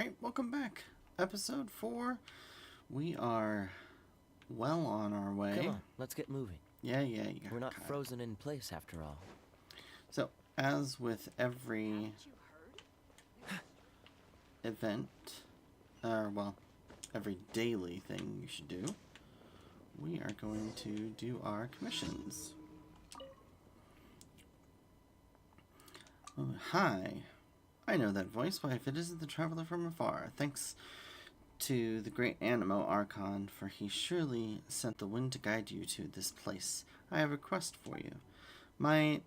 Alright, welcome back. Episode 4. We are well on our way. Come on, let's get moving. Yeah. We're not frozen in place after all. So, as with every event, every daily thing you should do, we are going to do our commissions. Oh, hi. I know that voice. Why, if it isn't the traveler from afar. Thanks to the great Animo Archon, for he surely sent the wind to guide you to this place. I have a request for you. My,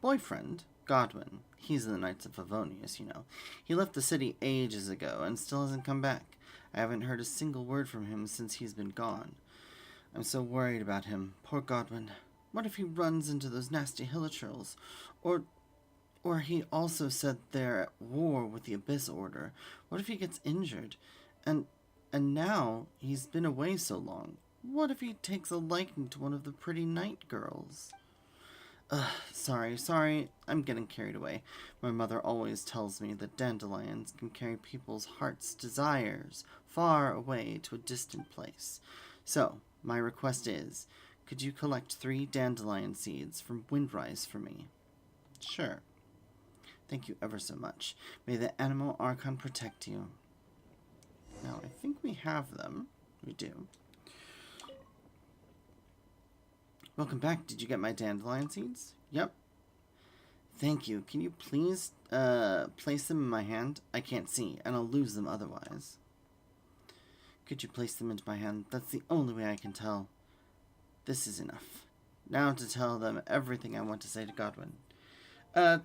boyfriend, Godwin, he's in the Knights of Favonius, you know. He left the city ages ago and still hasn't come back. I haven't heard a single word from him since he's been gone. I'm so worried about him. Poor Godwin. What if he runs into those nasty Hilichurls? Or he also said they're at war with the Abyss Order. What if he gets injured? And now he's been away so long. What if he takes a liking to one of the pretty knight girls? Sorry, I'm getting carried away. My mother always tells me that dandelions can carry people's heart's desires far away to a distant place. So, my request is, could you collect 3 dandelion seeds from Windrise for me? Sure. Thank you ever so much. May the Animo Archon protect you. Now, I think we have them. We do. Welcome back. Did you get my dandelion seeds? Yep. Thank you. Can you please place them in my hand? I can't see, and I'll lose them otherwise. Could you place them into my hand? That's the only way I can tell. This is enough. Now to tell them everything I want to say to Godwin.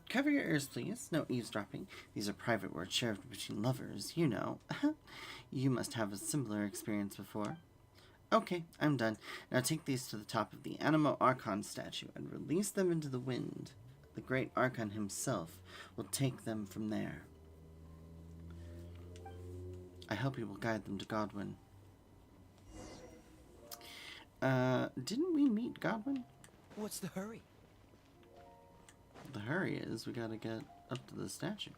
Cover your ears, please. No eavesdropping. These are private words shared between lovers, you know. You must have a similar experience before. Okay, I'm done. Now take these to the top of the Animo Archon statue and release them into the wind. The great Archon himself will take them from there. I hope he will guide them to Godwin. Didn't we meet Godwin? What's the hurry? The hurry is we gotta get up to the statue.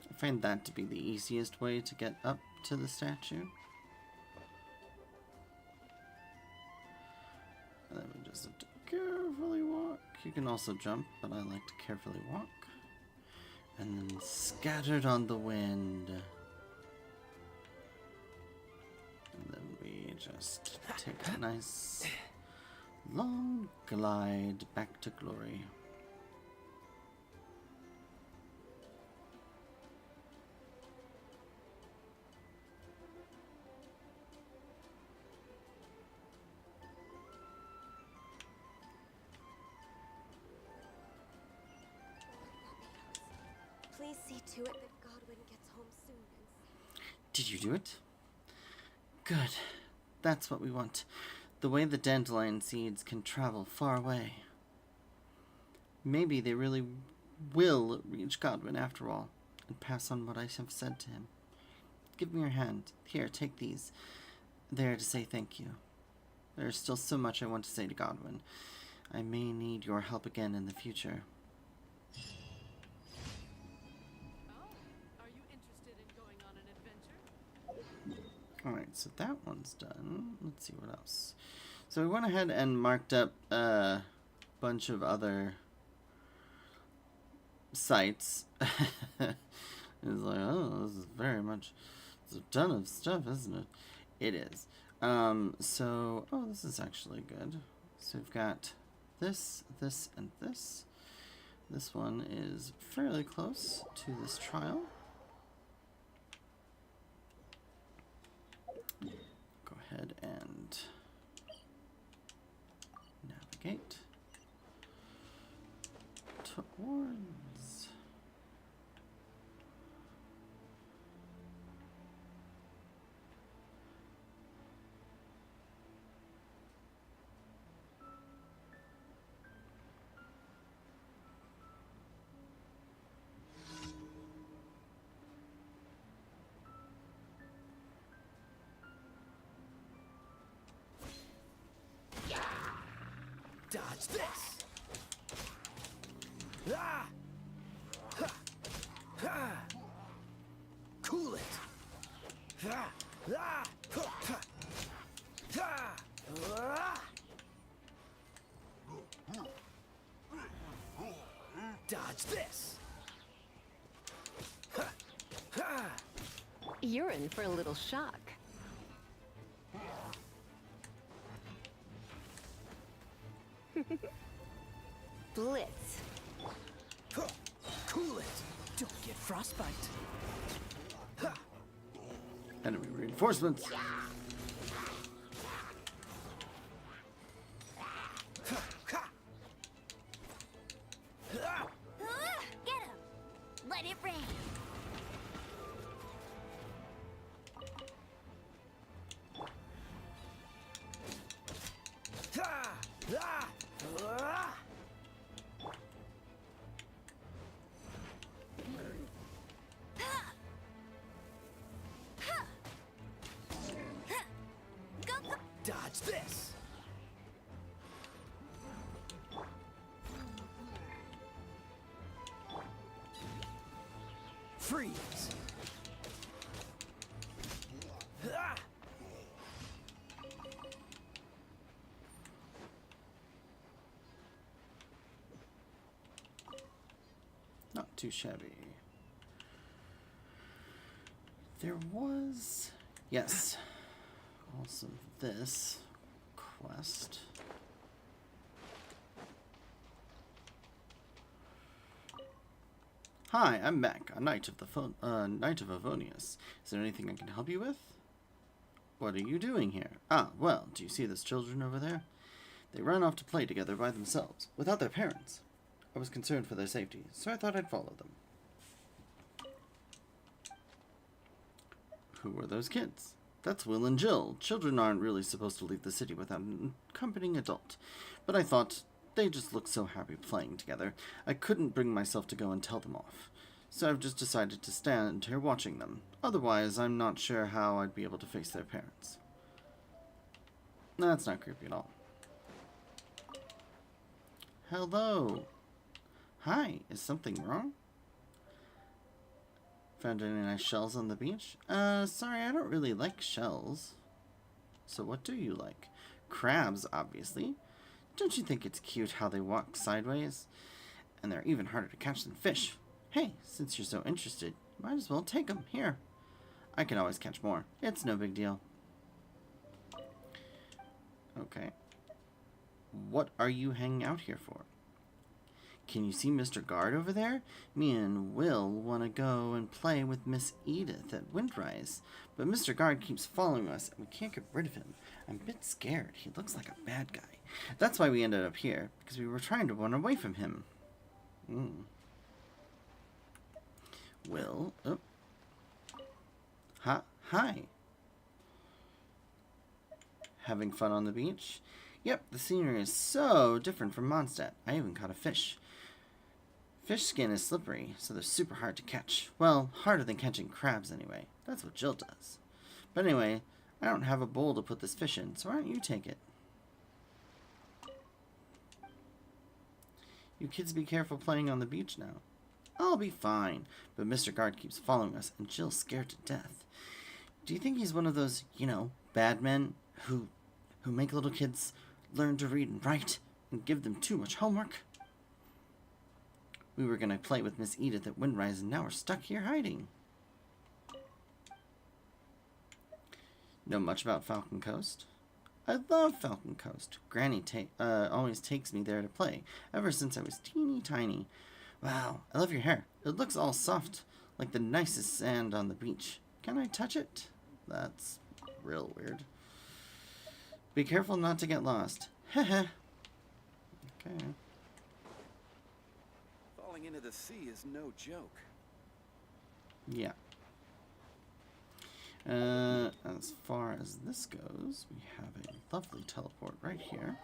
I find that to be the easiest way to get up to the statue. And then we just have to carefully walk. You can also jump, but I like to carefully walk. And then scattered on the wind. And then we just take a nice long glide back to glory. Please see to it that Godwin gets home soon. Did you do it? Good. That's what we want. The way the dandelion seeds can travel far away. Maybe they really will reach Godwin after all, and pass on what I have said to him. Give me your hand. Here, take these. There to say thank you. There is still so much I want to say to Godwin. I may need your help again in the future. Alright, so that one's done. Let's see what else. So we went ahead and marked up a bunch of other sites. It's like, oh, this is very much, it's a ton of stuff, isn't it? It is. So, oh, this is actually good. So we've got this, this, and this. This one is fairly close to this trial. And navigate towards Dodge this! Ah! Ha! Ha! Cool it! Ah! Ah! Ha! Ha! Ha! Ah! Dodge this! Ha! Ha! You're in for a little shock. Blitz. Huh. Cool it! Don't get frostbite. Ha! enemy reinforcements. Ha! Ha! Ah! Get him! Let it rain! Ha! Ah! Ah! Go, go! Dodge this! Freeze! Ah! Not too shabby. There was... Yes. Also this quest. Hi, I'm Mac, a knight of the Knight of Avonius. Is there anything I can help you with? What are you doing here? Ah, well, do you see those children over there? They ran off to play together by themselves, without their parents. I was concerned for their safety, so I thought I'd follow them. Who were those kids? That's Will and Jill. Children aren't really supposed to leave the city without an accompanying adult. But I thought, they just looked so happy playing together, I couldn't bring myself to go and tell them off. So I've just decided to stand here watching them. Otherwise, I'm not sure how I'd be able to face their parents. That's not creepy at all. Hello. Hi, is something wrong? Found any nice shells on the beach? Sorry, I don't really like shells. So what do you like? Crabs, obviously. Don't you think it's cute how they walk sideways? And they're even harder to catch than fish. Hey, since you're so interested, might as well take them. Here. I can always catch more. It's no big deal. Okay. What are you hanging out here for? Can you see Mr. Guard over there? Me and Will want to go and play with Miss Edith at Windrise, but Mr. Guard keeps following us and we can't get rid of him. I'm a bit scared. He looks like a bad guy. That's why we ended up here, because we were trying to run away from him. Will, oh. Hi. Having fun on the beach? Yep, the scenery is so different from Mondstadt. I even caught a fish. Fish skin is slippery, so they're super hard to catch. Well, harder than catching crabs anyway. That's what Jill does. But anyway, I don't have a bowl to put this fish in, so why don't you take it? You kids be careful playing on the beach now. I'll be fine, but Mr. Guard keeps following us, and Jill's scared to death. Do you think he's one of those, bad men who make little kids learn to read and write and give them too much homework? We were going to play with Miss Edith at Windrise, and now we're stuck here hiding. Know much about Falcon Coast? I love Falcon Coast. Granny always takes me there to play, ever since I was teeny tiny. Wow, I love your hair. It looks all soft, like the nicest sand on the beach. Can I touch it? That's real weird. Be careful not to get lost. Heh. Okay. Falling into the sea is no joke. Yeah. As far as this goes, we have a lovely teleport right here.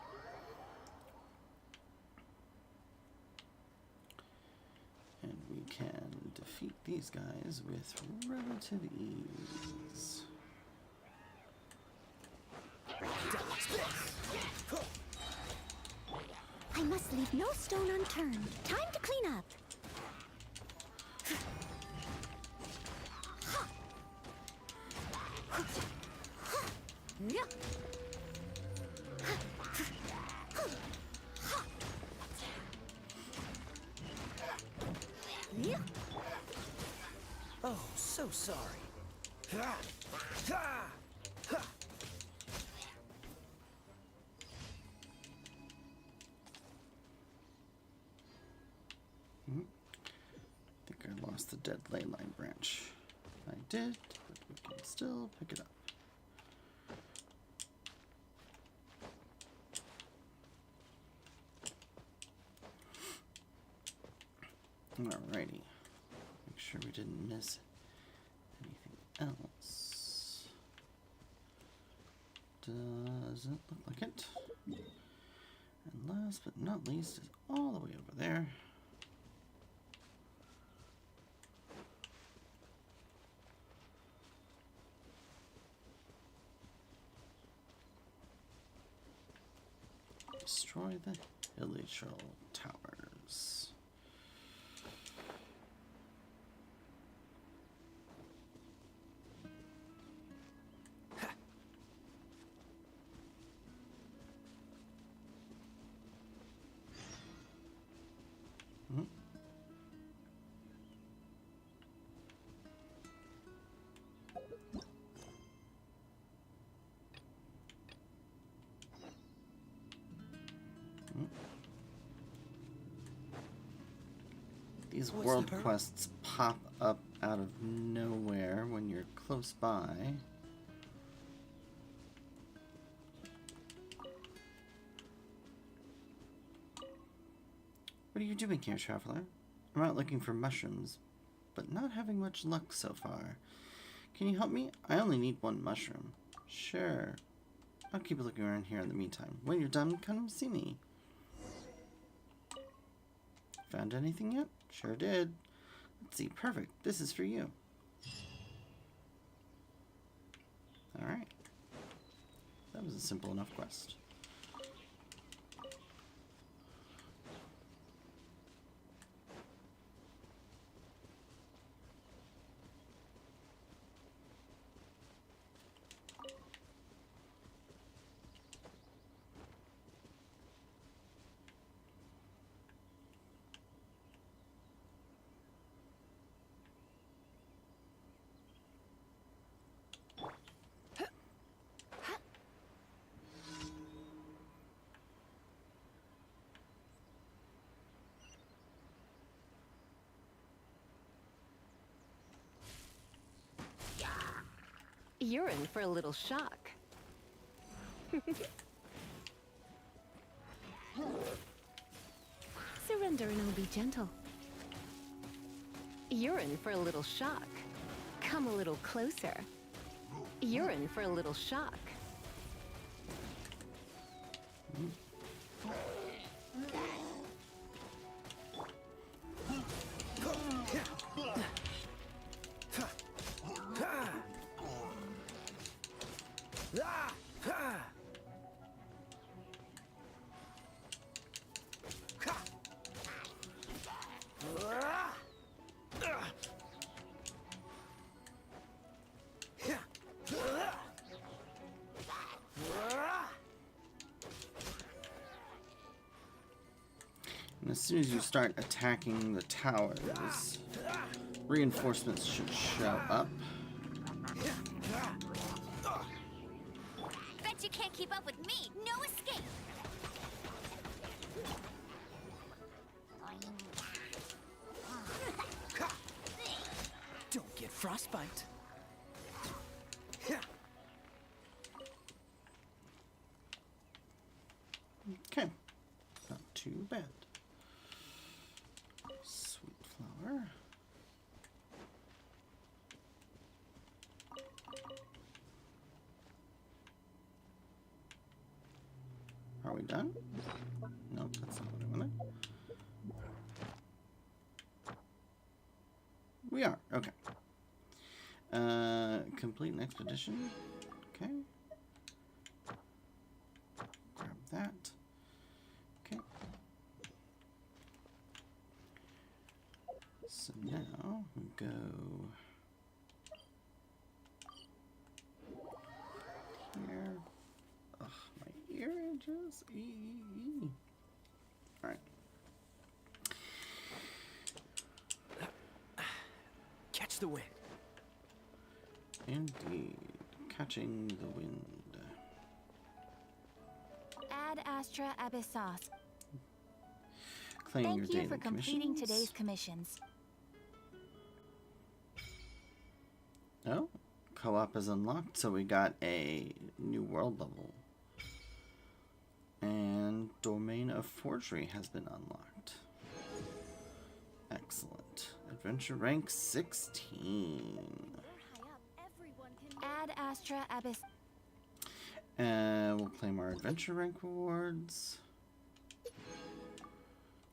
And we can defeat these guys with relative ease. I must leave no stone unturned. Time to clean up. Oh, so sorry. I think I lost the dead ley line branch. I did, but we can still pick it up. Alrighty. Make sure we didn't miss anything else. Doesn't look like it. And last but not least is all the way over there. Destroy the Hilichurl towers. These What's world the hurry? quests pop up out of nowhere when you're close by. What are you doing here, traveler? I'm out looking for mushrooms, but not having much luck so far. Can you help me? I only need one mushroom. Sure. I'll keep looking around here in the meantime. When you're done, come see me. Found anything yet? Sure did. Let's see. Perfect. This is for you. Alright. That was a simple enough quest. You're in for a little shock. Surrender and I'll be gentle. You're in for a little shock. Come a little closer. You're in for a little shock. And as soon as you start attacking the towers, reinforcements should show up. Bet you can't keep up with me. No escape. Don't get frostbite. bad. Sweet flower. Are we done? Nope, that's not what I wanted. We are, okay. Complete an expedition. Okay. Grab that. Okay. So now we go here. Ugh, my ear itches. Alright. Catch the wind. Indeed. Catching the wind. Ad Astra Abyssos. Claim your Thank you daily for completing commissions. today's commissions. Oh, co-op is unlocked, so we got a new world level. And Domain of Forgery has been unlocked. Excellent. Adventure rank 16. Ad Astra Abyss. And we'll claim our adventure rank rewards.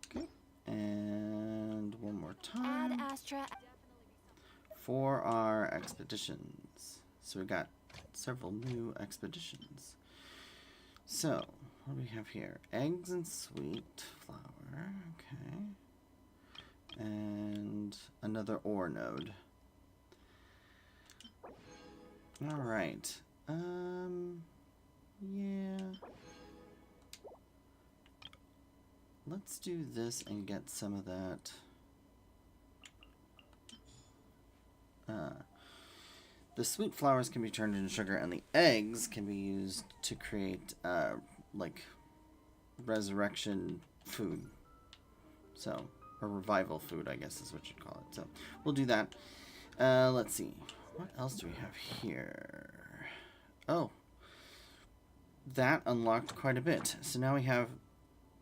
Okay. And one more Ad time Astra. for our expeditions. So we got several new expeditions. So, what do we have here? Eggs and sweet flour. Okay. And another ore node. Alright. Yeah. Let's do this and get some of that. The sweet flowers can be turned into sugar, and the eggs can be used to create, like, resurrection food. So, or revival food, I guess is what you'd call it. So, we'll do that. Let's see. What else do we have here? Oh. That unlocked quite a bit. So now we have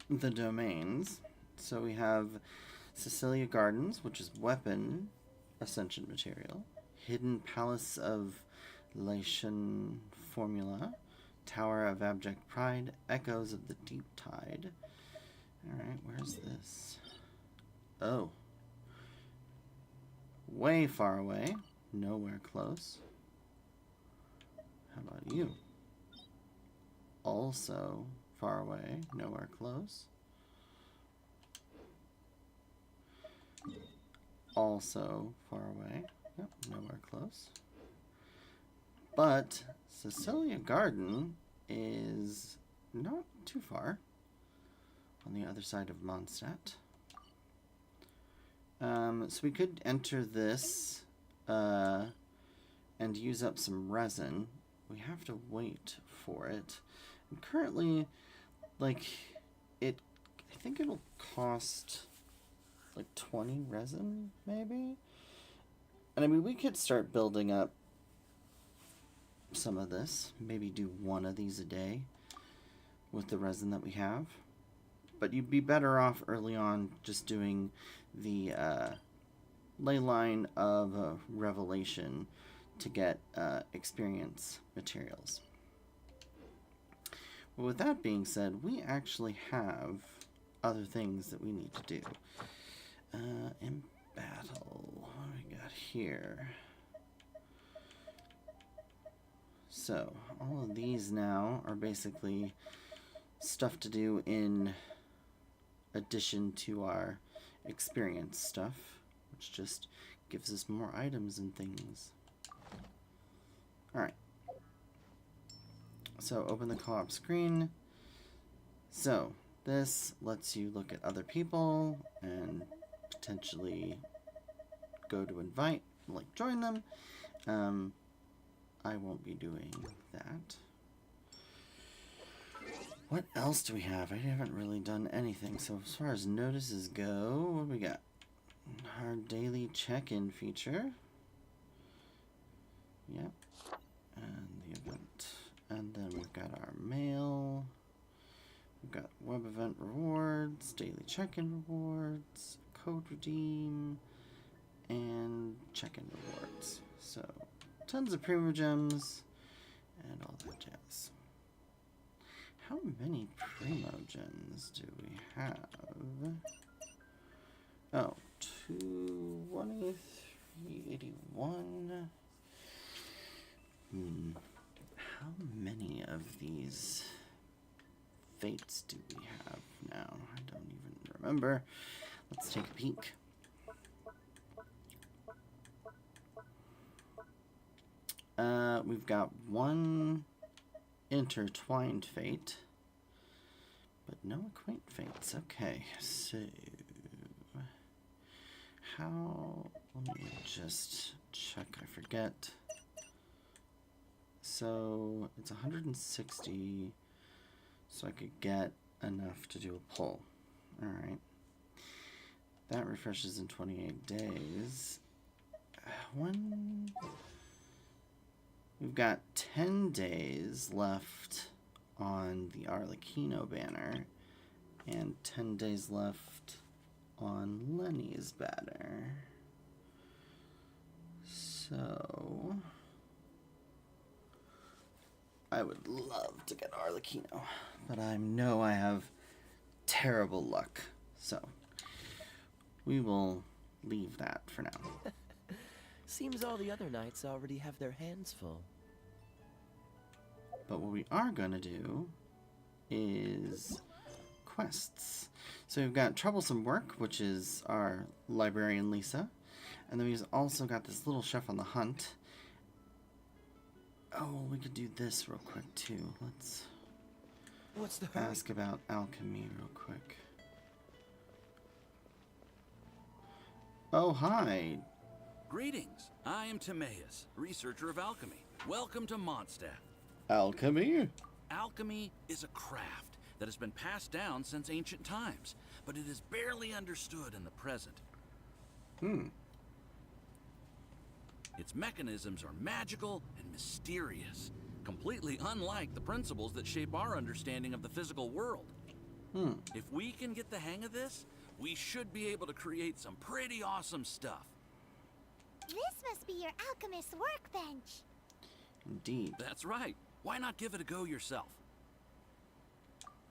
the domains. So we have Cecilia Gardens, which is weapon ascension material. Hidden Palace of Latian Formula. Tower of Abject Pride. Echoes of the Deep Tide. Alright, where's this? Oh. Way far away. Nowhere close. How about you? Also far away. Nowhere close. Also far away. Yep, nowhere close. But Cecilia Garden is not too far. On the other side of Mondstadt. So we could enter this and use up some resin. We have to wait for it. And currently, like, I think it'll cost like 20 resin, maybe? And I mean, we could start building up some of this. Maybe do one of these a day with the resin that we have. But you'd be better off early on just doing the ley line of Revelation to get experience materials. But with that being said, we actually have other things that we need to do. In battle, what do we got here? So, all of these now are basically stuff to do in addition to our experience stuff, which just gives us more items and things. Alright. So, open the co-op screen. So, this lets you look at other people and potentially go to invite, like join them. I won't be doing that. What else do we have? I haven't really done anything. So as far as notices go, what do we got? Our daily check-in feature. Yep. And the event. And then we've got our mail. We've got web event rewards, daily check-in rewards, code redeem, and check-in rewards. So, tons of primo gems and all that jazz. How many primo gems do we have? Oh, 220, 381. How many of these fates do we have now? I don't even remember. Let's take a peek. We've got one intertwined fate, but no acquaint fates. Okay, so how? Let me just check. I forget. So it's 160, so I could get enough to do a pull. All right. That refreshes in 28 days. When we've got 10 days left on the Arlecchino banner, and 10 days left on Lenny's banner. So I would love to get Arlecchino, but I know I have terrible luck, so we will leave that for now. Seems all the other knights already have their hands full. But what we are going to do is quests. So we've got Troublesome Work, which is our librarian Lisa. And then we've also got this little chef on the hunt. Oh, we could do this real quick too. Let's What's the hurry? ask about alchemy real quick. Oh, hi. Greetings. I am Timaeus, researcher of alchemy. Welcome to Mondstadt. Alchemy? Alchemy is a craft that has been passed down since ancient times, but it is barely understood in the present. Its mechanisms are magical and mysterious, completely unlike the principles that shape our understanding of the physical world. If we can get the hang of this, we should be able to create some pretty awesome stuff. This must be your alchemist's workbench. Indeed. That's right. Why not give it a go yourself?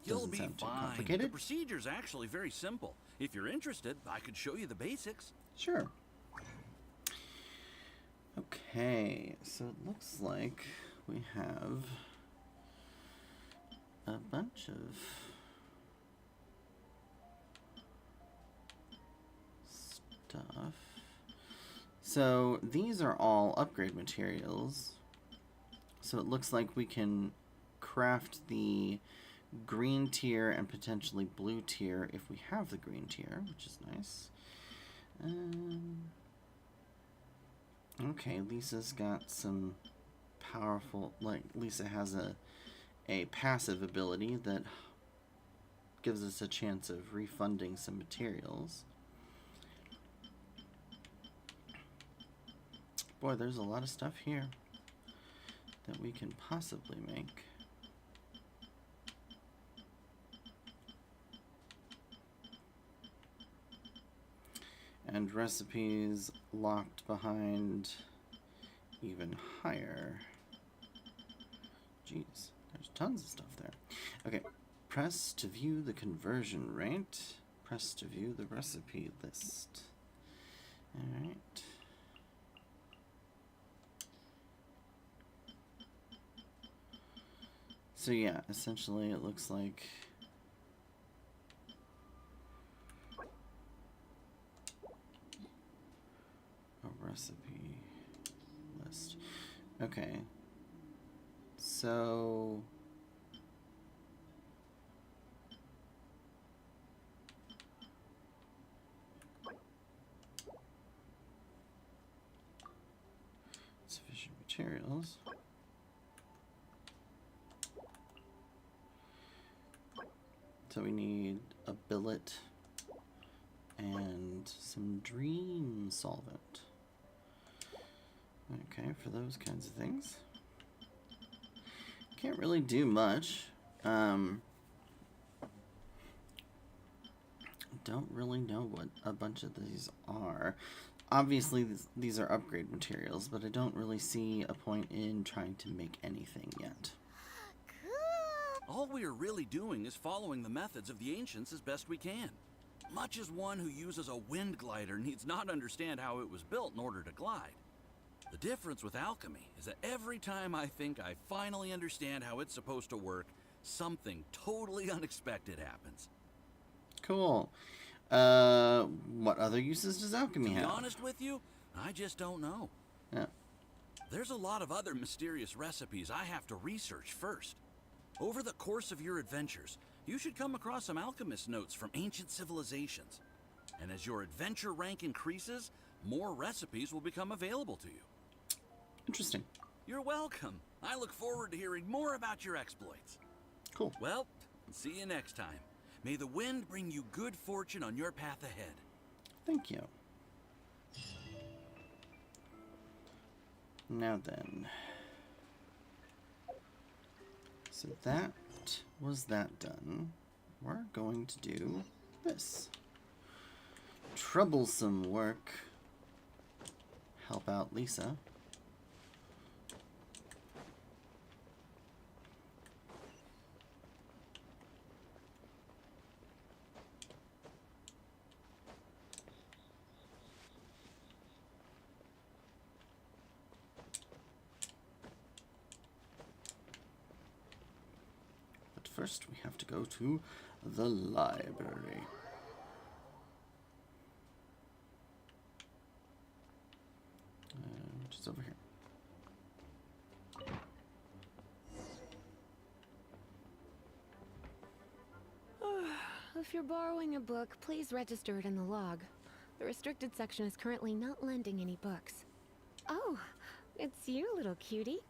Doesn't You'll be sound too fine. complicated. The procedure's actually very simple. If you're interested, I could show you the basics. Sure. Okay, so it looks like we have a bunch of stuff. So these are all upgrade materials. So it looks like we can craft the green tier and potentially blue tier if we have the green tier, which is nice. Okay, Lisa's got some powerful, like, Lisa has a passive ability that gives us a chance of refunding some materials. Boy, there's a lot of stuff here that we can possibly make. And recipes locked behind even higher. Jeez, there's tons of stuff there. Okay, press to view the conversion rate. Press to view the recipe list. Alright. So yeah, essentially it looks like a recipe list. Okay. So sufficient materials. So we need a billet and some dream solvent. Okay, for those kinds of things. Can't really do much. don't really know what a bunch of these are. Obviously, these are upgrade materials, but I don't really see a point in trying to make anything yet. Cool. All we are really doing is following the methods of the ancients as best we can. Much as one who uses a wind glider needs not understand how it was built in order to glide. The difference with alchemy is that every time I think I finally understand how it's supposed to work, something totally unexpected happens. Cool. What other uses does alchemy To be have? honest with you, I just don't know. Yeah. There's a lot of other mysterious recipes I have to research first. Over the course of your adventures, you should come across some alchemist notes from ancient civilizations. And as your adventure rank increases, more recipes will become available to you. Interesting. You're welcome. I look forward to hearing more about your exploits. Cool. Well, see you next time. May the wind bring you good fortune on your path ahead. Thank you. Now then. So that was that done. We're going to do this. Troublesome work. Help out Lisa. First, we have to go to the library. Which is over here. If you're borrowing a book, please register it in the log. The restricted section is currently not lending any books. Oh, it's you, little cutie.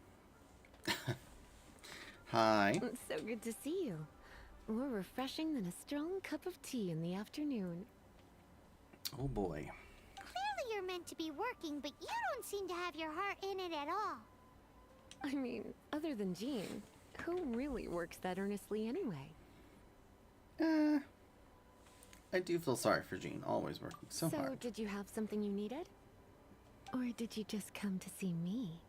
Hi. It's so good to see you. More refreshing than a strong cup of tea in the afternoon. Oh boy. Clearly you're meant to be working, but you don't seem to have your heart in it at all. I mean, other than Jean, who really works that earnestly anyway? I do feel sorry for Jean, always working so hard. Did you have something you needed? Or did you just come to see me?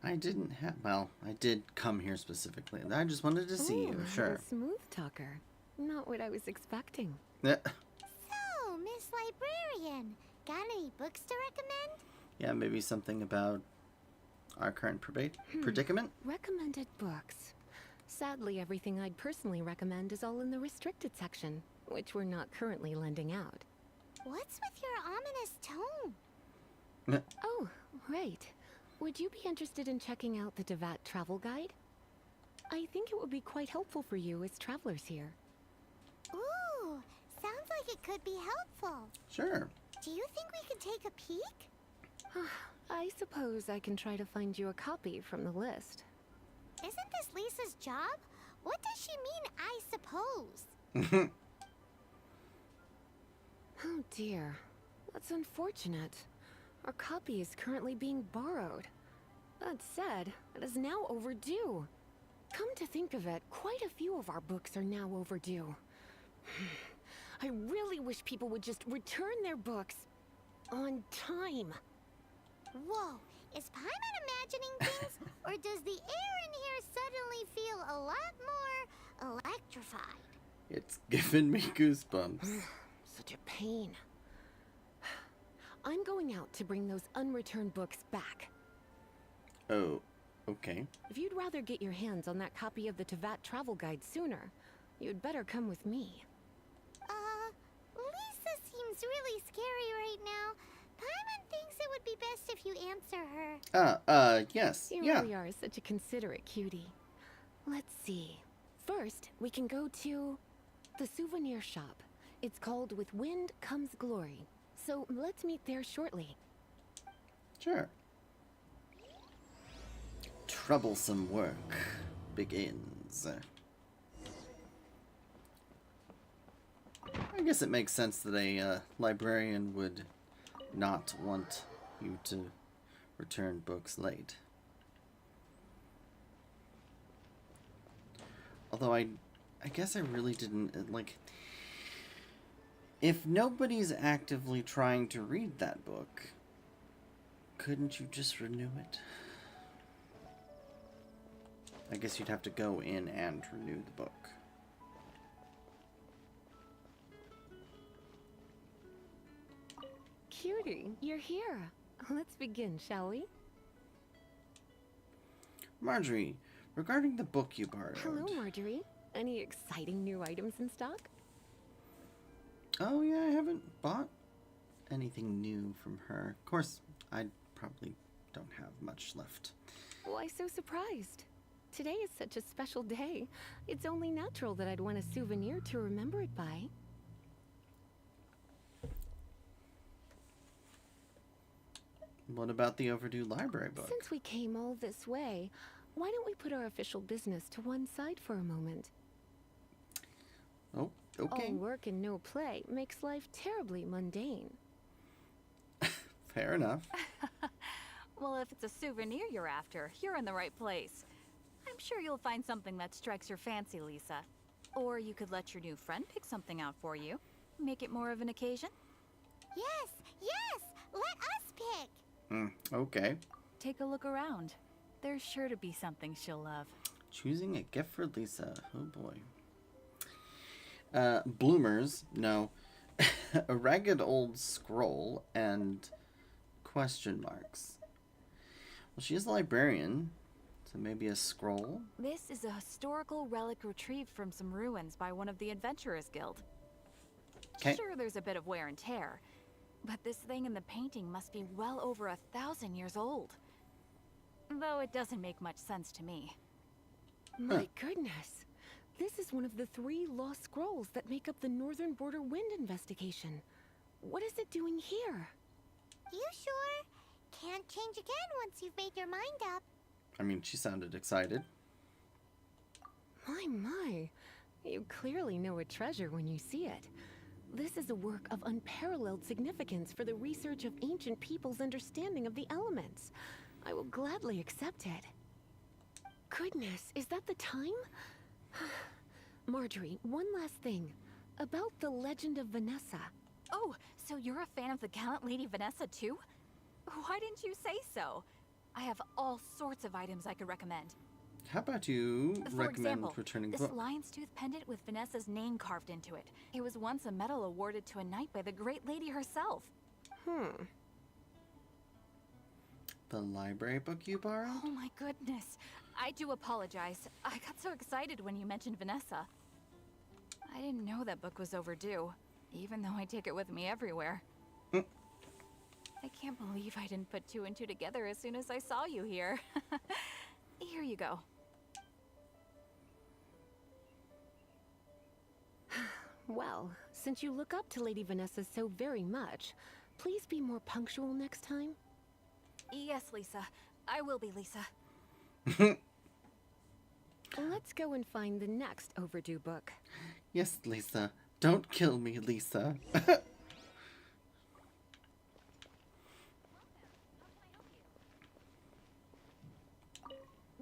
I didn't have, well, I did come here specifically. I just wanted to see you, Ooh, sure. A smooth talker. Not what I was expecting. Yeah. So, Miss Librarian, got any books to recommend? Yeah, maybe something about our current predicament? Recommended books. Sadly, everything I'd personally recommend is all in the restricted section, which we're not currently lending out. What's with your ominous tone? Oh, right. Would you be interested in checking out the Devat travel guide? I think it would be quite helpful for you as travelers here. Ooh, sounds like it could be helpful. Sure. Do you think we can take a peek? I suppose I can try to find you a copy from the list. Isn't this Lisa's job? What does she mean, I suppose? Oh dear. That's unfortunate. Our copy is currently being borrowed. That said, it is now overdue. Come to think of it, quite a few of our books are now overdue. I really wish people would just return their books on time. Whoa, is Paimon imagining things? Or does the air in here suddenly feel a lot more electrified? It's giving me goosebumps. Such a pain. I'm going out to bring those unreturned books back. Oh, okay. If you'd rather get your hands on that copy of the Tevat travel guide sooner, you'd better come with me. Lisa seems really scary right now. Paimon thinks it would be best if you answer her. Yes. You Yeah. really are such a considerate cutie. Let's see. First, we can go to the souvenir shop. It's called With Wind Comes Glory. So let's meet there shortly. Sure. Troublesome work begins. I guess it makes sense that a librarian would not want you to return books late. Although I guess I really didn't, like... If nobody's actively trying to read that book, couldn't you just renew it? I guess you'd have to go in and renew the book. Cutie, you're here. Let's begin, shall we? Marjorie, regarding the book you borrowed... Hello, Marjorie. Any exciting new items in stock? Oh, yeah, I haven't bought anything new from her. Of course, I probably don't have much left. Why so surprised? Today is such a special day. It's only natural that I'd want a souvenir to remember it by. What about the overdue library book? Since we came all this way, why don't we put our official business to one side for a moment? Oh, okay. All work and no play makes life terribly mundane. Fair enough. Well, if it's a souvenir you're after, you're in the right place. I'm sure you'll find something that strikes your fancy, Lisa. Or you could let your new friend pick something out for you. Make it more of an occasion. Yes, yes! Let us pick! Okay. Take a look around. There's sure to be something she'll love. Choosing a gift for Lisa. Oh boy. Bloomers. No. A ragged old scroll and question marks. Well, she is a librarian, so maybe a scroll? This is a historical relic retrieved from some ruins by one of the Adventurers Guild. 'Kay. Sure, there's a bit of wear and tear, but this thing in the painting must be well over 1,000 years old. Though it doesn't make much sense to me. My goodness. This is one of the 3 lost scrolls that make up the Northern Border Wind investigation. What is it doing here? You sure? Can't change again once you've made your mind up. I mean, she sounded excited. My. You clearly know a treasure when you see it. This is a work of unparalleled significance for the research of ancient people's understanding of the elements. I will gladly accept it. Goodness, is that the time? Marjorie, one last thing. About the legend of Vanessa. Oh, so you're a fan of the gallant Lady Vanessa too? Why didn't you say so? I have all sorts of items I could recommend. How about you For recommend example, returning the this book? lion's tooth pendant with Vanessa's name carved into it. It was once a medal awarded to a knight by the great lady herself. The library book you borrowed? Oh my goodness. I do apologize. I got so excited when you mentioned Vanessa. I didn't know that book was overdue, even though I take it with me everywhere. I can't believe I didn't put 2 and 2 together as soon as I saw you here. Here you go. Well, since you look up to Lady Vanessa so very much, please be more punctual next time. Yes, Lisa. I will be, Lisa. Let's go and find the next overdue book. Yes, Lisa. Don't kill me, Lisa.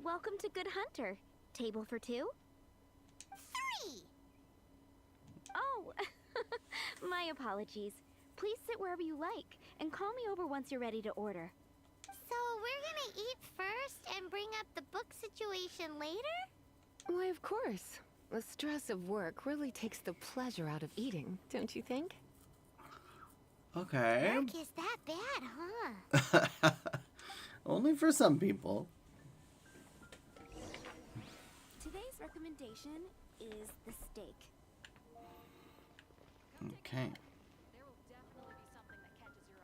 Welcome to Good Hunter. Table for 2? 3! Oh, my apologies. Please sit wherever you like, and call me over once you're ready to order. So we're gonna eat first and bring up the book situation later? Why, of course. The stress of work really takes the pleasure out of eating, don't you think? Okay. Work is that bad, huh? Only for some people. Today's recommendation is the steak. Okay. There will definitely be something that catches your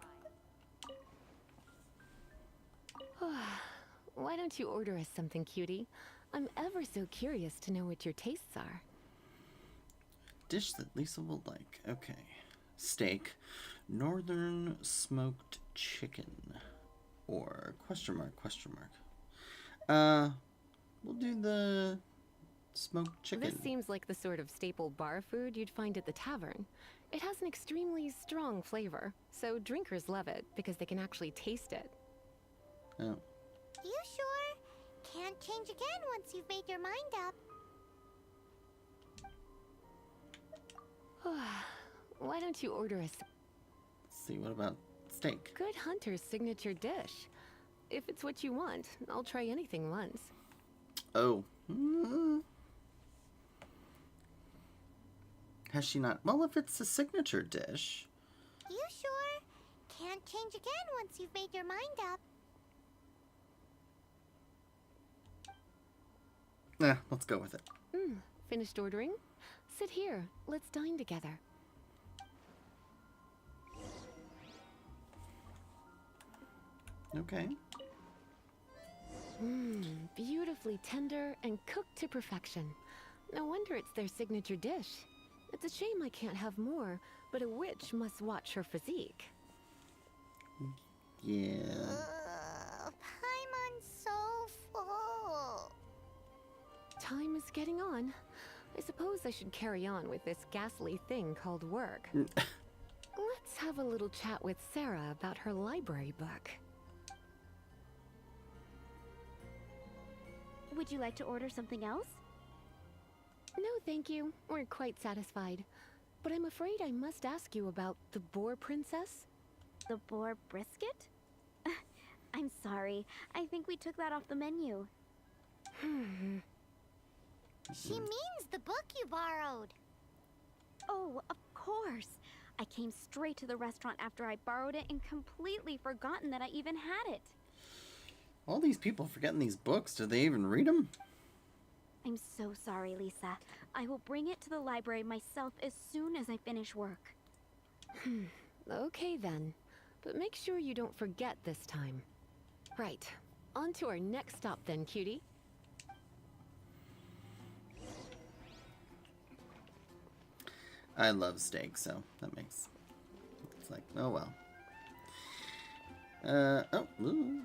eye. Why don't you order us something, cutie? I'm ever so curious to know what your tastes are. Dish that Lisa will like. Okay. Steak. Northern smoked chicken. Or question mark. We'll do the smoked chicken. This seems like the sort of staple bar food you'd find at the tavern. It has an extremely strong flavor, so drinkers love it because they can actually taste it. Oh. You sure? Can't change again once you've made your mind up. Why don't you order a Let's see, what about steak? good hunter's signature dish? If it's what you want, I'll try anything once. Oh. Has she not? Well, if it's a signature dish. You sure? Can't change again once you've made your mind up. Let's go with it. Finished ordering? Sit here. Let's dine together. Okay. Beautifully tender and cooked to perfection. No wonder it's their signature dish. It's a shame I can't have more, but a witch must watch her physique. Yeah. Paimon's so full. Time is getting on. I suppose I should carry on with this ghastly thing called work. Let's have a little chat with Sarah about her library book. Would you like to order something else? No, thank you. We're quite satisfied. But I'm afraid I must ask you about the Boar Princess. The boar brisket? I'm sorry. I think we took that off the menu. She means the book you borrowed. Oh, of course. I came straight to the restaurant after I borrowed it and completely forgotten that I even had it. All these people forgetting these books. Do they even read them? I'm so sorry, Lisa. I will bring it to the library myself as soon as I finish work. Okay then. But make sure you don't forget this time. Right. On to our next stop then, cutie. I love steak, so that makes... It's like, oh well. Ooh.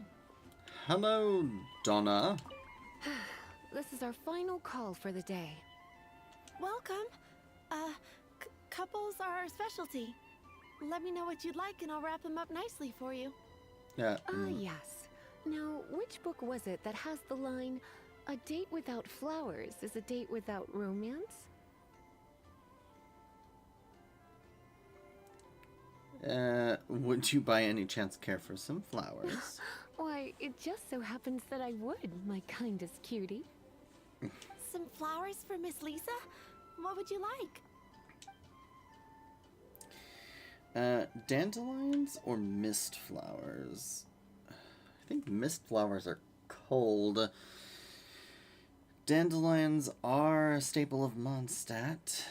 Hello, Donna. This is our final call for the day. Welcome. Couples are our specialty. Let me know what you'd like and I'll wrap them up nicely for you. Yeah. Yes. Now, which book was it that has the line, "A date without flowers is a date without romance"? Would you by any chance care for some flowers? Why, it just so happens that I would, my kindest cutie. Some flowers for Miss Lisa? What would you like? Dandelions or mist flowers? I think mist flowers are cold. Dandelions are a staple of Mondstadt.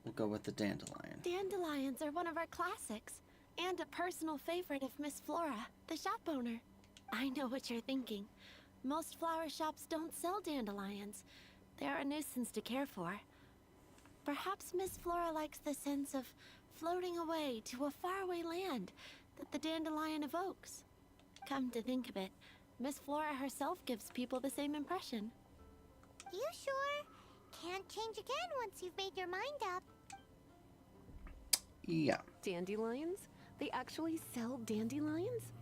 We'll go with the dandelion. Dandelions are one of our classics, and a personal favorite of Miss Flora, the shop owner. I know what you're thinking. Most flower shops don't sell dandelions. They're a nuisance to care for. Perhaps Miss Flora likes the sense of floating away to a faraway land that the dandelion evokes. Come to think of it, Miss Flora herself gives people the same impression. You sure? Can't change again once you've made your mind up. Yeah. Dandelions? They actually sell dandelions?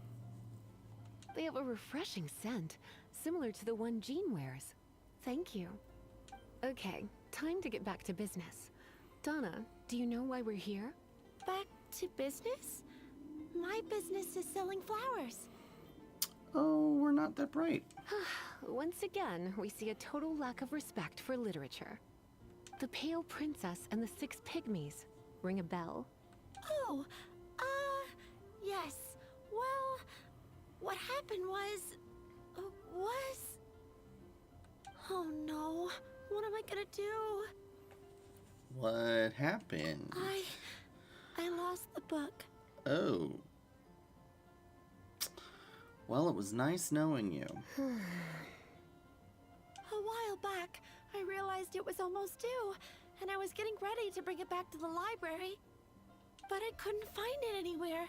They have a refreshing scent, similar to the one Jean wears. Thank you. Okay, time to get back to business. Donna, do you know why we're here? Back to business? My business is selling flowers. Oh, we're not that bright. Once again, we see a total lack of respect for literature. The Pale Princess and the Six Pygmies. Ring a bell? Oh, yes. Well, what happened was... Oh no, what am I gonna do? What happened? I lost the book. Oh. Well, it was nice knowing you. A while back, I realized it was almost due, and I was getting ready to bring it back to the library. But I couldn't find it anywhere.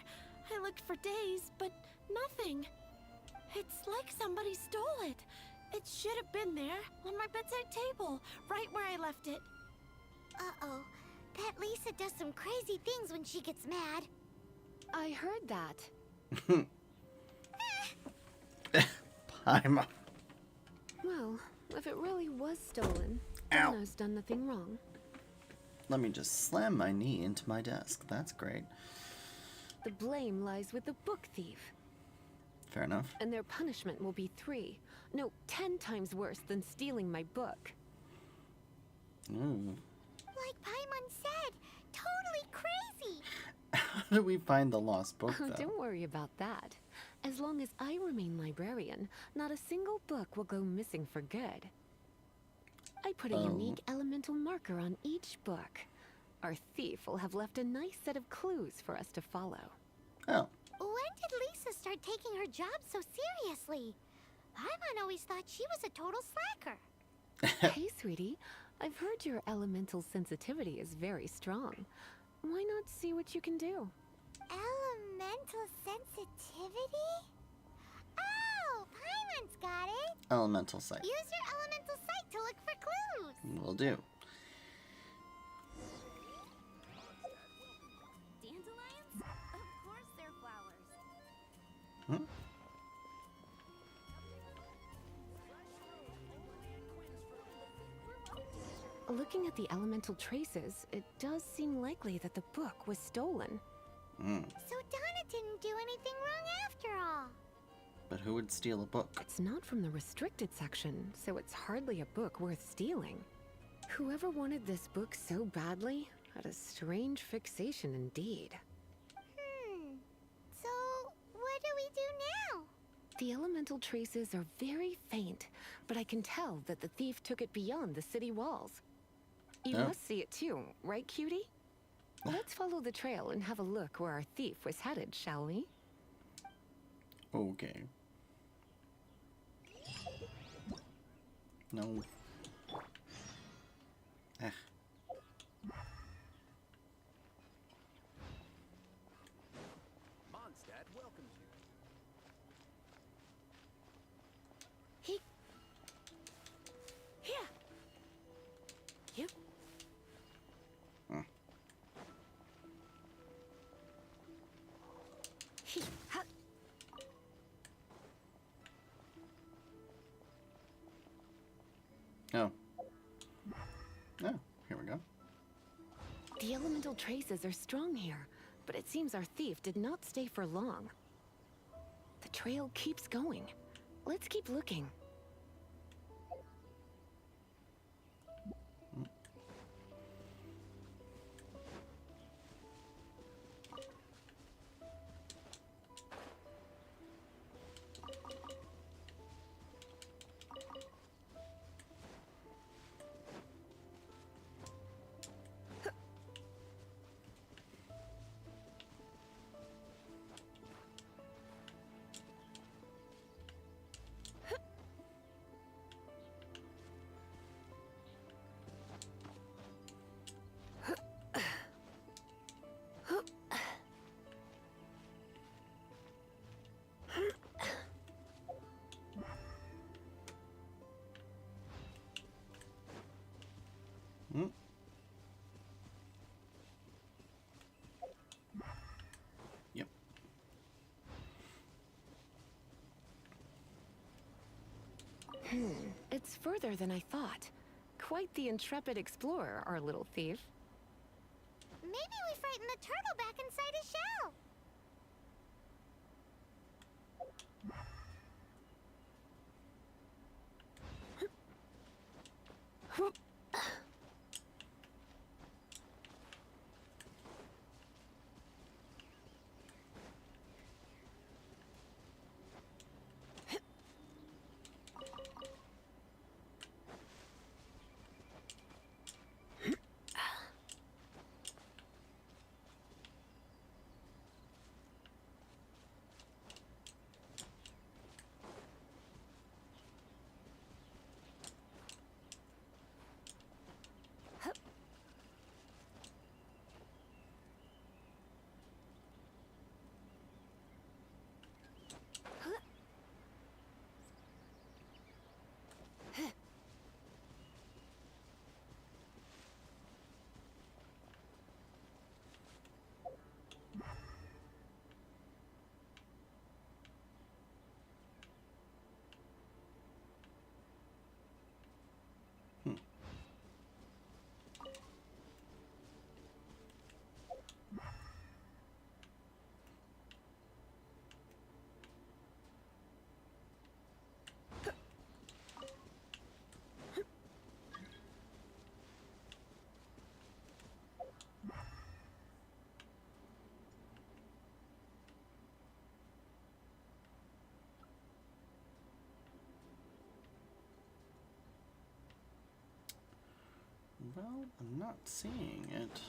I looked for days, but nothing. It's like somebody stole it. It should have been there, on my bedside table, right where I left it. Uh-oh. That Lisa does some crazy things when she gets mad. I heard that. Paimon. Well, if it really was stolen, Ow. Donna's done nothing wrong. Let me just slam my knee into my desk. That's great. The blame lies with the book thief. Fair enough. And their punishment will be 3, no, 10 times worse than stealing my book. Ooh. Like Paimon said, totally crazy. How do we find the lost book, though? Don't worry about that. As long as I remain librarian, not a single book will go missing for good. I put a unique elemental marker on each book. Our thief will have left a nice set of clues for us to follow. Oh. When did Lisa start taking her job so seriously? Paimon always thought she was a total slacker. Hey, sweetie. I've heard your elemental sensitivity is very strong. Why not see what you can do? Elemental sensitivity? Oh, Paimon's got it. Elemental sight. Use your elemental sight to look for clues. Will do. Dandelions? Of course they're flowers. Hmm? Looking at the elemental traces, it does seem likely that the book was stolen. So Donna didn't do anything wrong after all. But who would steal a book? It's not from the restricted section, so it's hardly a book worth stealing. Whoever wanted this book so badly had a strange fixation indeed. So what do we do now? The elemental traces are very faint, but I can tell that the thief took it beyond the city walls. You must see it too, right, cutie? Let's follow the trail and have a look where our thief was headed, shall we? Okay. No. Eh. Mondstadt welcomes you. Here. You. Oh. Oh, here we go. The elemental traces are strong here, but it seems our thief did not stay for long. The trail keeps going. Let's keep looking. Hmm? Yep. It's further than I thought. Quite the intrepid explorer, our little thief. Maybe we frightened the turtle back inside his shell. Well, I'm not seeing it.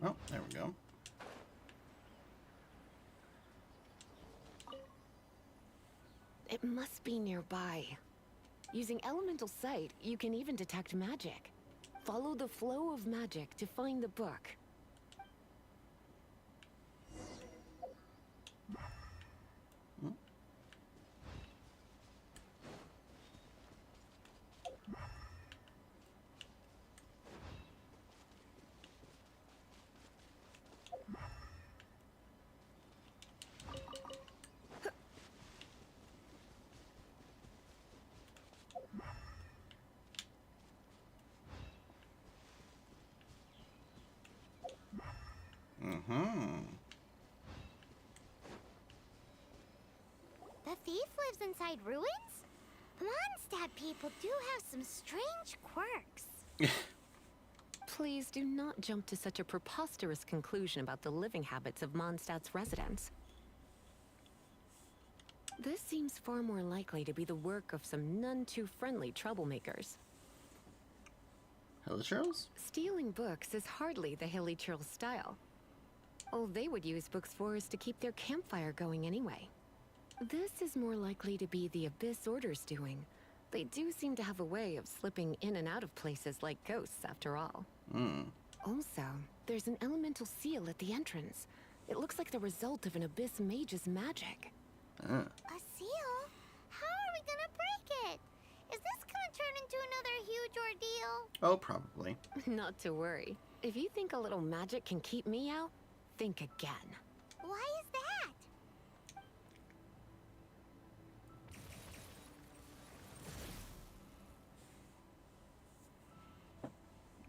Oh, there we go. It must be nearby. Using elemental sight, you can even detect magic. Follow the flow of magic to find the book. The thief lives inside ruins? Mondstadt people do have some strange quirks. Please do not jump to such a preposterous conclusion about the living habits of Mondstadt's residents. This seems far more likely to be the work of some none-too-friendly troublemakers. Hilichurls? Stealing books is hardly the Hilichurls' style. All they would use books for is to keep their campfire going anyway. This is more likely to be the Abyss Order's doing. They do seem to have a way of slipping in and out of places like ghosts, after all. Also, there's an elemental seal at the entrance. It looks like the result of an Abyss mage's magic. A seal? How are we gonna break it? Is this gonna turn into another huge ordeal? Oh, probably. Not to worry. If you think a little magic can keep me out, think again. Why is that?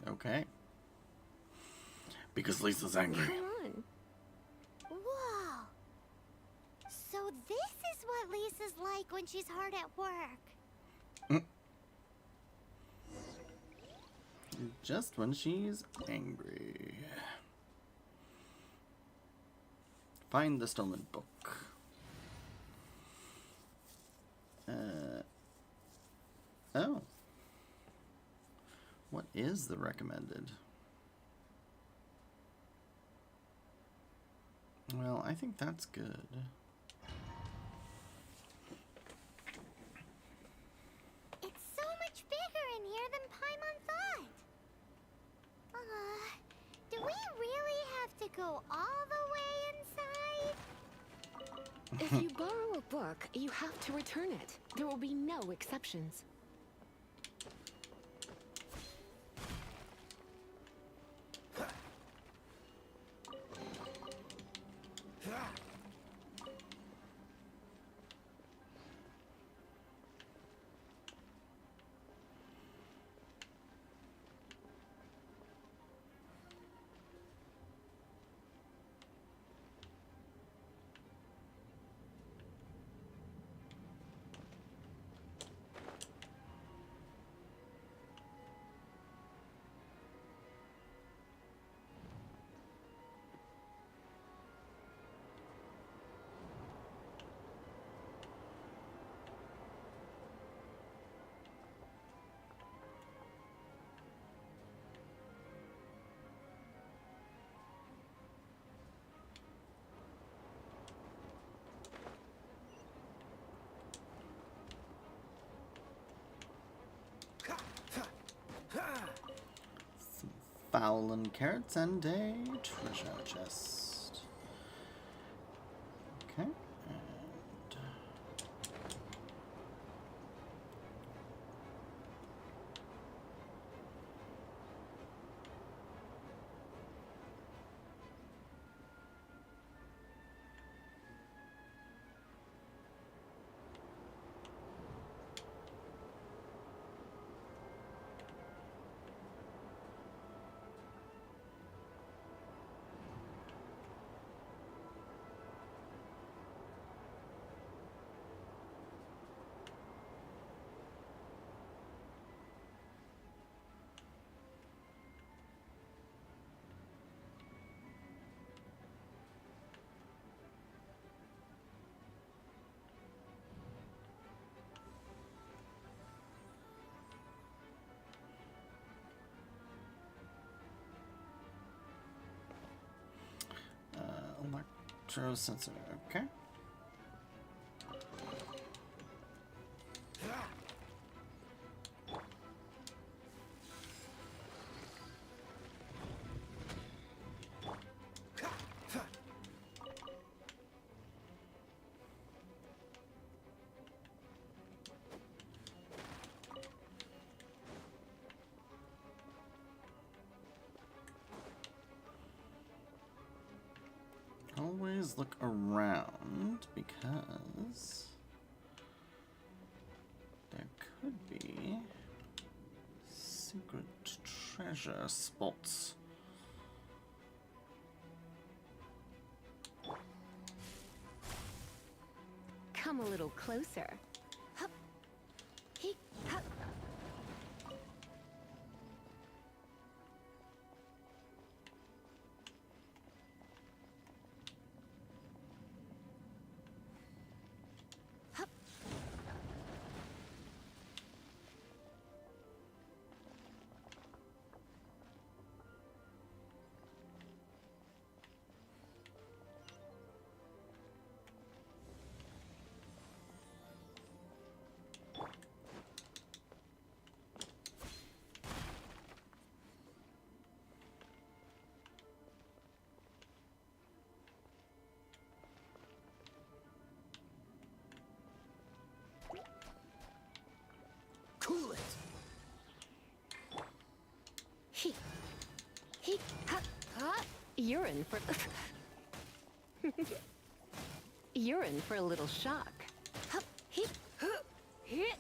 Okay. Because Lisa's angry. Come on. Whoa. So this is what Lisa's like when she's hard at work. Just when she's angry. Find the stolen book. Oh. What is the recommended? Well, I think that's good. It's so much bigger in here than Paimon thought. Do we really have to go all the way inside? If you borrow a book, you have to return it. There will be no exceptions. Some fowl and carrots and a treasure chest. Okay, and electrosensor. Okay. Always look around because there could be secret treasure spots. Come a little closer. Hup. He. Hup. Hup. Cool it. He. Hup. Hup. You're in for. You're in for a little shock. Hup. He. Hup. Hit.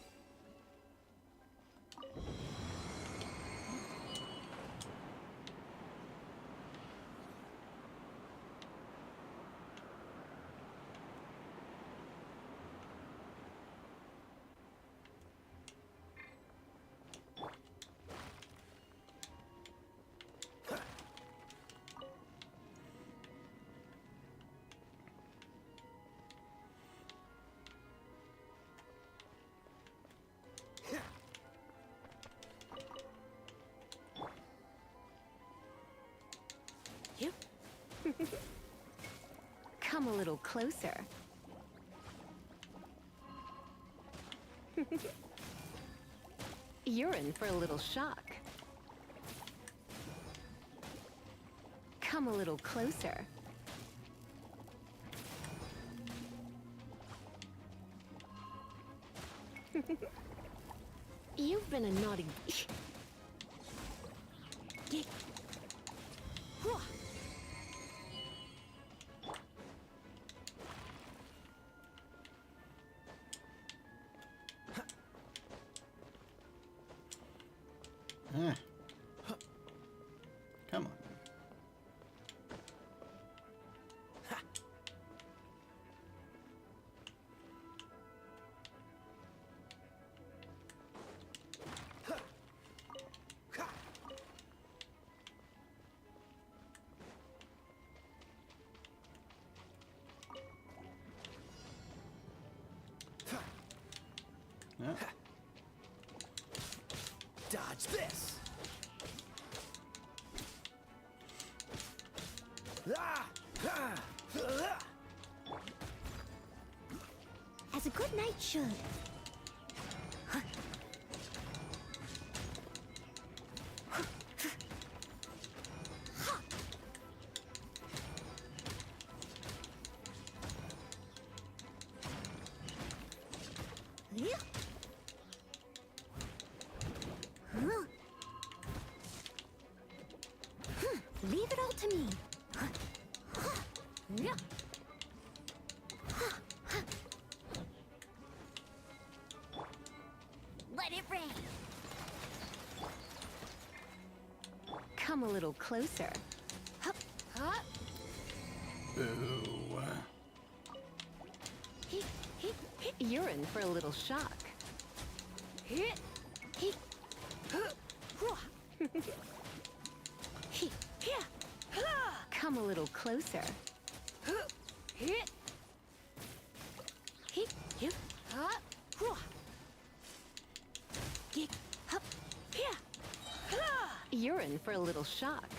You. Come a little closer. You're in for a little shock. Come a little closer. You've been a naughty. Get. Eh. Come on. Yeah. Dodge this. As a good knight should. Yeah. Leave it all to me. Yeah. Let it rain. Come a little closer. Hup. Hup. Boo. You're in for a little shock. Hit. He. Come a little closer. Hit. He. You. Hup. Get. Hup. You're in for a little shock.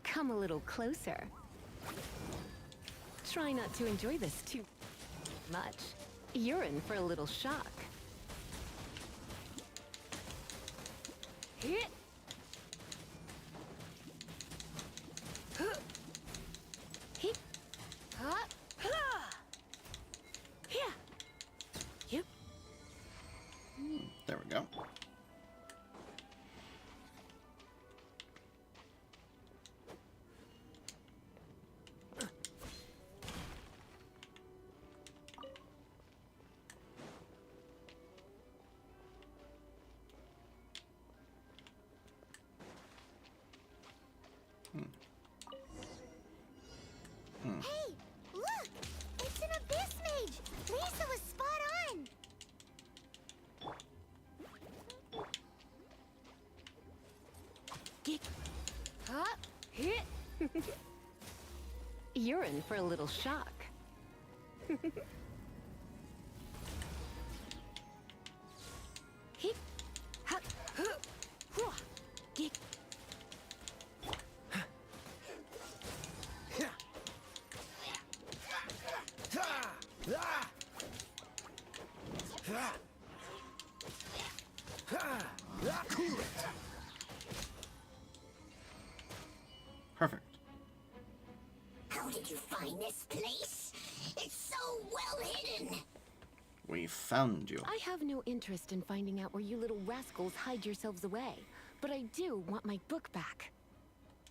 Come a little closer. Try not to enjoy this too much. You're in for a little shock. Hit. Hit. Here. Yep. There we go. Hey, look! It's an abyss mage! Lisa was spot on! Get. Hit. You're in for a little shock. Hit. Get. Perfect. How did you find this place? It's so well hidden! We found you. I have no interest in finding out where you little rascals hide yourselves away, but I do want my book back.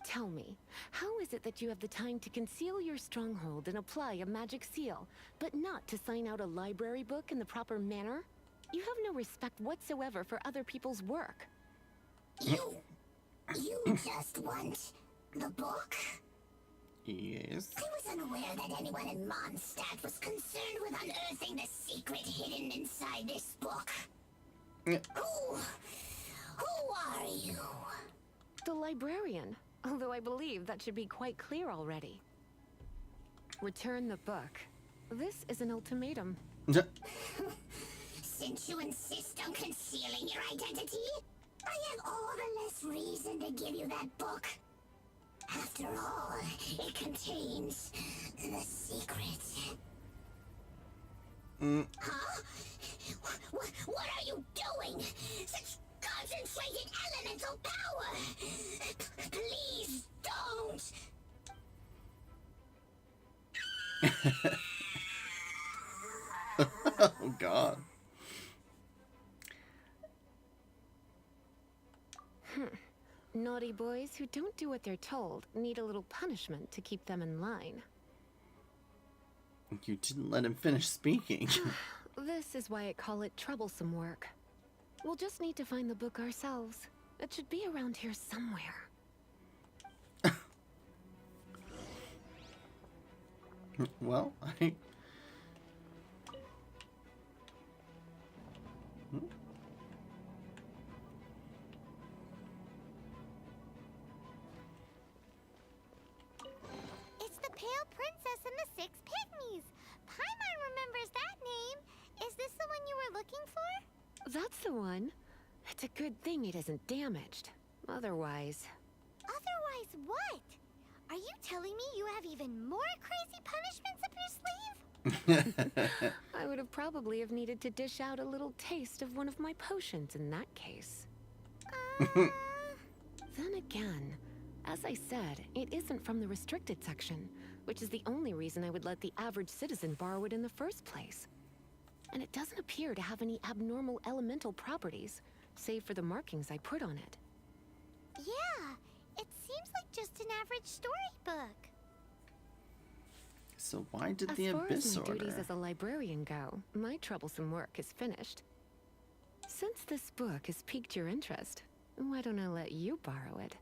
Tell me, how is it that you have the time to conceal your stronghold and apply a magic seal, but not to sign out a library book in the proper manner? You have no respect whatsoever for other people's work. You just want the book? Yes. I was unaware that anyone in Mondstadt was concerned with unearthing the secret hidden inside this book. Yeah. Who are you? The librarian, although I believe that should be quite clear already. Return the book. This is an ultimatum. Since you insist on concealing your identity, I have all the less reason to give you that book. After all, it contains the secret. Huh? What are you doing? Such concentrated elemental power! Please don't! Oh god. Naughty boys who don't do what they're told need a little punishment to keep them in line. You didn't let him finish speaking. This is why I call it troublesome work. We'll just need to find the book ourselves. It should be around here somewhere. Well, I... It's the Pale Princess and the Six Pygmies. Paimon remembers that name. Is this the one you were looking for? That's the one. It's a good thing it isn't damaged. Otherwise... Otherwise what? Are you telling me you have even more crazy punishments up your sleeve? I would have probably have needed to dish out a little taste of one of my potions in that case. Then again, as I said, it isn't from the restricted section, which is the only reason I would let the average citizen borrow it in the first place. And it doesn't appear to have any abnormal elemental properties, save for the markings I put on it. Yeah, it seems like just an average storybook. So why did As the far Abyss as my order? duties as a librarian go, my troublesome work is finished. Since this book has piqued your interest, why don't I let you borrow it?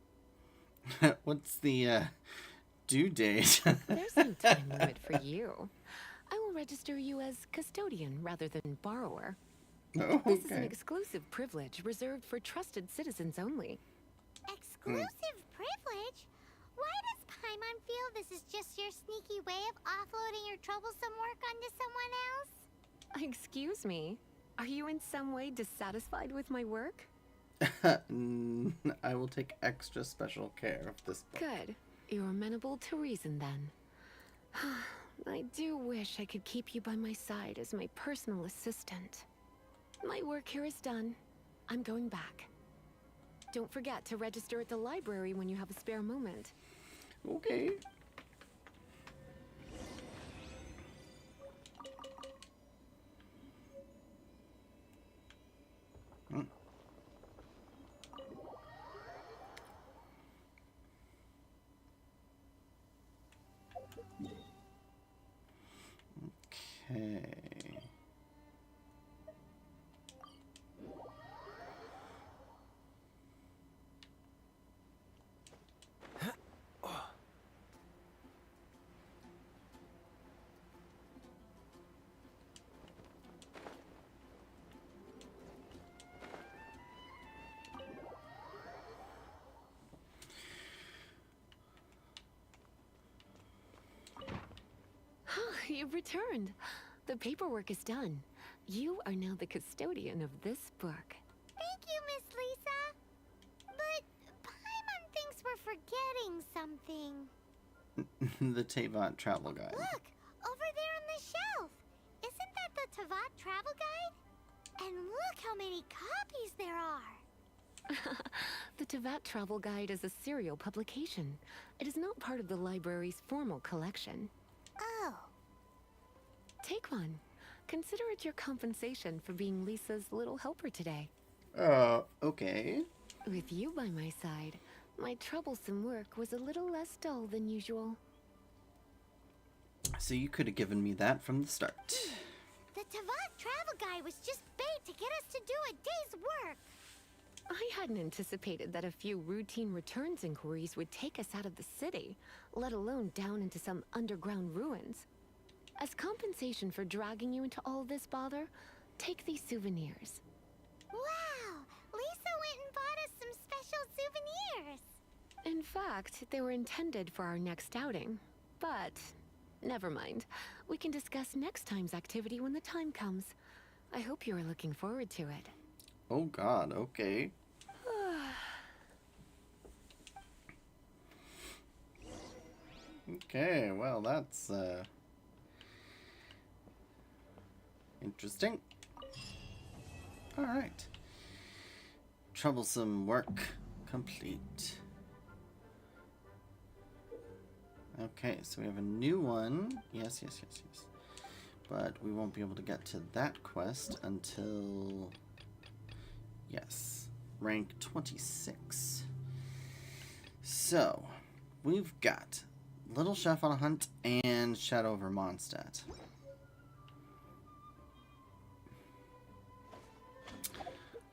What's the due date? There's no time limit for you. I will register you as custodian rather than borrower. Oh, This is an okay. exclusive privilege reserved for trusted citizens only. Exclusive privilege? Why does Paimon feel this is just your sneaky way of offloading your troublesome work onto someone else? Excuse me, are you in some way dissatisfied with my work? I will take extra special care of this book. Good. You're amenable to reason then. I do wish I could keep you by my side as my personal assistant. My work here is done. I'm going back. Don't forget to register at the library when you have a spare moment. Okay. Hmm. Okay. You've returned. The paperwork is done. You are now the custodian of this book. Thank you, Miss Lisa. But Paimon thinks we're forgetting something. The Teyvat travel guide. Look, over there on the shelf. Isn't that the Teyvat travel guide? And look how many copies there are. The Teyvat Travel Guide is a serial publication. It is not part of the library's formal collection. Oh. Take one. Consider it your compensation for being Lisa's little helper today. Okay. With you by my side, my troublesome work was a little less dull than usual. So you could have given me that from the start. The Teyvat travel guide was just bait to get us to do a day's work. I hadn't anticipated that a few routine returns inquiries would take us out of the city, let alone down into some underground ruins. As compensation for dragging you into all this bother, take these souvenirs. Wow! Lisa went and bought us some special souvenirs. In fact, they were intended for our next outing. But, never mind. We can discuss next time's activity when the time comes. I hope you are looking forward to it. Oh god, okay. Okay, well that's interesting. Alright. Troublesome work complete. Okay, so we have a new one. Yes. But we won't be able to get to that quest until... Yes, rank 26. So, we've got Little Chef on a Hunt and Shadow over Mondstadt.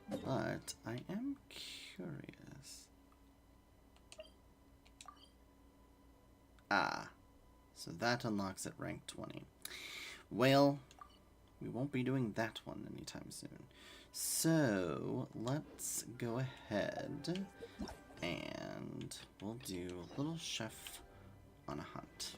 But I am curious. Ah, so that unlocks at rank 20. Well, we won't be doing that one anytime soon. So, let's go ahead and we'll do Little Chef on a Hunt.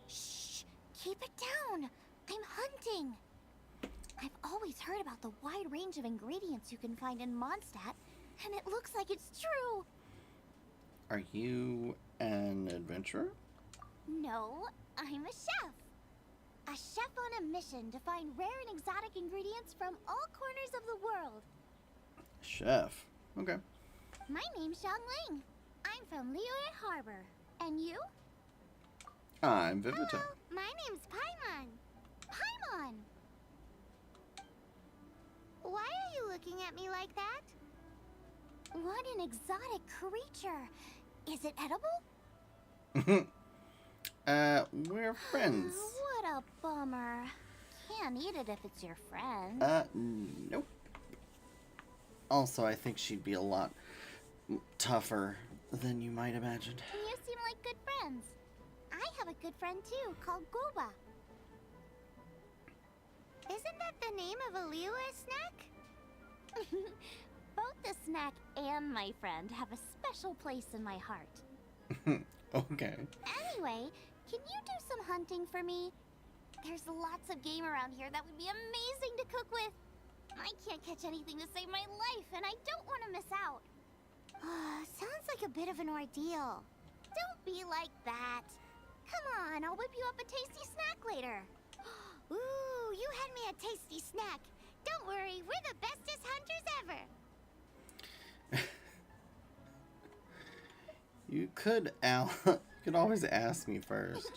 Shh! Keep it down! I'm hunting! I've always heard about the wide range of ingredients you can find in Mondstadt, and it looks like it's true! Are you an adventurer? No, I'm a chef. A chef on a mission to find rare and exotic ingredients from all corners of the world. Chef. Okay. My name's Xiangling. I'm from Liyue Harbor. And you? I'm Vivito. Hello, my name's Paimon. Paimon! Why are you looking at me like that? What an exotic creature. Is it edible? We're friends. What a bummer. Can't eat it if it's your friend. Nope. Also, I think she'd be a lot tougher than you might imagine. You seem like good friends. I have a good friend too, called Goba. Isn't that the name of a Liyue snack? Both the snack and my friend have a special place in my heart. Okay. Anyway, can you do some hunting for me? There's lots of game around here that would be amazing to cook with. I can't catch anything to save my life, and I don't want to miss out. Sounds like a bit of an ordeal. Don't be like that. Come on, I'll whip you up a tasty snack later. Ooh, you had me a tasty snack. Don't worry, we're the bestest hunters ever. You could always ask me first.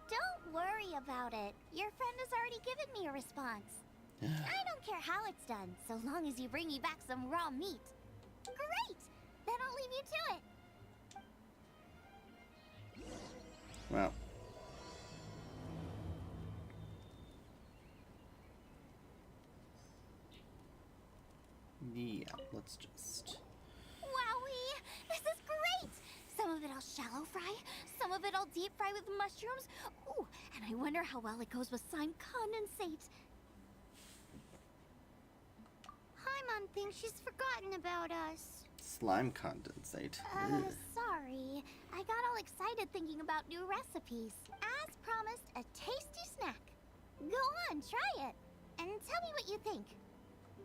Don't worry about it. Your friend has already given me a response. I don't care how it's done, so long as you bring me back some raw meat. Great! Then I'll leave you to it. Well. Yeah, let's just... Wowee! This is great! Some of it I'll shallow fry, some of it I'll deep fry with mushrooms. Ooh, and I wonder how well it goes with slime condensate. Paimon thinks she's forgotten about us. Slime condensate. Sorry. I got all excited thinking about new recipes. As promised, a tasty snack. Go on, try it. And tell me what you think.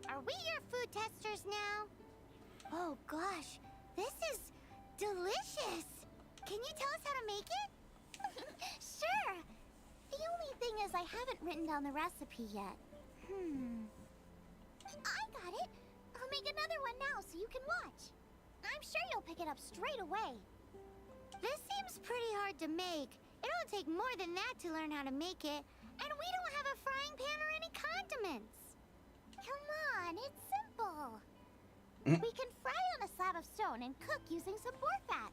Are we your food testers now? Oh gosh, this is delicious. Can you tell us how to make it? Sure. The only thing is I haven't written down the recipe yet. I got it. I'll make another one now so you can watch. I'm sure you'll pick it up straight away. This seems pretty hard to make. It'll take more than that to learn how to make it. And we don't have a frying pan or any condiments. Come on, it's simple. We can fry on a slab of stone and cook using some boar fat.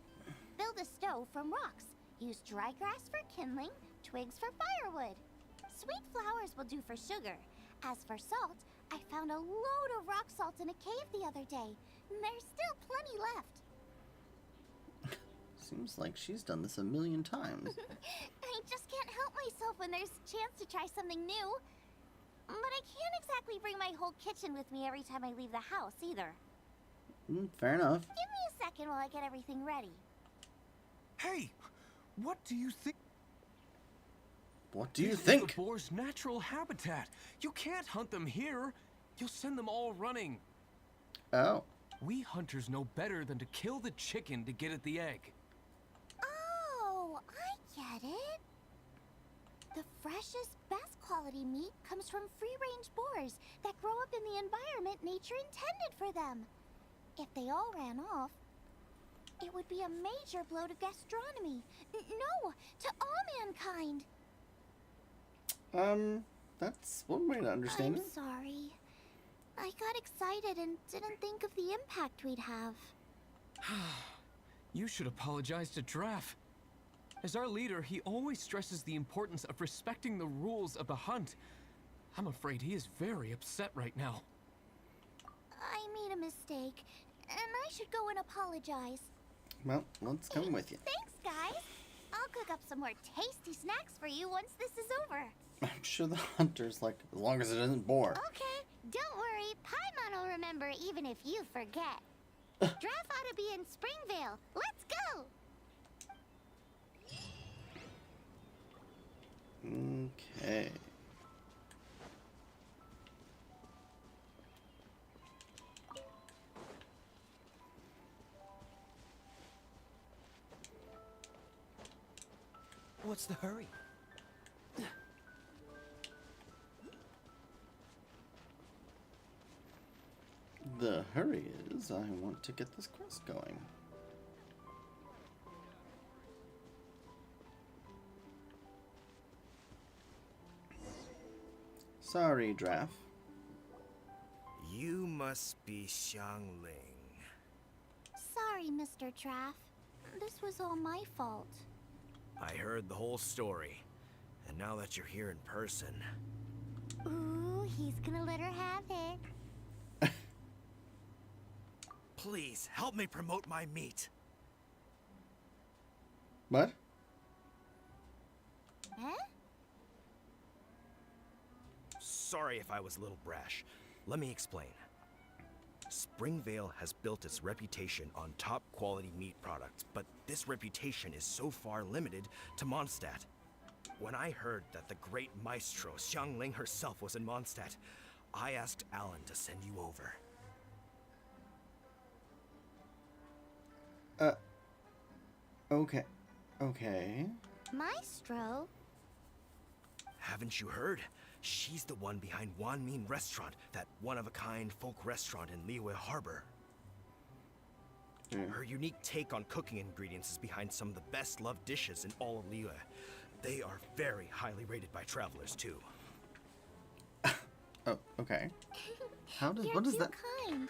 Build a stove from rocks. Use dry grass for kindling, twigs for firewood. Sweet flowers will do for sugar. As for salt, I found a load of rock salt in a cave the other day. There's still plenty left. Seems like she's done this a million times. I just can't help myself when there's a chance to try something new. But I can't exactly bring my whole kitchen with me every time I leave the house, either. Fair enough. Give me a second while I get everything ready. Hey, what do you think? What do you This is think? the boar's natural habitat. You can't hunt them here. You'll send them all running. Oh. We hunters know better than to kill the chicken to get at the egg. Oh, I get it. The freshest, best quality meat comes from free-range boars that grow up in the environment nature intended for them. If they all ran off, it would be a major blow to gastronomy. No, to all mankind. That's one way to understand I'm it. sorry. I got excited and didn't think of the impact we'd have. You should apologize to Draff. As our leader, he always stresses the importance of respecting the rules of the hunt. I'm afraid he is very upset right now. I made a mistake, and I should go and apologize. Well, let's come with you. Thanks, guys. I'll cook up some more tasty snacks for you once this is over. I'm sure the hunter's like, as long as it isn't boar. Okay, don't worry. Paimon will remember even if you forget. Draft ought to be in Springvale. Let's go! Okay. What's the hurry? The hurry is I want to get this quest going. Sorry, Draff. You must be Xiangling. Sorry, Mr. Traff. This was all my fault. I heard the whole story, and now that you're here in person... Ooh, he's gonna let her have it. Please, help me promote my meat. What? Huh? Sorry if I was a little brash. Let me explain. Springvale has built its reputation on top quality meat products, but this reputation is so far limited to Mondstadt. When I heard that the great maestro Xiangling herself was in Mondstadt, I asked Alan to send you over. Okay. Okay. Maestro? Haven't you heard? She's the one behind Wanmin Restaurant, that one-of-a-kind folk restaurant in Liyue Harbor. Her unique take on cooking ingredients is behind some of the best-loved dishes in all of Liyue. They are very highly rated by travelers, too. Oh, okay. How does You're what is too that? kind.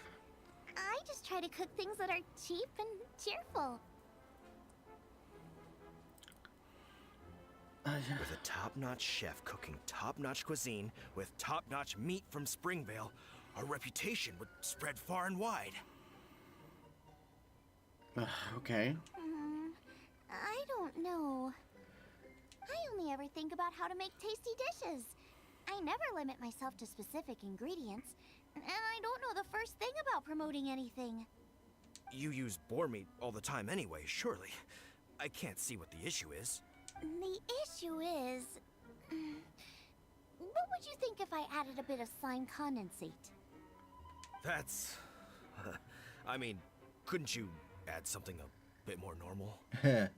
I just try to cook things that are cheap and cheerful. With a top-notch chef cooking top-notch cuisine with top-notch meat from Springvale, our reputation would spread far and wide. Okay. I don't know. I only ever think about how to make tasty dishes. I never limit myself to specific ingredients, and I don't know the first thing about promoting anything. You use boar meat all the time anyway, surely. I can't see what the issue is. The issue is... what would you think if I added a bit of slime condensate? That's... I mean, couldn't you add something a bit more normal? There's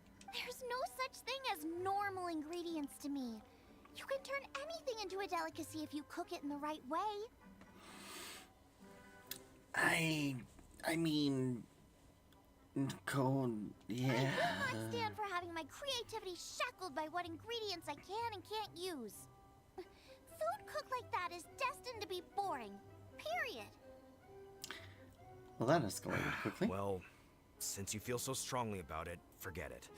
no such thing as normal ingredients to me. You can turn anything into a delicacy if you cook it in the right way. I mean, cold, yeah. I will not stand for having my creativity shackled by what ingredients I can and can't use. Food cooked like that is destined to be boring. Period. Well, that escalated quickly. Well, since you feel so strongly about it, forget it.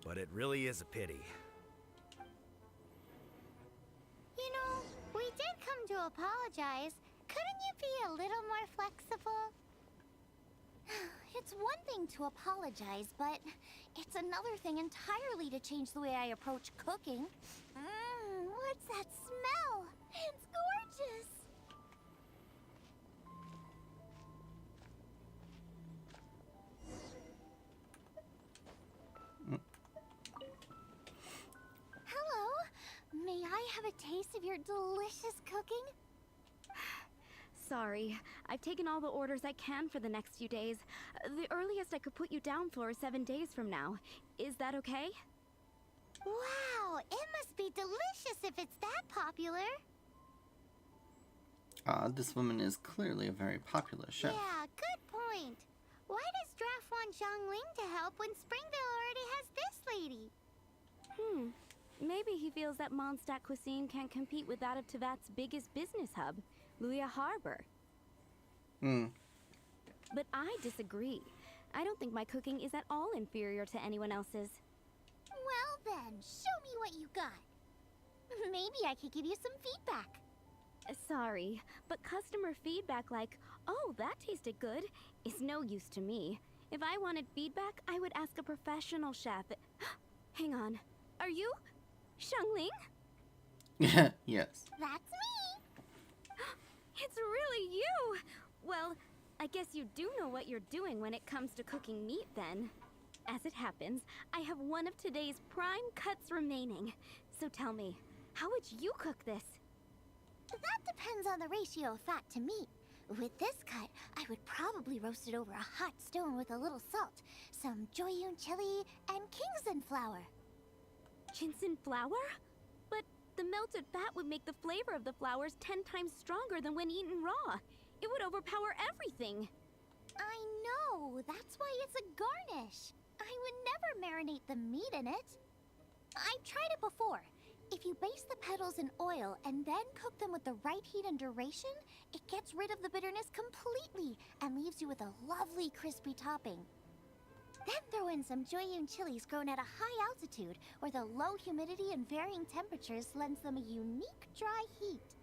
But it really is a pity. You know, we did come to apologize. Couldn't you be a little more flexible? It's one thing to apologize, but it's another thing entirely to change the way I approach cooking. What's that smell? It's gorgeous! Hello? May I have a taste of your delicious cooking? Sorry, I've taken all the orders I can for the next few days. The earliest I could put you down for is 7 days from now. Is that okay? Wow, it must be delicious if it's that popular. This woman is clearly a very popular chef. Yeah, good point. Why does Draff want Xiangling to help when Springvale already has this lady? Maybe he feels that Mondstadt cuisine can't compete with that of Tevat's biggest business hub, Liyue Harbor. But I disagree. I don't think my cooking is at all inferior to anyone else's. Well then, show me what you got. Maybe I could give you some feedback. Sorry, but customer feedback like, "Oh, that tasted good," is no use to me. If I wanted feedback, I would ask a professional chef. Hang on. Are you Xiangling? Yes. That's me. It's really you! Well, I guess you do know what you're doing when it comes to cooking meat then. As it happens, I have one of today's prime cuts remaining. So tell me, how would you cook this? That depends on the ratio of fat to meat. With this cut, I would probably roast it over a hot stone with a little salt, some Joyun chili, and Kingston flour. Ginseng flour? But the melted fat would make the flavor of the flowers 10 times stronger than when eaten raw. It would overpower everything. I know. That's why it's a garnish. I would never marinate the meat in it. I've tried it before. If you baste the petals in oil and then cook them with the right heat and duration, it gets rid of the bitterness completely and leaves you with a lovely crispy topping. Then throw in some Joyun chilies grown at a high altitude, where the low humidity and varying temperatures lends them a unique dry heat.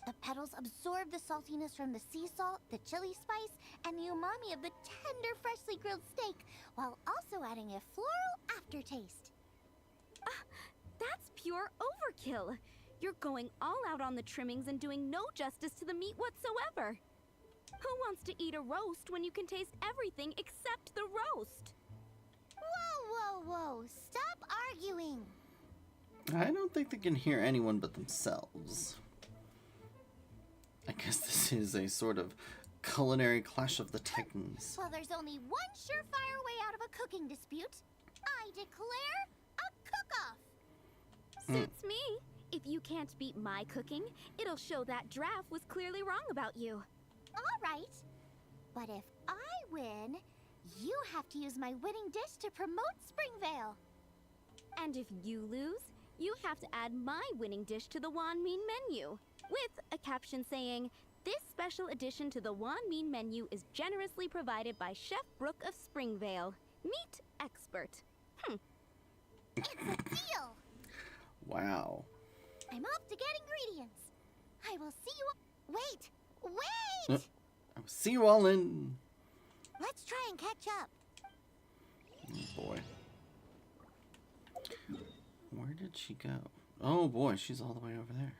The petals absorb the saltiness from the sea salt, the chili spice, and the umami of the tender, freshly grilled steak, while also adding a floral aftertaste. That's pure overkill. You're going all out on the trimmings and doing no justice to the meat whatsoever. Who wants to eat a roast when you can taste everything except the roast? Whoa, whoa, whoa! Stop arguing! I don't think they can hear anyone but themselves. I guess this is a sort of culinary clash of the titans. Well, there's only one surefire way out of a cooking dispute. I declare a cook-off! Suits me. If you can't beat my cooking, it'll show that Draft was clearly wrong about you. All right. But if I win, you have to use my winning dish to promote Springvale. And if you lose, you have to add my winning dish to the Wan Min menu, with a caption saying, "This special addition to the Wan Min menu is generously provided by Chef Brooke of Springvale, meat expert." It's a deal! Wow. I'm off to get ingredients. I will see you... Wait! Wait! I'll see you all in... Let's try and catch up. Oh boy. Where did she go? Oh boy, she's all the way over there.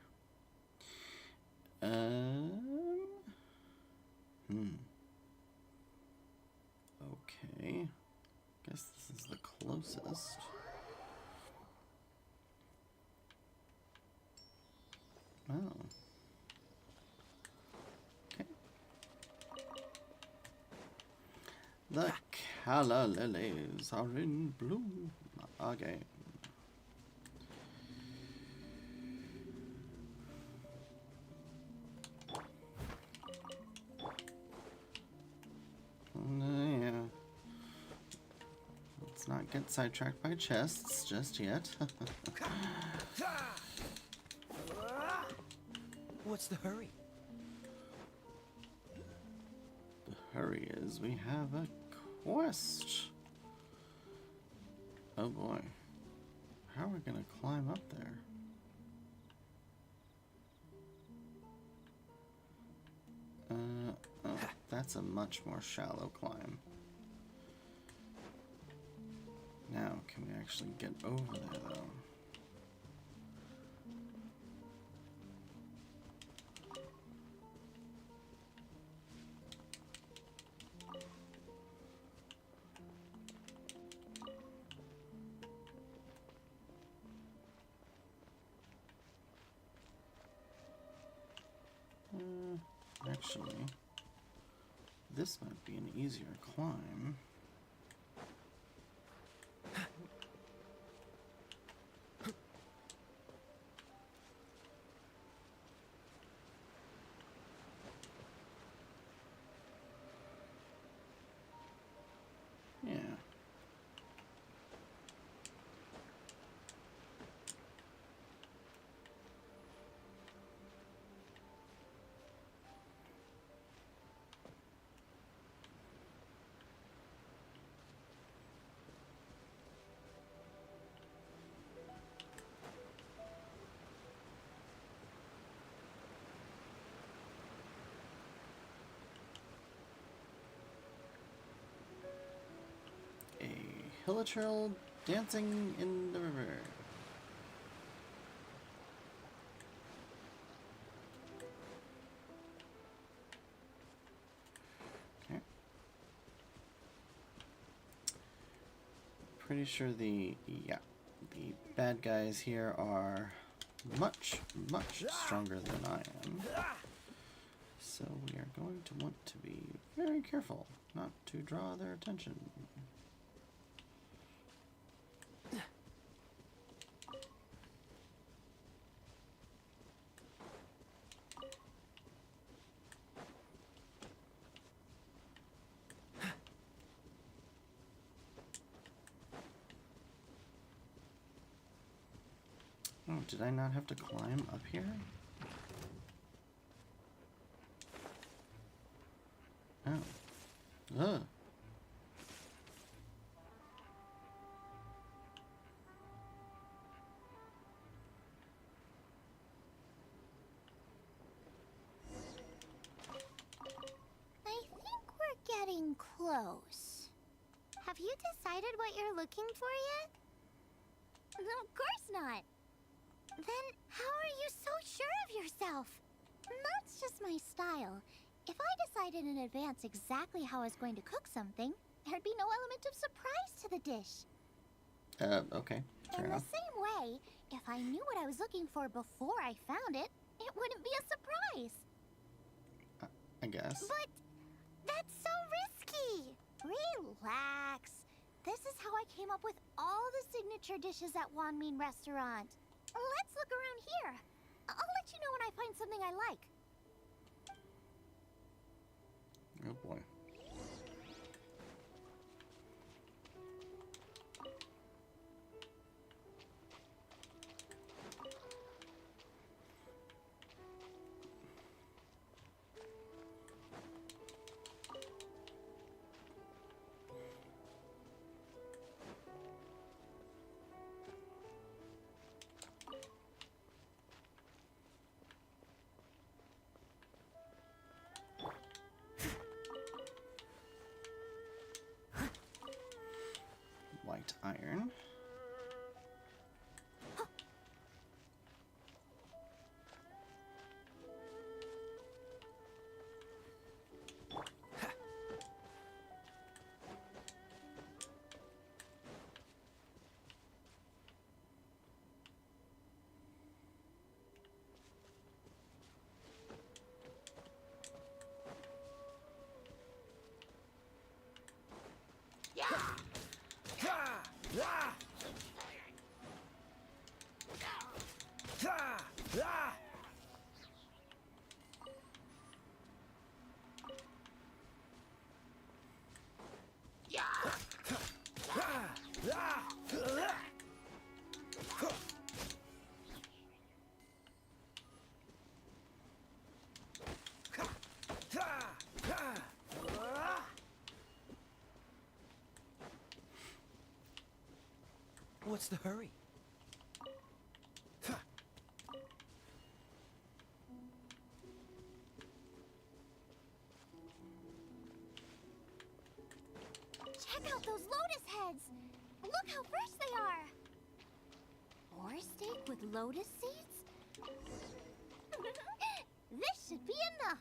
Okay. Guess this is the closest. Oh. Okay. The calla lilies are in bloom. Okay. Yeah. Let's not get sidetracked by chests just yet. What's the hurry? The hurry is we have a quest. Oh boy. How are we gonna climb up there? Oh, that's a much more shallow climb. Now, can we actually get over there though? Actually, this might be an easier climb. Yeah. Hilichurl dancing in the river. Okay. Pretty sure the bad guys here are much stronger than I am. So we are going to want to be very careful not to draw their attention. did I not have to climb up here? Oh. Ugh. I think we're getting close. Have you decided what you're looking for yet? No, of course not. Then how are you so sure of yourself? That's just my style. If I decided in advance exactly how I was going to cook something, there'd be no element of surprise to the dish. Okay. Fair In enough. the same way, if I knew what I was looking for before I found it, it wouldn't be a surprise. I guess. But that's so risky. Relax. This is how I came up with all the signature dishes at Wanmin Restaurant. Let's look around here. I'll let you know when I find something I like. Oh boy. White iron. What's the hurry? Check out those lotus heads. Look how fresh they are. Boar steak with lotus seeds? This should be enough.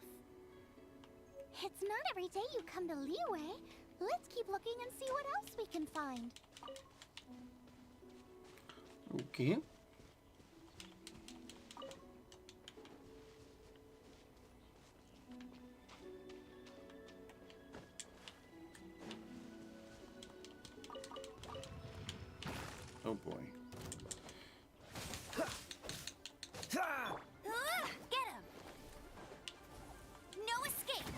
It's not every day you come to Liyue. Let's keep looking and see what else we can find. Okay. Oh boy. Get him! No escape!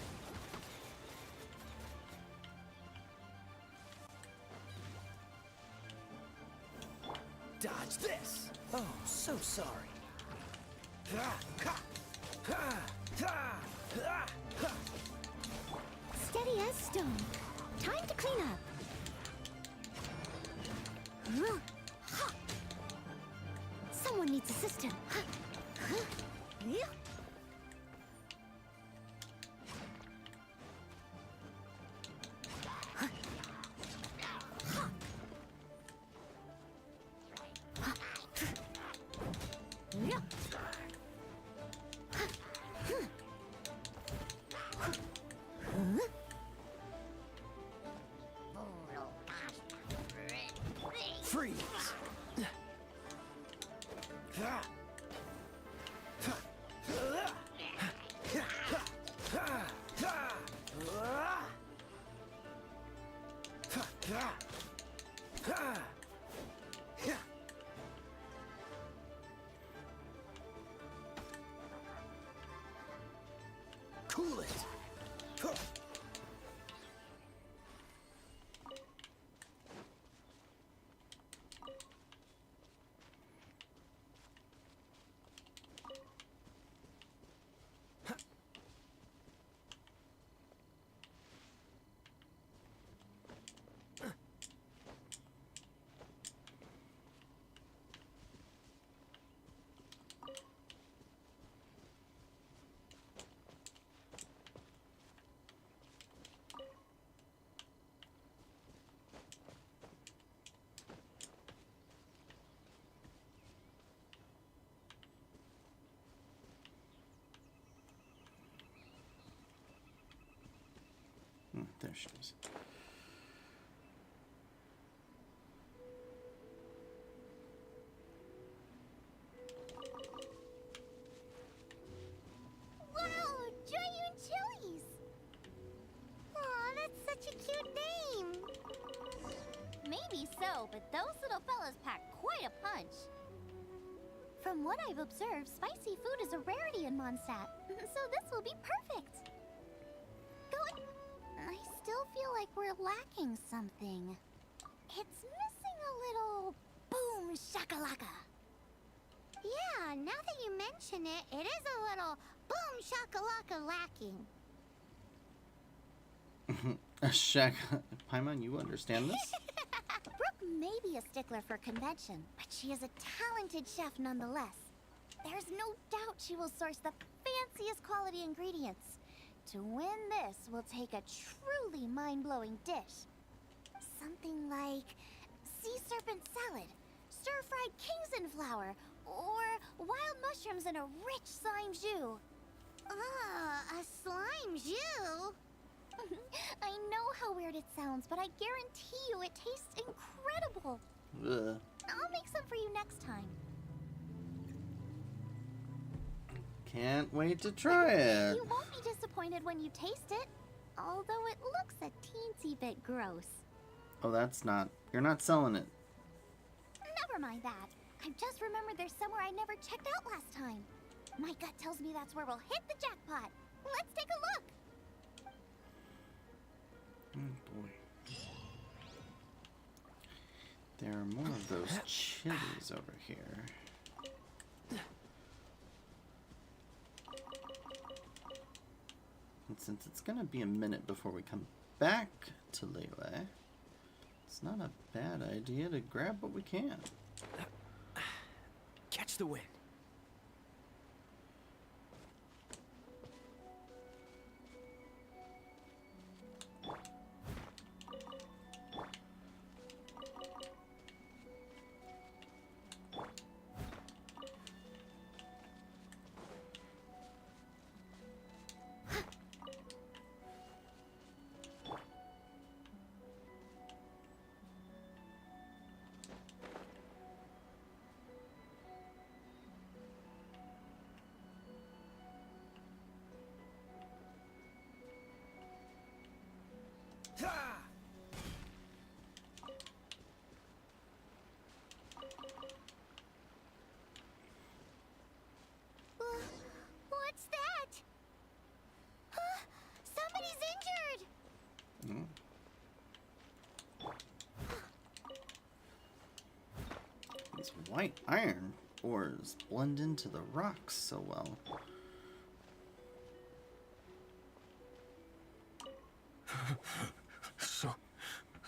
Dodge this! Oh, so sorry. Steady as stone. Time to clean up. Someone needs assistance. Freeze! Cool it! There she is. Wow, Giant Chilies! Aw, that's such a cute name. Maybe so, but those little fellas pack quite a punch. From what I've observed, spicy food is a rarity in Mondstadt, so this will be perfect. I still feel like we're lacking something. It's missing a little boom shakalaka. Yeah, now that you mention it, it is a little boom shakalaka lacking. A shack. Paimon, you understand this? Brooke may be a stickler for convention, but she is a talented chef nonetheless. There's no doubt she will source the fanciest quality ingredients. To win this, we'll take a truly mind-blowing dish. Something like sea serpent salad, stir-fried kingston flower, or wild mushrooms in a rich slime jus. A slime jus? I know how weird it sounds, but I guarantee you it tastes incredible. Ugh. I'll make some for you next time. Can't wait to try it. You won't be disappointed when you taste it, although it looks a teensy bit gross. Oh, that's not... You're not selling it. Never mind that. I just remembered there's somewhere I never checked out last time. My gut tells me that's where we'll hit the jackpot. Let's take a look. Oh, boy. There are more of those chilies over here. And since it's gonna be a minute before we come back to Liyue, it's not a bad idea to grab what we can. Catch the wind. What's that? Somebody's injured! These white iron ores blend into the rocks so well.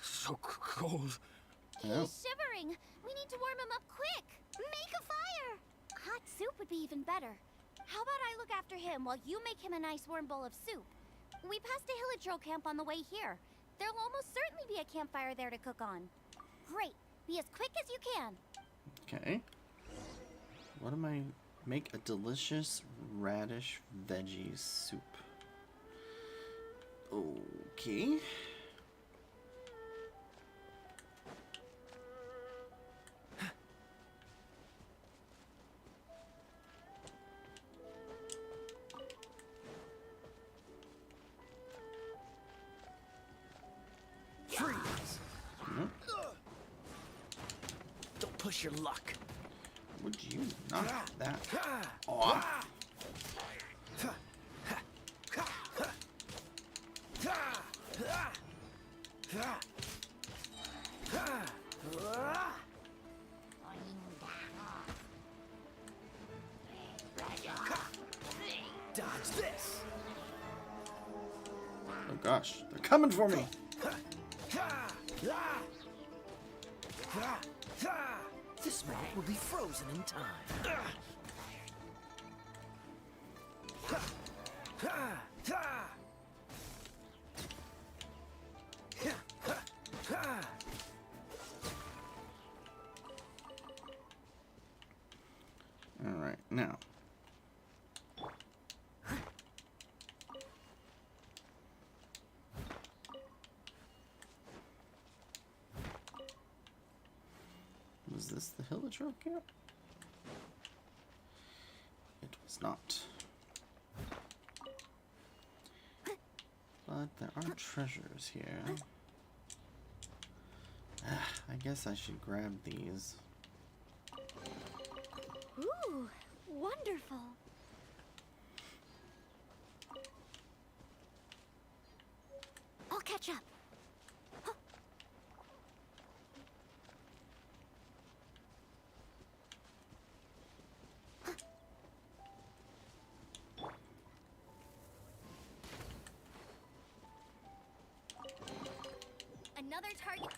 So cold. Yeah. He's shivering. We need to warm him up quick. Make a fire. Hot soup would be even better. How about I look after him while you make him a nice warm bowl of soup? We passed a Hillitro camp on the way here. There'll almost certainly be a campfire there to cook on. Great. Be as quick as you can. Okay. What am I... Make a delicious radish veggie soup. Okay. Freeze! Don't push your luck. Would you knock that off? Dodge this. Oh gosh, they're coming for me. This man will be frozen in time. All right, now. Was this the Hilichurl camp? It was not. But there are treasures here. I guess I should grab these. Ooh, wonderful. I'll catch up. Another target.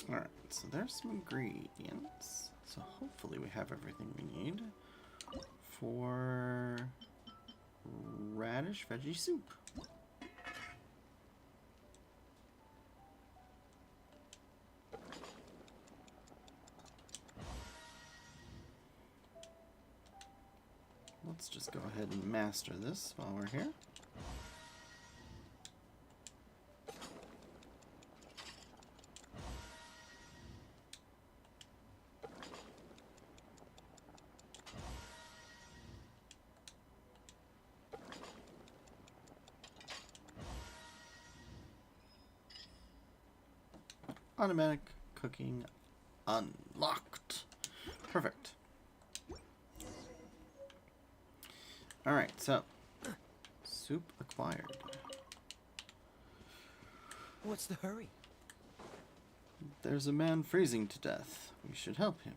Alright, so there's some ingredients. So hopefully we have everything we need for radish veggie soup. Let's just go ahead and master this while we're here. Automatic cooking unlocked. Perfect. Alright, so soup acquired. What's the hurry? There's a man freezing to death. We should help him.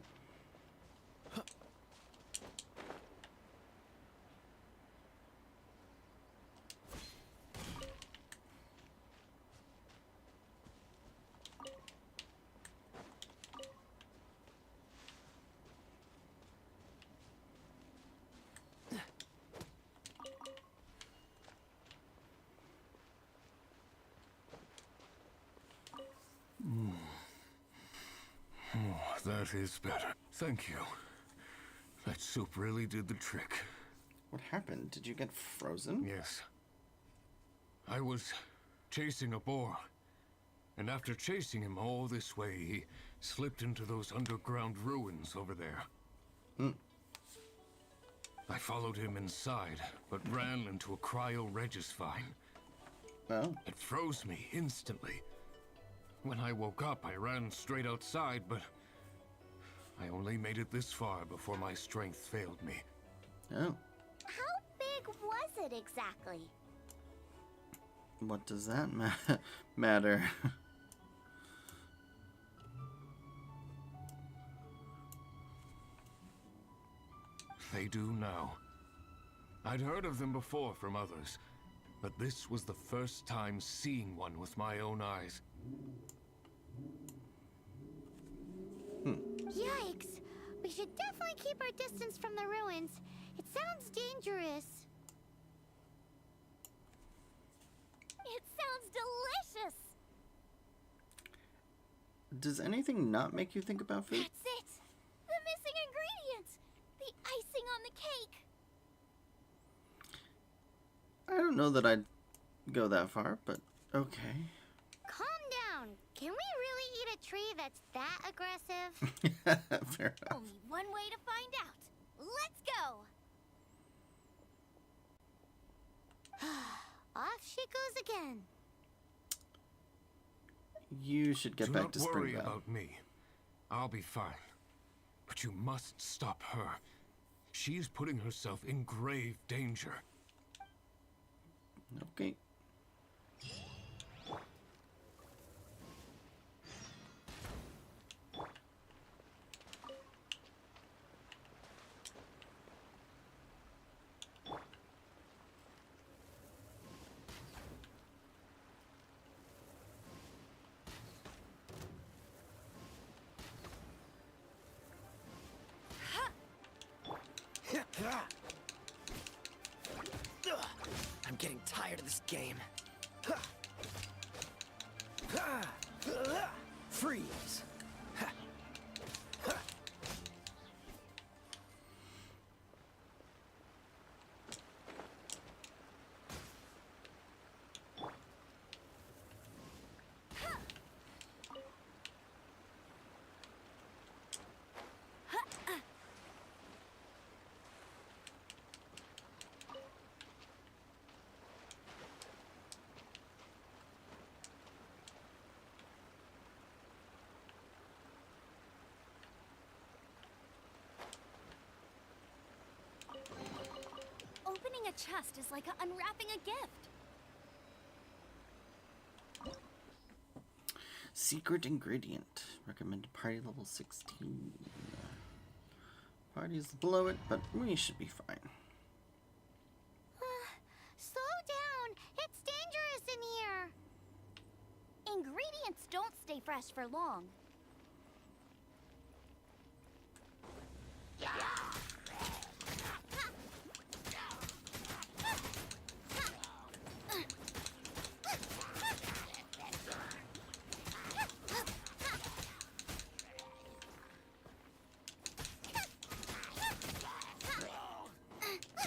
That is better. Thank you. That soup really did the trick. What happened? Did you get frozen? Yes. I was chasing a boar. And after chasing him all this way, he slipped into those underground ruins over there. I followed him inside, but ran into a cryo-regis vine. Oh. It froze me instantly. When I woke up, I ran straight outside, but I only made it this far before my strength failed me. Oh. How big was it exactly? What does that matter? They do now. I'd heard of them before from others, but this was the first time seeing one with my own eyes. Yikes! We should definitely keep our distance from the ruins. It sounds dangerous. It sounds delicious! Does anything not make you think about food? That's it! The missing ingredient! The icing on the cake! I don't know that I'd go that far, but okay. Calm down. Can we really eat a tree that's that aggressive? Fair enough. Only one way to find out. Let's go! Off she goes again. You should get back to Do not worry Springvale. about me. I'll be fine. But you must stop her. She is putting herself in grave danger. Okay. I'm getting tired of this game. Freeze! chest is like unwrapping a gift. Secret ingredient. Recommended party level 16. Party's below it, but we should be fine. Slow down. It's dangerous in here. Ingredients don't stay fresh for long.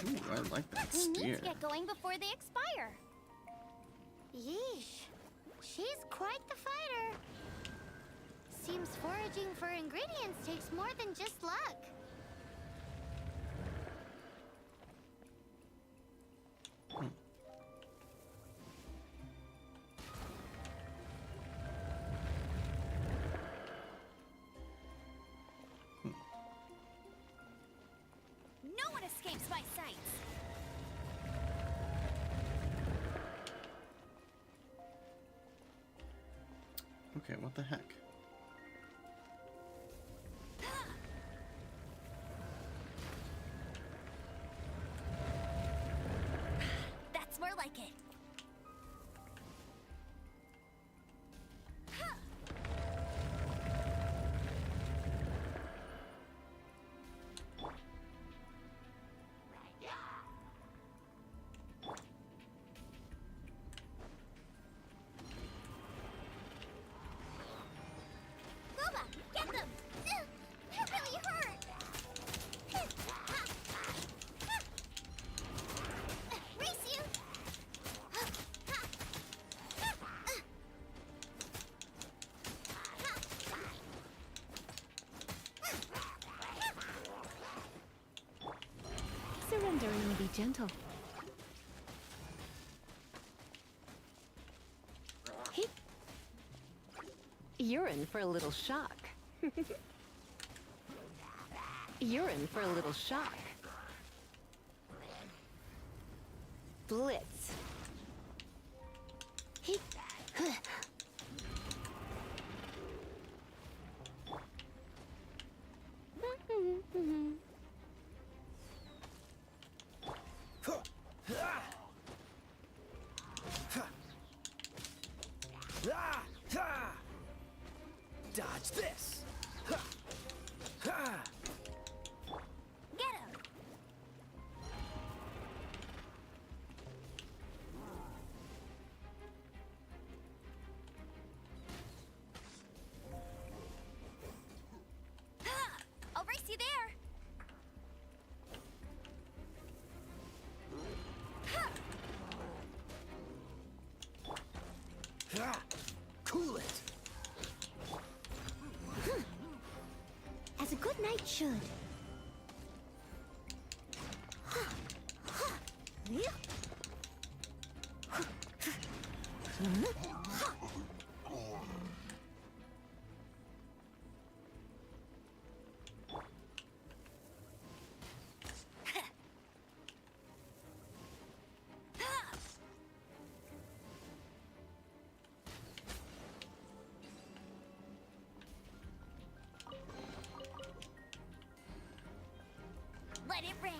Ooh, I like that We need spear. to get going before they expire. Yeesh. She's quite the fighter. Seems foraging for ingredients takes more than just luck. No one escapes my sights. Okay, what the heck? That's more like it. Boba, get them! That really hurt! Race you! Surrender and be gentle. Hey. You're in for a little shock. You're in for a little shock. Blitz. Hey. Dodge this! Get him! I'll race you there! Cool it! As a good knight should. Let it rain.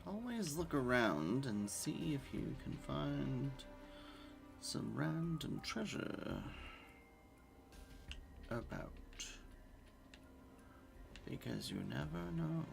Always look around and see if you can find some random treasure about. Because you never know.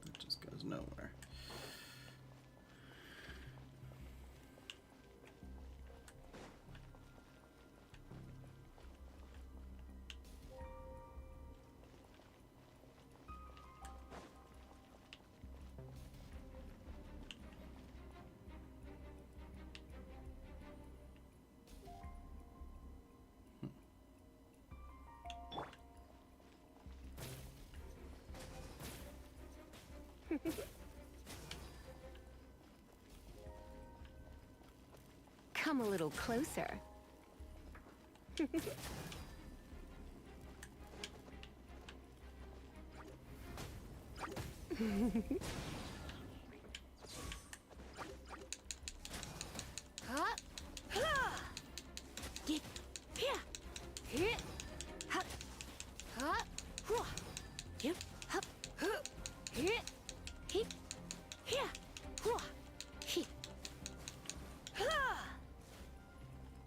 That just goes nowhere. Come a little closer.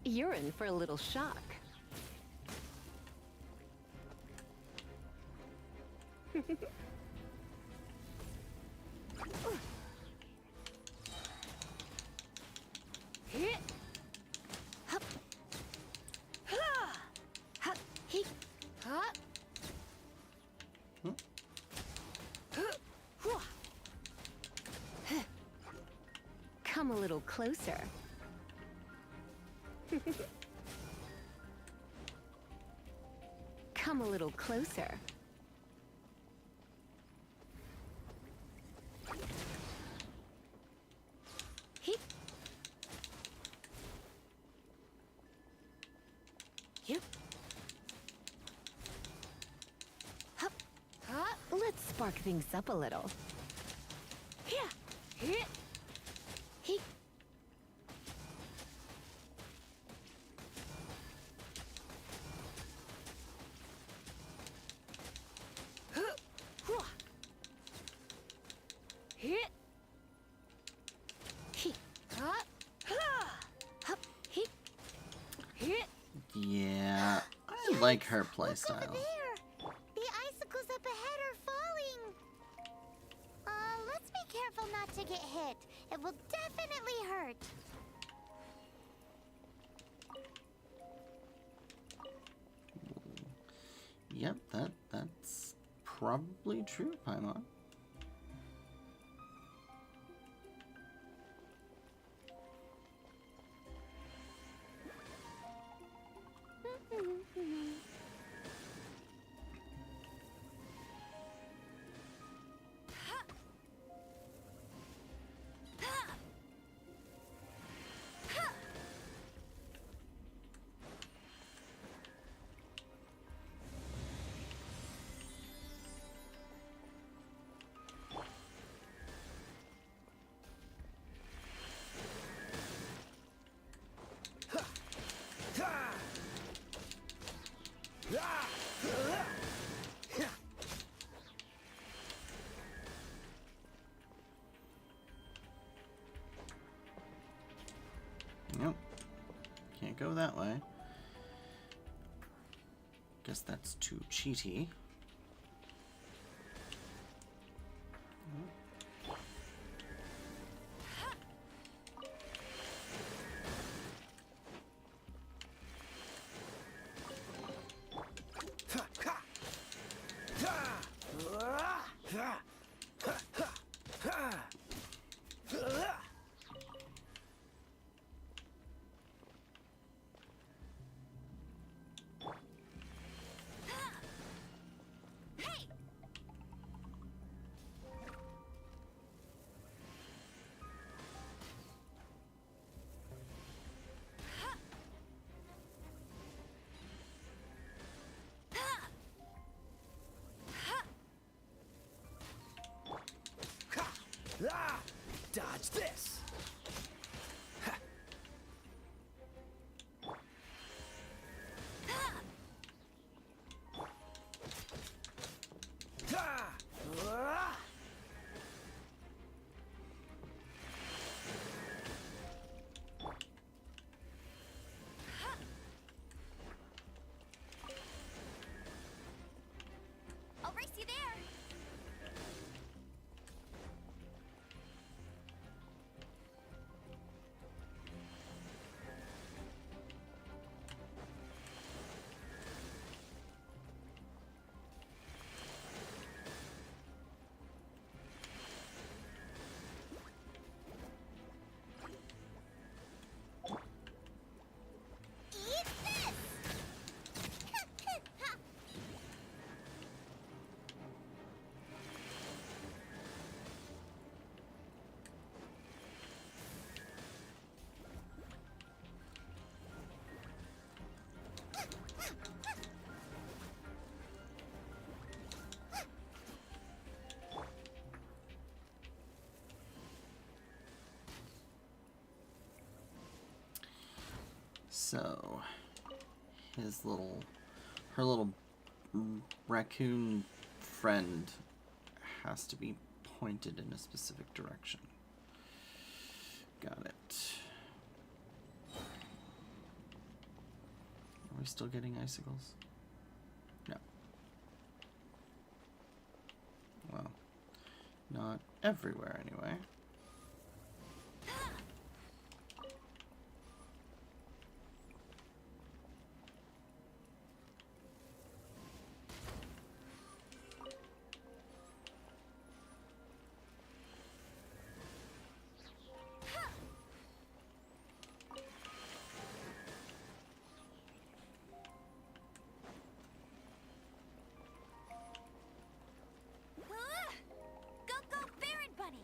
You're in for a little shock. Come a little closer. Come a little closer. Let's spark things up a little. Yeah, I like her playstyle. The icicles up ahead are falling. Let's be careful not to get hit. It will definitely hurt. Yep, that's probably true, Paimon. Nope. Can't go that way. Guess that's too cheaty. Ah! Dodge this! Ha. Ah! Ah! I'll race you there. Eat this! So, her little raccoon friend has to be pointed in a specific direction. Got it. Are we still getting icicles? No. Well, not everywhere anyway. Go, go, Baron Bunny!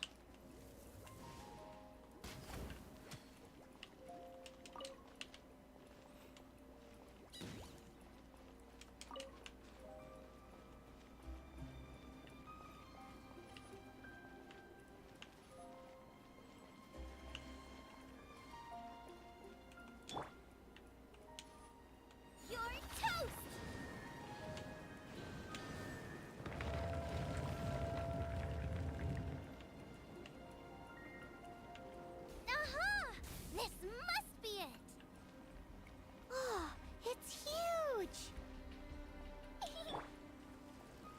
You're toast! Aha! This must be it! Oh, it's huge!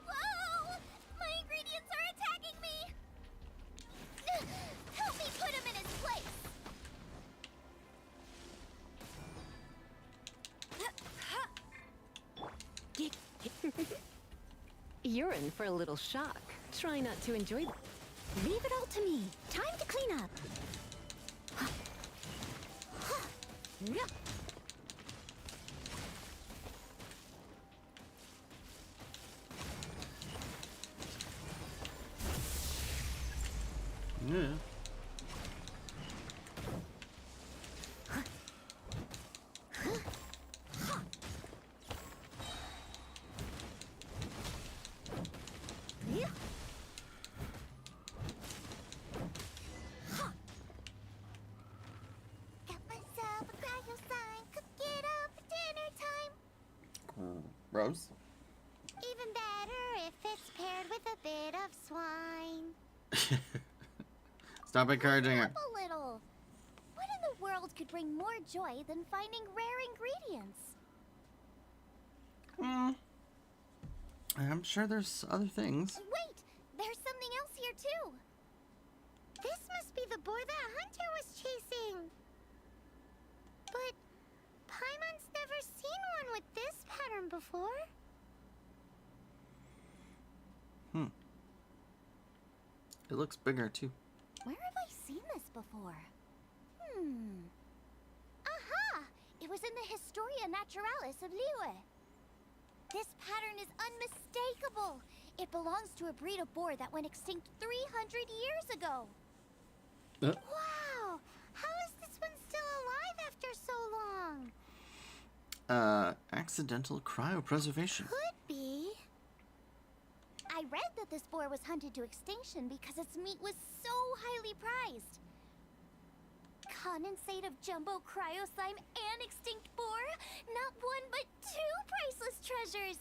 Whoa! My ingredients are attacking me! Help me put him in his place! You're in for a little shock. Try not to enjoy them. Leave it all to me. Time to clean up. Yeah. Got myself a cryo sign. Cook it up for dinner time. Rose? Even better if it's paired with a bit of swine. Stop encouraging her. Up a little. What in the world could bring more joy than finding rare ingredients? I'm sure there's other things. Wait, there's something else here too. This must be the boar that Hunter was chasing. But Paimon's never seen one with this pattern before. It looks bigger too. Where have I seen this before? Aha! It was in the Historia Naturalis of Liyue. This pattern is unmistakable. It belongs to a breed of boar that went extinct 300 years ago. Wow! How is this one still alive after so long? Accidental cryopreservation. Could be. I read that this boar was hunted to extinction because its meat was so highly prized. Condensate of jumbo cryo slime and extinct boar? Not one, but two priceless treasures!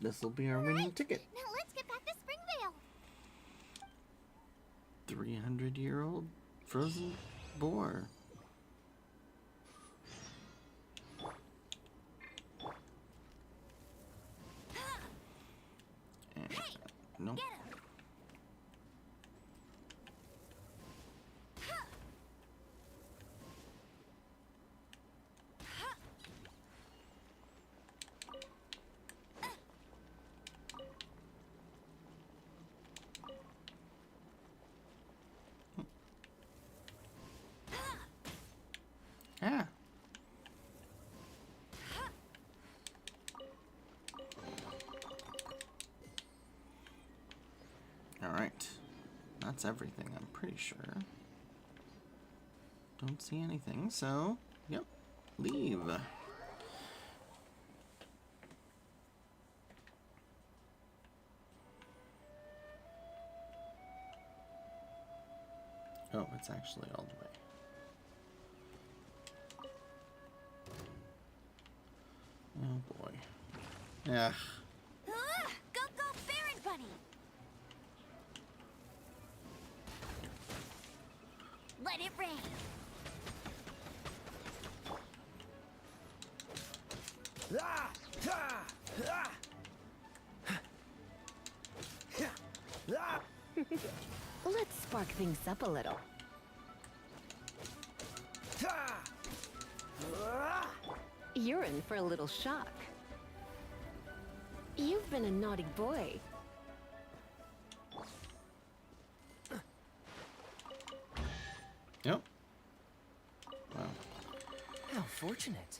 This'll be our winning ticket. Now let's get back to Springvale! 300-year-old frozen boar. And, nope. Get him! Yeah. Alright. That's everything, I'm pretty sure. Don't see anything, so, yep. Leave. Oh, it's actually all the way. Oh boy. Yeah. Go, go, Baron Bunny! Let it rain! Ah! Ah! Ah! Ah! Let's spark things up a little. Ah! Ah! You're in for a little shock. You've been a naughty boy. Yep. Wow. How fortunate.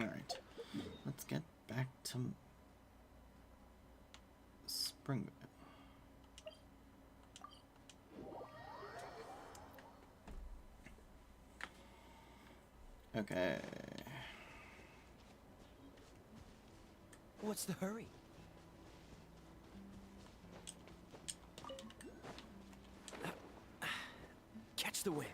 Alright. Let's get back to Springvale. Okay. What's the hurry? Catch the wind.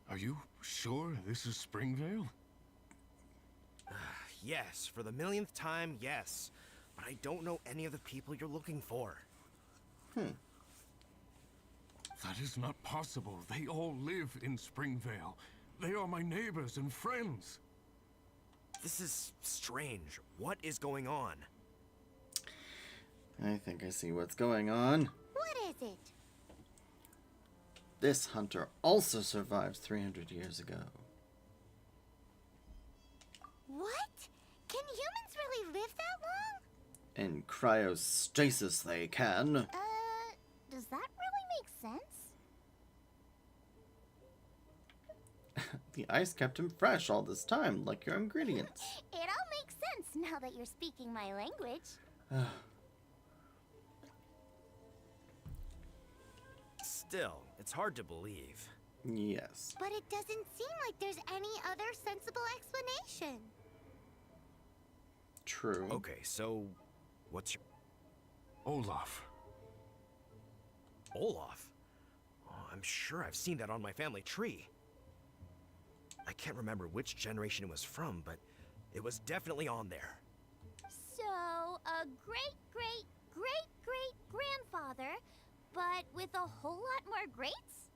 Are you sure this is Springvale? Yes, for the millionth time, yes. But I don't know any of the people you're looking for. Hmm. That is not possible. They all live in Springvale. They are my neighbors and friends. This is strange. What is going on? I think I see what's going on. What is it? This hunter also survived 300 years ago. What? Can humans really live that long? In cryostasis they can. Does that really make sense? The ice kept him fresh all this time, like your ingredients. It all makes sense now that you're speaking my language. Still, it's hard to believe. Yes. But it doesn't seem like there's any other sensible explanation. True. Okay, so what's your... Olaf. Olaf? Oh, I'm sure I've seen that on my family tree. I can't remember which generation it was from, but it was definitely on there. So, a great-great-great-great-grandfather, but with a whole lot more greats?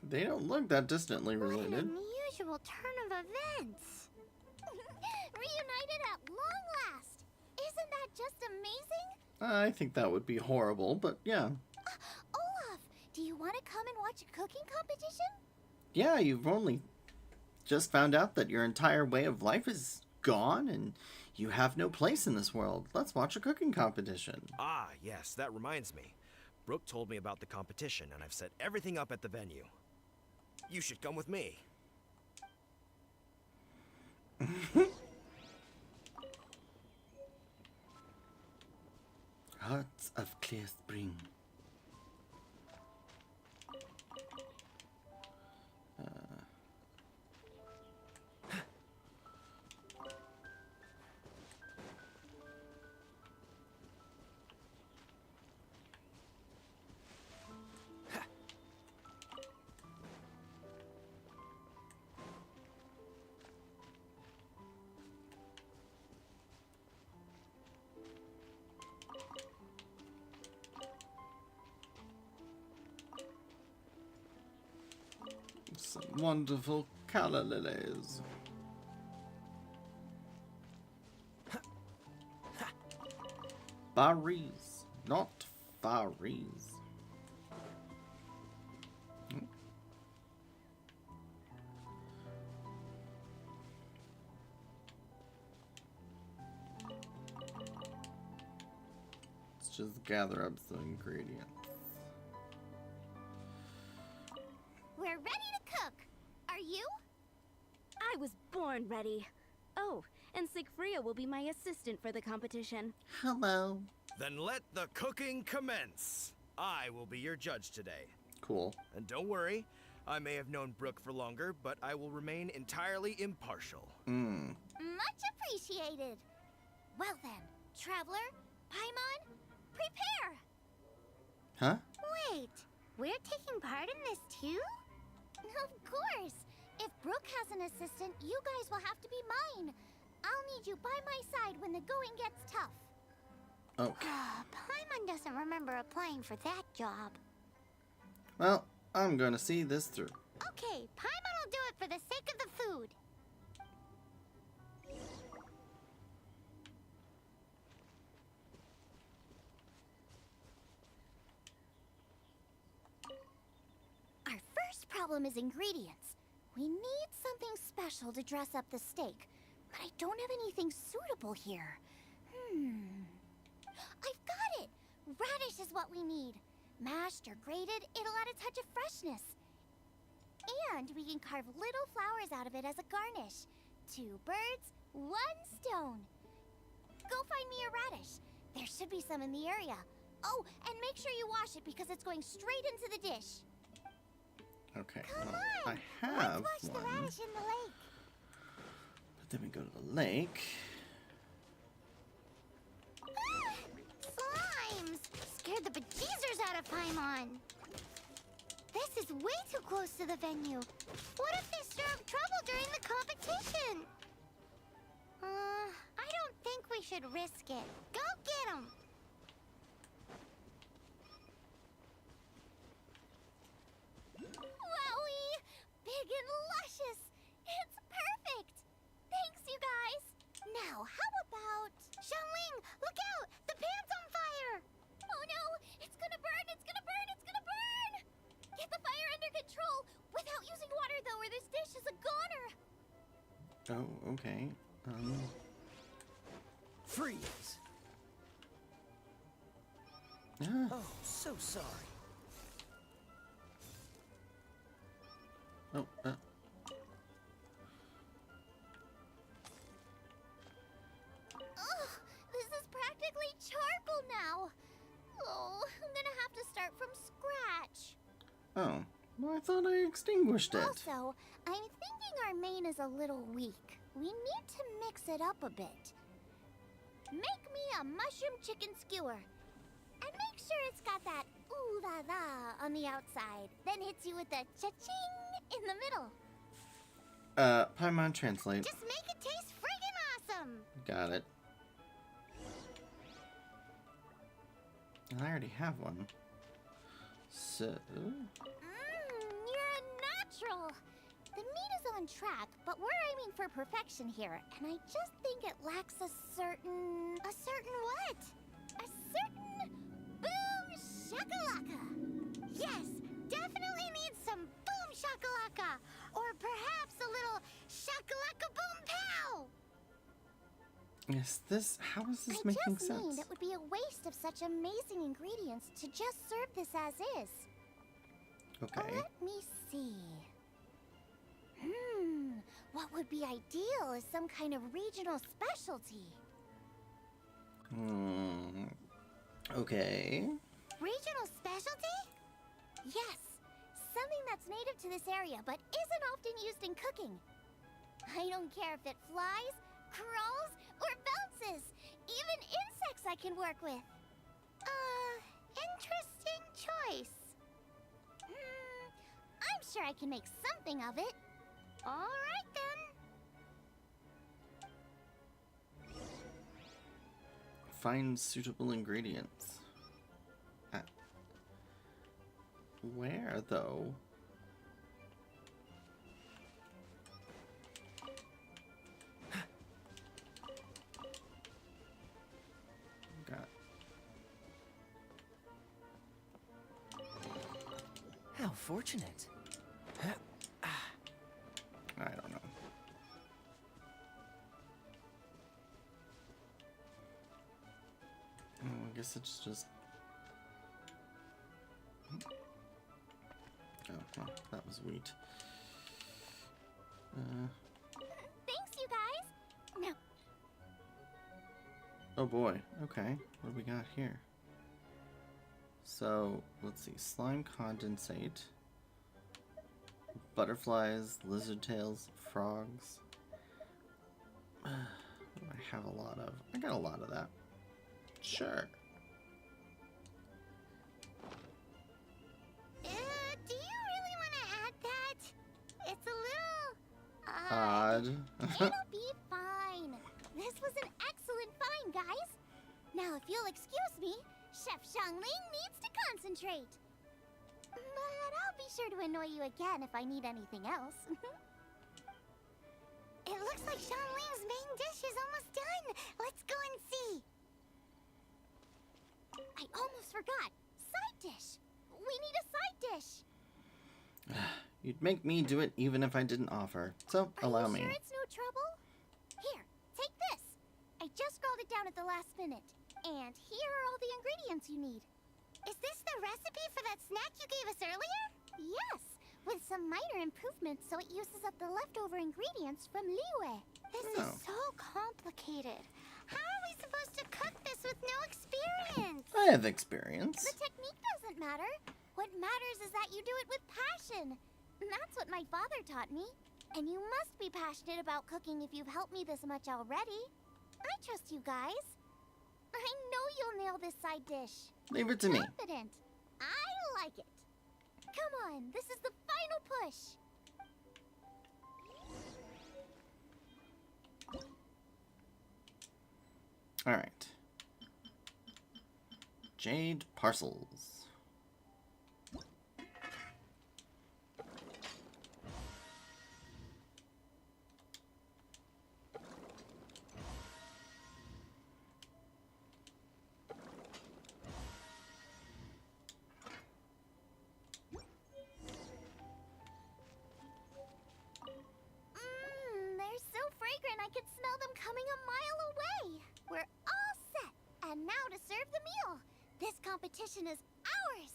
They don't look that distantly What related. an unusual turn of events. Reunited at long last. Isn't that just amazing? I think that would be horrible, but yeah. Olaf, do you want to come and watch a cooking competition? Yeah, you've only just found out that your entire way of life is gone and you have no place in this world. Let's watch a cooking competition. Ah, yes, that reminds me. Brooke told me about the competition, and I've set everything up at the venue. You should come with me. Hearts of Clear Spring. Some wonderful calla lilies. Berries, not fairies. Let's just gather up some ingredients. We're ready to cook. Are you? I was born ready. Oh, and Sigfria will be my assistant for the competition. Hello. Then let the cooking commence. I will be your judge today. Cool. And don't worry, I may have known Brooke for longer, but I will remain entirely impartial. Much appreciated. Well then, Traveler, Paimon, prepare! Huh? Wait, we're taking part in this too? Of course! If Brooke has an assistant, you guys will have to be mine. I'll need you by my side when the going gets tough. Okay. Paimon doesn't remember applying for that job. Well, I'm gonna see this through. Okay, Paimon will do it for the sake of the food. Our first problem is ingredients. We need something special to dress up the steak, but I don't have anything suitable here. I've got it! Radish is what we need. Mashed or grated, it'll add a touch of freshness. And we can carve little flowers out of it as a garnish. 2 birds, 1 stone. Go find me a radish. There should be some in the area. Oh, and make sure you wash it because it's going straight into the dish. Okay. Come well, on! I have Let's wash one. the radish in the lake. But then we go to the lake. Slimes! Scared the bejeezers out of Paimon. This is way too close to the venue. What if they stir up trouble during the competition? I don't think we should risk it. Go get 'em! Wowie! Big and luscious! It's perfect! Thanks, you guys! Now, how about... Xiangling, look out! The pan's on fire! Oh no! It's gonna burn! It's gonna burn! It's gonna burn! Get the fire under control! Without using water, though, or this dish is a goner! Oh, okay. Freeze! Ah, Oh, so sorry. oh, Ugh! This is practically charcoal now! Oh, I'm gonna have to start from scratch. oh. Well, I thought I extinguished it. Also, I'm thinking our main is a little weak. We need to mix it up a bit. Make me a mushroom chicken skewer. And make sure it's got that ooh la la on the outside. Then hits you with a cha-ching in the middle. Paimon translate. Just make it taste friggin' awesome! Got it. I already have one. So... You're a natural! The meat is on track, but we're aiming for perfection here, and I just think it lacks a certain... A certain what? A certain... boom shakalaka! Yes, definitely needs some boom shakalaka! Or perhaps a little shakalaka boom pow! Is this... How is this I making just sense? mean it would be a waste of such amazing ingredients to just serve this as is. Okay. Let me see. What would be ideal is some kind of regional specialty. Okay. Regional specialty? Yes. Something that's native to this area, but isn't often used in cooking. I don't care if it flies, crawls, or bounces. Even insects I can work with. Interesting choice. I'm sure I can make something of it. Alright then. Find suitable ingredients. Where, though? Got. How fortunate. I don't know. Oh, I guess it's just. Oh, well, that was wheat. Thanks, you guys. No. Oh boy. Okay. What do we got here? So, let's see. Slime condensate. Butterflies, lizard tails, frogs. What do I have a lot of? I got a lot of that. Sure. Do you really want to add that? It's a little... Odd. It'll be fine. This was an excellent find, guys. Now, if you'll excuse me, Chef Xiangling needs to concentrate. But I'll be sure to annoy you again if I need anything else. It looks like Xiangling's main dish is almost done. Let's go and see. I almost forgot. Side dish. We need a side dish. You'd make me do it even if I didn't offer. So, allow me. Are you sure it's no trouble? Here, take this. I just scrawled it down at the last minute. And here are all the ingredients you need. Is this the recipe for that snack you gave us earlier? Yes, with some minor improvements so it uses up the leftover ingredients from Liyue. This is so complicated. How are we supposed to cook this with no experience? I have experience. The technique doesn't matter. What matters is that you do it with passion. That's what my father taught me. And you must be passionate about cooking if you've helped me this much already. I trust you guys. I know you'll nail this side dish. Leave it to me. Confident. I like it. Come on, this is the final push. All right. Jade parcels. They're so fragrant I could smell them coming a mile away. We're all set. And now to serve the meal. This competition is ours.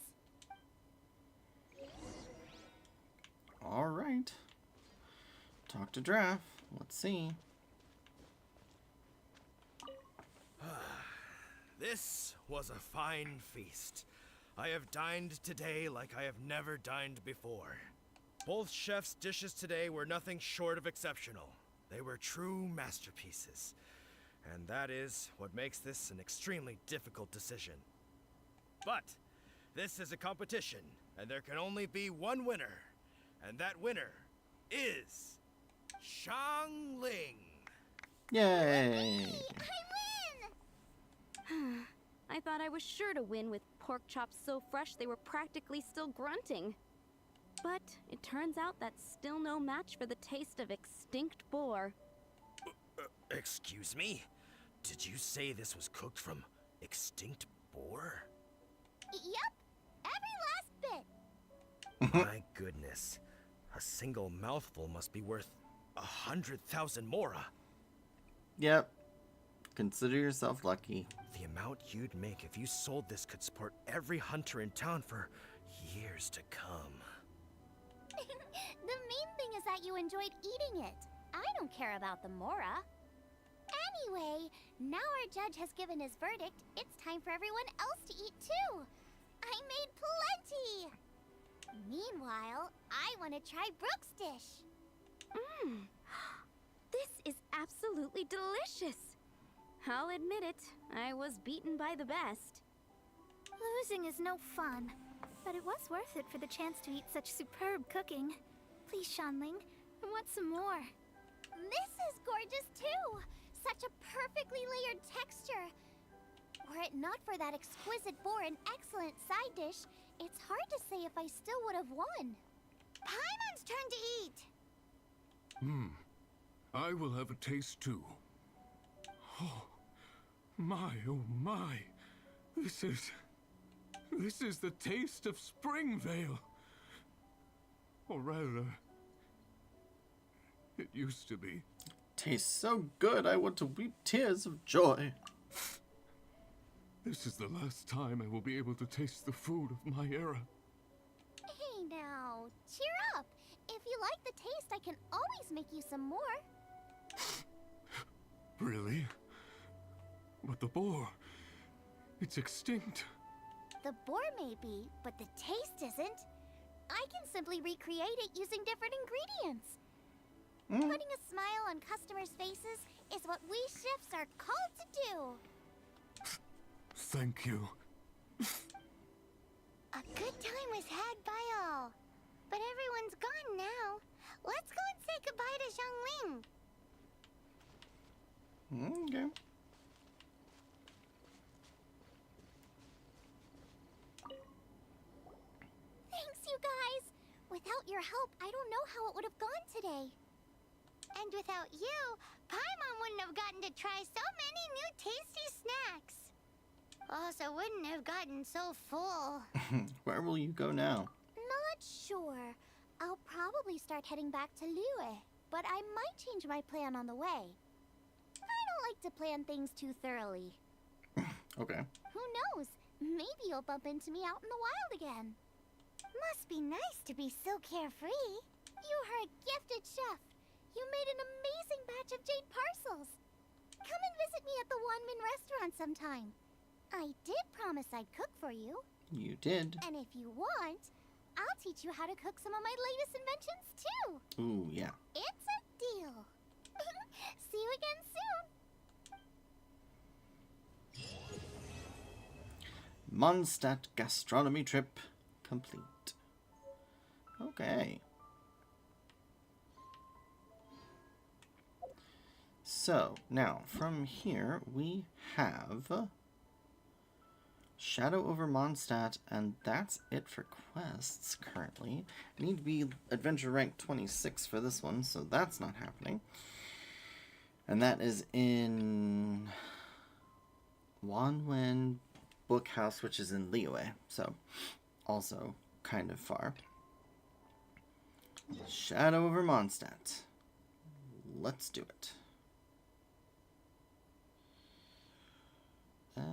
All right. Talk to Draft. Let's see. This was a fine feast. I have dined today like I have never dined before. Both chefs' dishes today were nothing short of exceptional. They were true masterpieces. And that is what makes this an extremely difficult decision. But this is a competition, and there can only be one winner. And that winner is Xiangling. Yay! I thought I was sure to win with pork chops so fresh they were practically still grunting. But it turns out that's still no match for the taste of extinct boar. Excuse me? Did you say this was cooked from extinct boar? Yep, every last bit. My goodness. A single mouthful must be worth 100,000 mora. Yep. Consider yourself lucky. The amount you'd make if you sold this could support every hunter in town for years to come. The main thing is that you enjoyed eating it. I don't care about the mora. Anyway, now our judge has given his verdict. It's time for everyone else to eat too. I made plenty. Meanwhile, I want to try Brooke's dish. This is absolutely delicious. I'll admit it, I was beaten by the best. Losing is no fun, but it was worth it for the chance to eat such superb cooking. Please, Shanling, I want some more. This is gorgeous too! Such a perfectly layered texture. Were it not for that exquisite boar and excellent side dish, it's hard to say if I still would have won. Paimon's turn to eat! I will have a taste too. Oh my. This is the taste of Springvale. Or rather, it used to be. Tastes so good, I want to weep tears of joy. This is the last time I will be able to taste the food of my era. Hey now, cheer up! If you like the taste, I can always make you some more. Really? But the boar, it's extinct. The boar may be, but the taste isn't. I can simply recreate it using different ingredients. Putting a smile on customers' faces is what we chefs are called to do. Thank you. A good time was had by all. But everyone's gone now. Let's go and say goodbye to Xiangling. Okay. Thanks, you guys. Without your help, I don't know how it would have gone today. And without you, Paimon wouldn't have gotten to try so many new tasty snacks. Also wouldn't have gotten so full. Where will you go now? Not sure. I'll probably start heading back to Liyue, but I might change my plan on the way. I don't like to plan things too thoroughly. Okay. Who knows? Maybe you'll bump into me out in the wild again. Must be nice to be so carefree. You are a gifted chef. You made an amazing batch of jade parcels. Come and visit me at the Wanmin restaurant sometime. I did promise I'd cook for you. You did. And if you want, I'll teach you how to cook some of my latest inventions too. Ooh, yeah. It's a deal. See you again soon. Mondstadt gastronomy trip complete. Okay. So, now, from here, we have Shadow over Mondstadt, and that's it for quests currently. I need to be adventure rank 26 for this one, so that's not happening. And that is in Wanwen Bookhouse, which is in Liyue, so also kind of far. Shadow over Mondstadt. Let's do it. Yeah.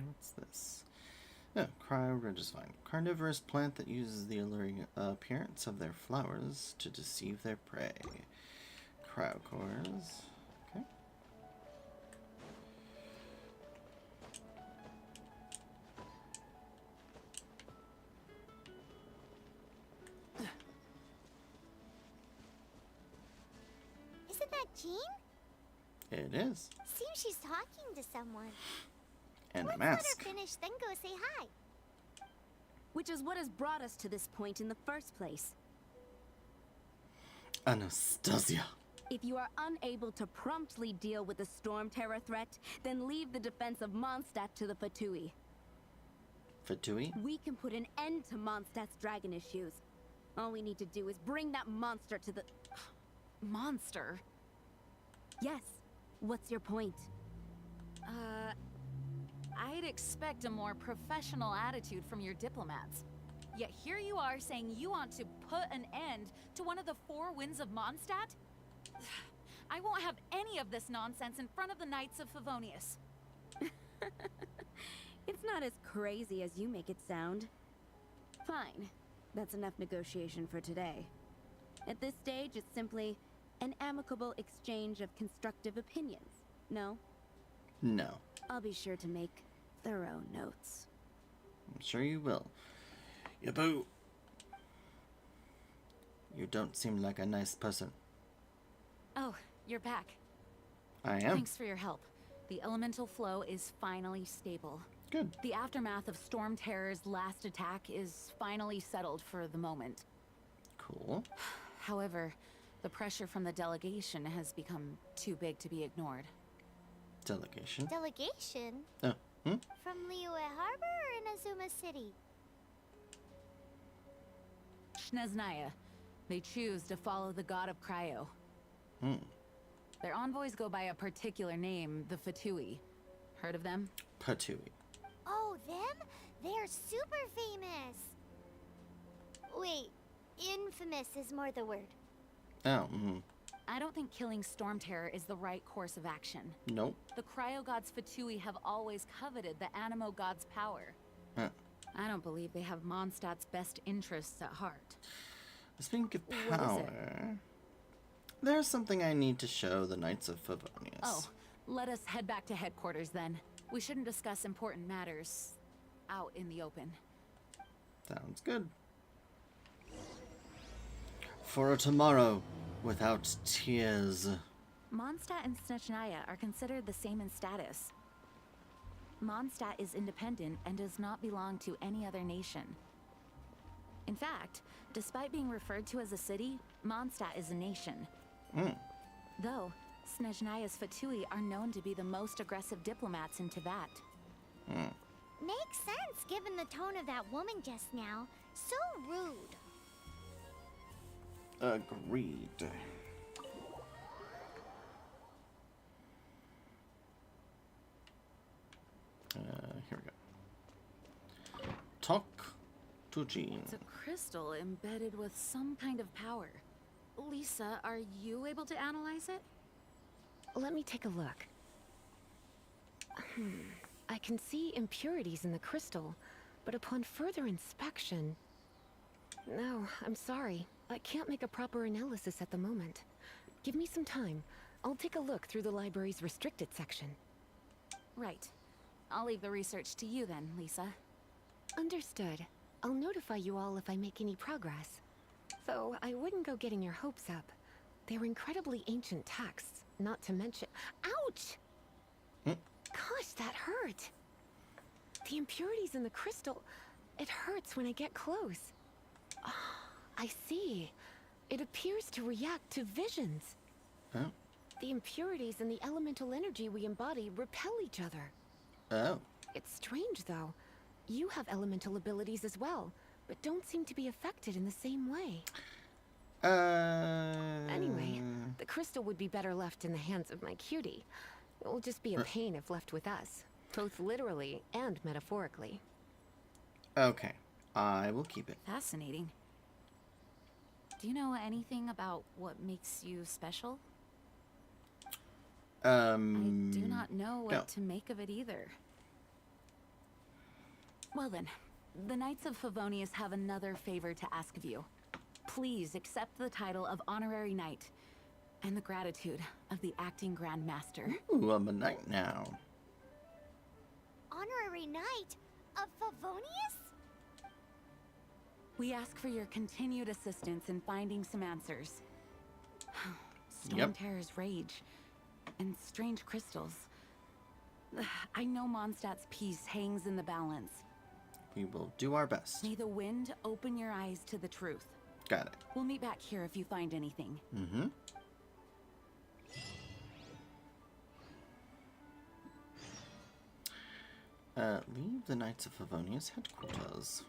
What's this? Oh, cryoregifine. Carnivorous plant that uses the alluring appearance of their flowers to deceive their prey. Cryocores. Okay. Isn't that Jean? It is. Seems she's talking to someone. And Let's a mask. let her finish, then go say hi. Which is what has brought us to this point in the first place. Anastasia. If you are unable to promptly deal with the Storm Terror threat, then leave the defense of Mondstadt to the Fatui. Fatui? We can put an end to Mondstadt's dragon issues. All we need to do is bring that monster to the... Monster? Yes. What's your point? I'd expect a more professional attitude from your diplomats. Yet here you are saying you want to put an end to one of the four winds of Mondstadt? I won't have any of this nonsense in front of the Knights of Favonius. It's not as crazy as you make it sound. Fine. That's enough negotiation for today. At this stage, it's simply an amicable exchange of constructive opinions. No? No. I'll be sure to make thorough notes. I'm sure you will. Yabu! You don't seem like a nice person. Oh, you're back. I am. Thanks for your help. The elemental flow is finally stable. Good. The aftermath of Storm Terror's last attack is finally settled for the moment. Cool. However, the pressure from the delegation has become too big to be ignored. Delegation? Delegation? Oh. From Liyue Harbor or Inazuma City? Shneznaya. They choose to follow the god of Cryo. Their envoys go by a particular name, the Fatui. Heard of them? Patui. Oh, them? They're super famous. Wait, infamous is more the word. Oh, I don't think killing Storm Terror is the right course of action. Nope. The Cryo gods Fatui have always coveted the Animo god's power. I don't believe they have Mondstadt's best interests at heart. Speaking of What is power, it? there's something I need to show the Knights of Favonius. Oh, let us head back to headquarters then. We shouldn't discuss important matters out in the open. Sounds good. For a tomorrow without tears. Mondstadt and Snechnaya are considered the same in status. Mondstadt is independent and does not belong to any other nation. In fact, despite being referred to as a city, Mondstadt is a nation. Though, Snecznaya's Fatui are known to be the most aggressive diplomats in Teyvat. Makes sense given the tone of that woman just now. So rude. Agreed. Here we go. Talk to Jean. It's a crystal embedded with some kind of power. Lisa, are you able to analyze it? Let me take a look. I can see impurities in the crystal, but upon further inspection... No, I'm sorry. I can't make a proper analysis at the moment. Give me some time. I'll take a look through the library's restricted section. Right. I'll leave the research to you then, Lisa. Understood. I'll notify you all if I make any progress. Though I wouldn't go getting your hopes up. They're incredibly ancient texts, not to mention... Ouch! Gosh, that hurt! The impurities in the crystal... It hurts when I get close. Ah, I see. It appears to react to visions. Oh. The impurities and the elemental energy we embody repel each other. Oh. It's strange, though. You have elemental abilities as well, but don't seem to be affected in the same way. Anyway, the crystal would be better left in the hands of my cutie. It will just be a pain if left with us, both literally and metaphorically. Okay, I will keep it. Fascinating. Do you know anything about what makes you special? I do not know what to make of it either. Well then, the Knights of Favonius have another favor to ask of you. Please accept the title of Honorary Knight and the gratitude of the Acting Grand Master. Ooh, I'm a knight now. Honorary Knight of Favonius? We ask for your continued assistance in finding some answers. Storm Terror's rage and strange crystals. I know Mondstadt's peace hangs in the balance. We will do our best. May the wind open your eyes to the truth. Got it. We'll meet back here if you find anything. Leave the Knights of Favonius headquarters.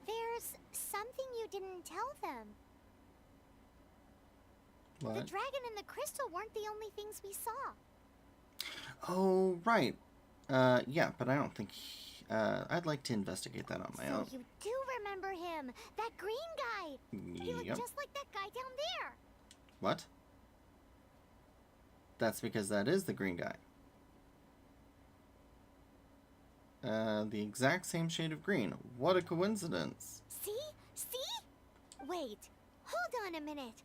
There's something you didn't tell them. What? The dragon and the crystal weren't the only things we saw. Oh, right. Yeah, but I don't think I'd like to investigate that on my own. So you do remember him, that green guy. He looked just like that guy down there. What? That's because that is the green guy. The exact same shade of green. What a coincidence. See? See? Wait. Hold on a minute.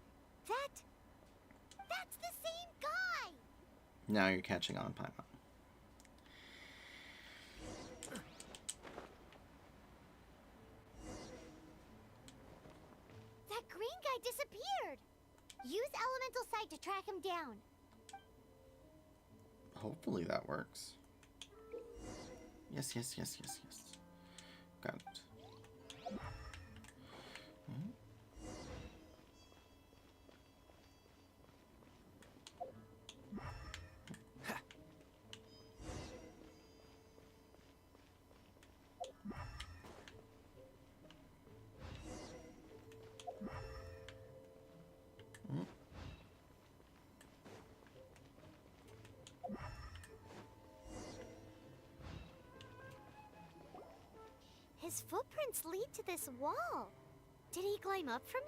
That's the same guy. Now you're catching on, Paimon. That green guy disappeared. Use elemental sight to track him down. Hopefully that works. Yes, yes, yes, yes, yes. Got it. His footprints lead to this wall. Did he climb up from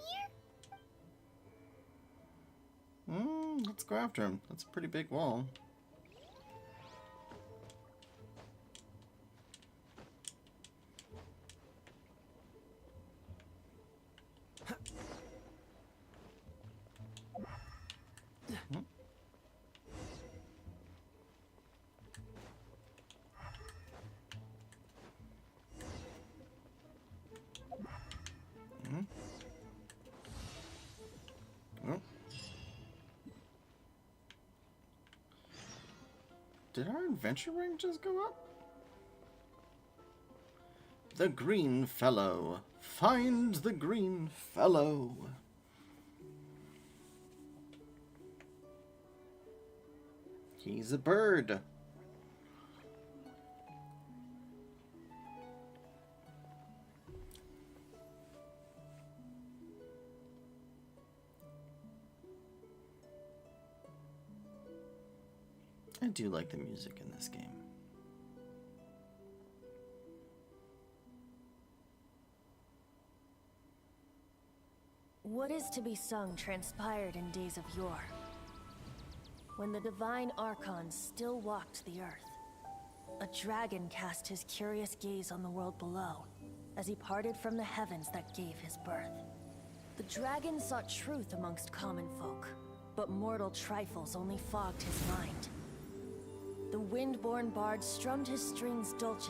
here? Let's go after him. That's a pretty big wall. Did our adventure rank just go up? The green fellow. Find the green fellow. He's a bird. I do like the music in this game. What is to be sung transpired in days of yore, when the divine Archon still walked the earth. A dragon cast his curious gaze on the world below, as he parted from the heavens that gave his birth. The dragon sought truth amongst common folk, but mortal trifles only fogged his mind. The wind-born bard strummed his strings dulce,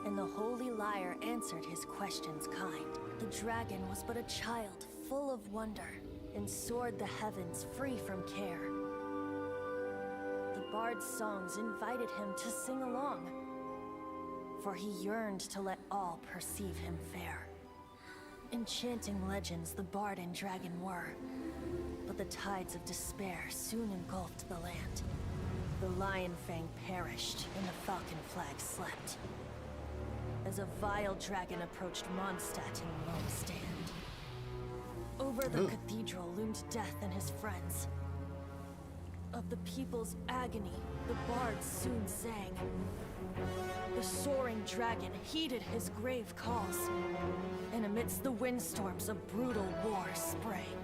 and the holy lyre answered his questions kind. The dragon was but a child full of wonder, and soared the heavens free from care. The bard's songs invited him to sing along, for he yearned to let all perceive him fair. Enchanting legends the bard and dragon were, but the tides of despair soon engulfed the land. The Lion Fang perished, and the Falcon Flag slept, as a vile dragon approached Mondstadt in lone stand. Over the cathedral loomed Death and his friends. Of the people's agony, the bards soon sang. The soaring dragon heeded his grave calls, and amidst the windstorms a brutal war sprang.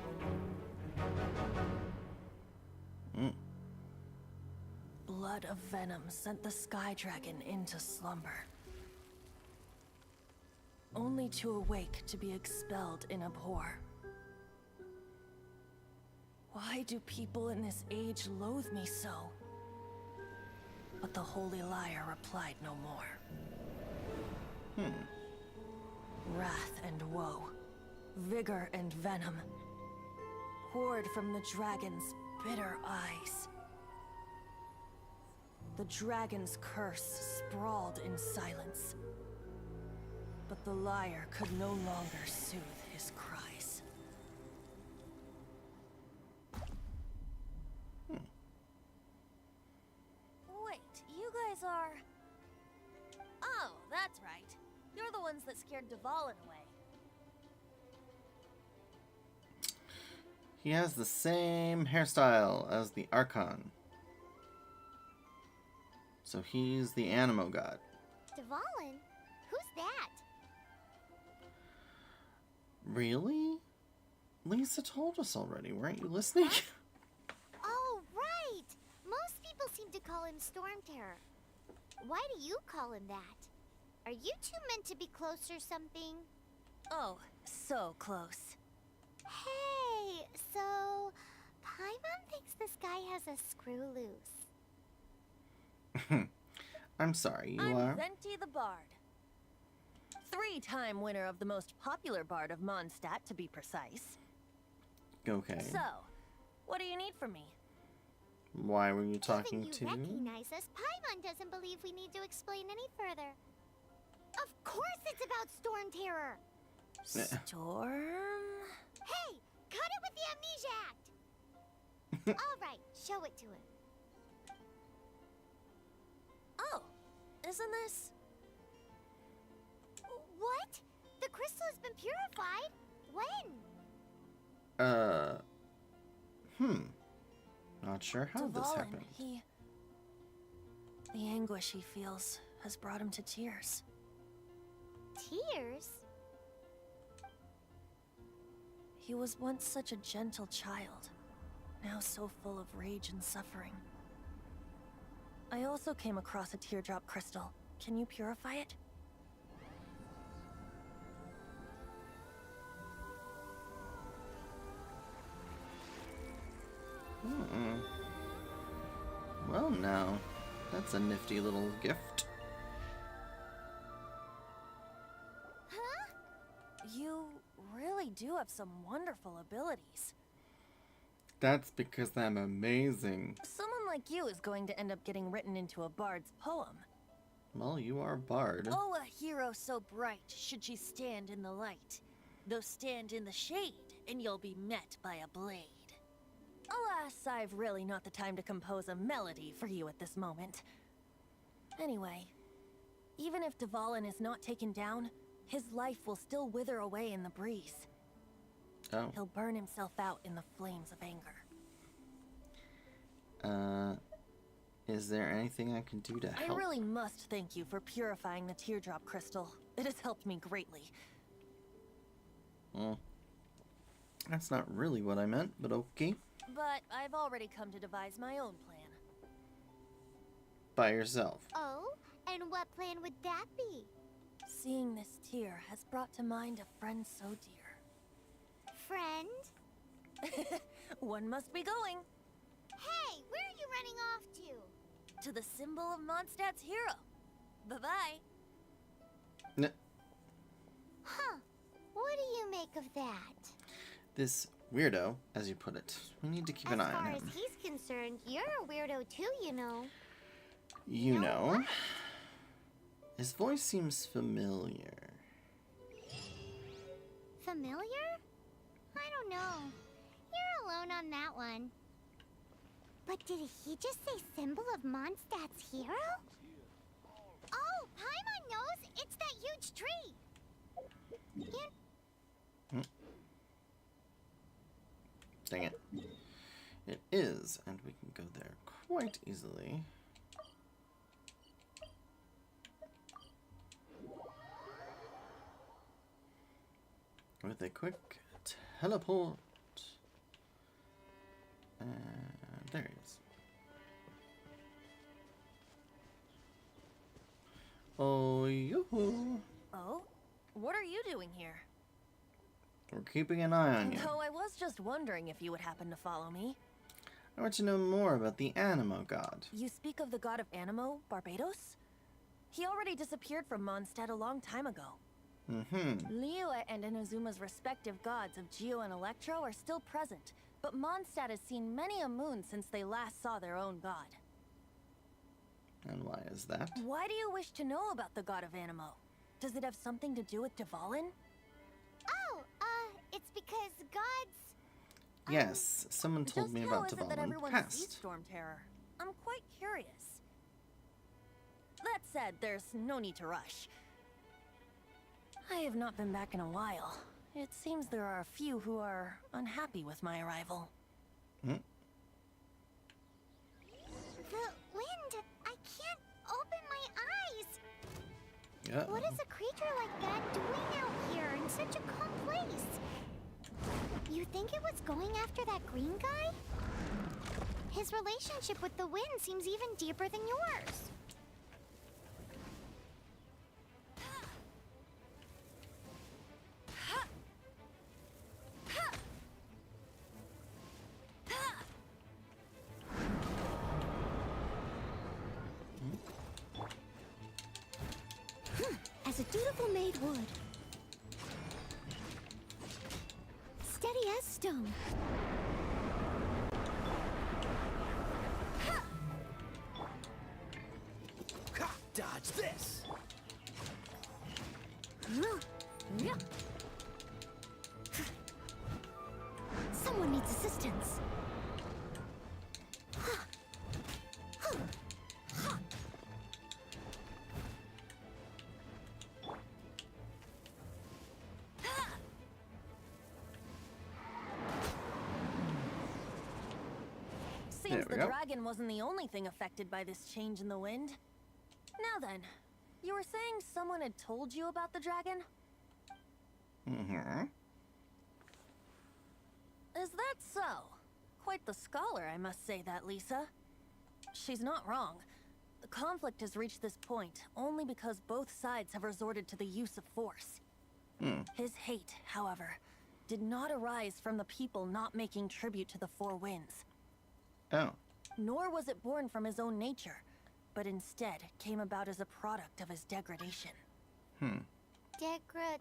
Blood of venom sent the sky dragon into slumber, only to awake to be expelled in abhor. Why do people in this age loathe me so? But the holy lyre replied no more. Wrath and woe, vigor and venom, poured from the dragon's bitter eyes. The dragon's curse sprawled in silence, but the lyre could no longer soothe his cries. Wait, you guys are... Oh, that's right. You're the ones that scared Dvalin away. He has the same hairstyle as the Archon. So he's the Animo god. Dvalin? Who's that? Really? Lisa told us already. Weren't you listening? Oh, right! Most people seem to call him Storm Terror. Why do you call him that? Are you two meant to be close or something? Oh, so close. Hey, so Paimon thinks this guy has a screw loose. I'm sorry, you I'm are? Venti the Bard. 3-time winner of the most popular bard of Mondstadt, to be precise. Okay. So, what do you need from me? Why were you talking Even to? you recognize us, Paimon doesn't believe we need to explain any further. Of course it's about Storm Terror! Storm? Hey! Cut it with the Amnesia Act! Alright, show it to him. Oh, isn't this? What? The crystal has been purified? When? Not sure how this Dvalin, happened. The anguish he feels has brought him to tears. Tears? He was once such a gentle child, now so full of rage and suffering. I also came across a teardrop crystal. Can you purify it? Well, now, that's a nifty little gift. Huh? You really do have some wonderful abilities. That's because I'm amazing. Someone like you is going to end up getting written into a bard's poem. Well, you are a bard. Oh, a hero so bright should she stand in the light. Though stand in the shade, and you'll be met by a blade. Alas, I've really not the time to compose a melody for you at this moment. Anyway, even if Dvalin is not taken down, his life will still wither away in the breeze. Oh. He'll burn himself out in the flames of anger. Is there anything I can do to help? I really must thank you for purifying the teardrop crystal. It has helped me greatly. Well, that's not really what I meant, but okay. But I've already come to devise my own plan. By yourself. Oh, and what plan would that be? Seeing this tear has brought to mind a friend so dear. Friend? One must be going. Hey, where are you running off to? To the symbol of Mondstadt's hero. Bye-bye. Huh. What do you make of that? This weirdo, as you put it. We need to keep an eye on As far him. as he's concerned, you're a weirdo too, you know. You know? His voice seems familiar. Familiar? I don't know. You're alone on that one. But did he just say symbol of Mondstadt's hero? Oh, Paimon knows! It's that huge tree! Dang it. It is, and we can go there quite easily. With a quick teleport. And there he is. Oh, yoo-hoo. Oh? What are you doing here? We're keeping an eye on you. Though I was just wondering if you would happen to follow me. I want to know more about the Animo god. You speak of the god of Animo, Barbados? He already disappeared from Mondstadt a long time ago. Liyue and Inazuma's respective gods of Geo and Electro are still present, but Mondstadt has seen many a moon since they last saw their own god. And why is that? Why do you wish to know about the god of Animo? Does it have something to do with Dvalin? Oh, it's because gods... Yes, someone told me about Just how is it that Dvalin everyone sees past. Storm Terror? I'm quite curious. That said, there's no need to rush. I have not been back in a while. It seems there are a few who are unhappy with my arrival. The wind... I can't open my eyes! What is a creature like that doing out here in such a calm place? You think it was going after that green guy? His relationship with the wind seems even deeper than yours. As a dutiful maid would. Steady as stone. Ha! Dodge this! Someone needs assistance. Seems the dragon wasn't the only thing affected by this change in the wind. Now then, you were saying someone had told you about the dragon? Mm-hmm. Is that so? Quite the scholar, I must say that, Lisa. She's not wrong. The conflict has reached this point only because both sides have resorted to the use of force. His hate, however, did not arise from the people not making tribute to the Four Winds. Oh. Nor was it born from his own nature, but instead came about as a product of his degradation. Degradation?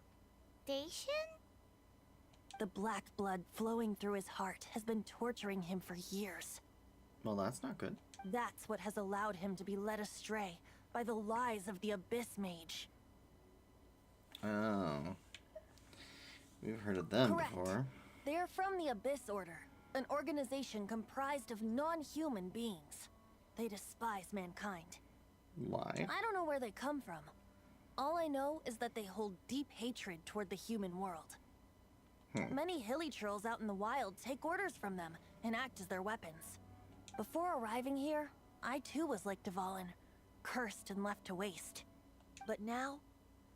The black blood flowing through his heart has been torturing him for years. Well, that's not good. That's what has allowed him to be led astray by the lies of the Abyss Mage. Oh. We've heard of them before. They are from the Abyss Order, an organization comprised of non-human beings. They despise mankind. Why? I don't know where they come from. All I know is that they hold deep hatred toward the human world. Many hilly trolls out in the wild take orders from them and act as their weapons. Before arriving here, I too was like Dvalin, cursed and left to waste. But now,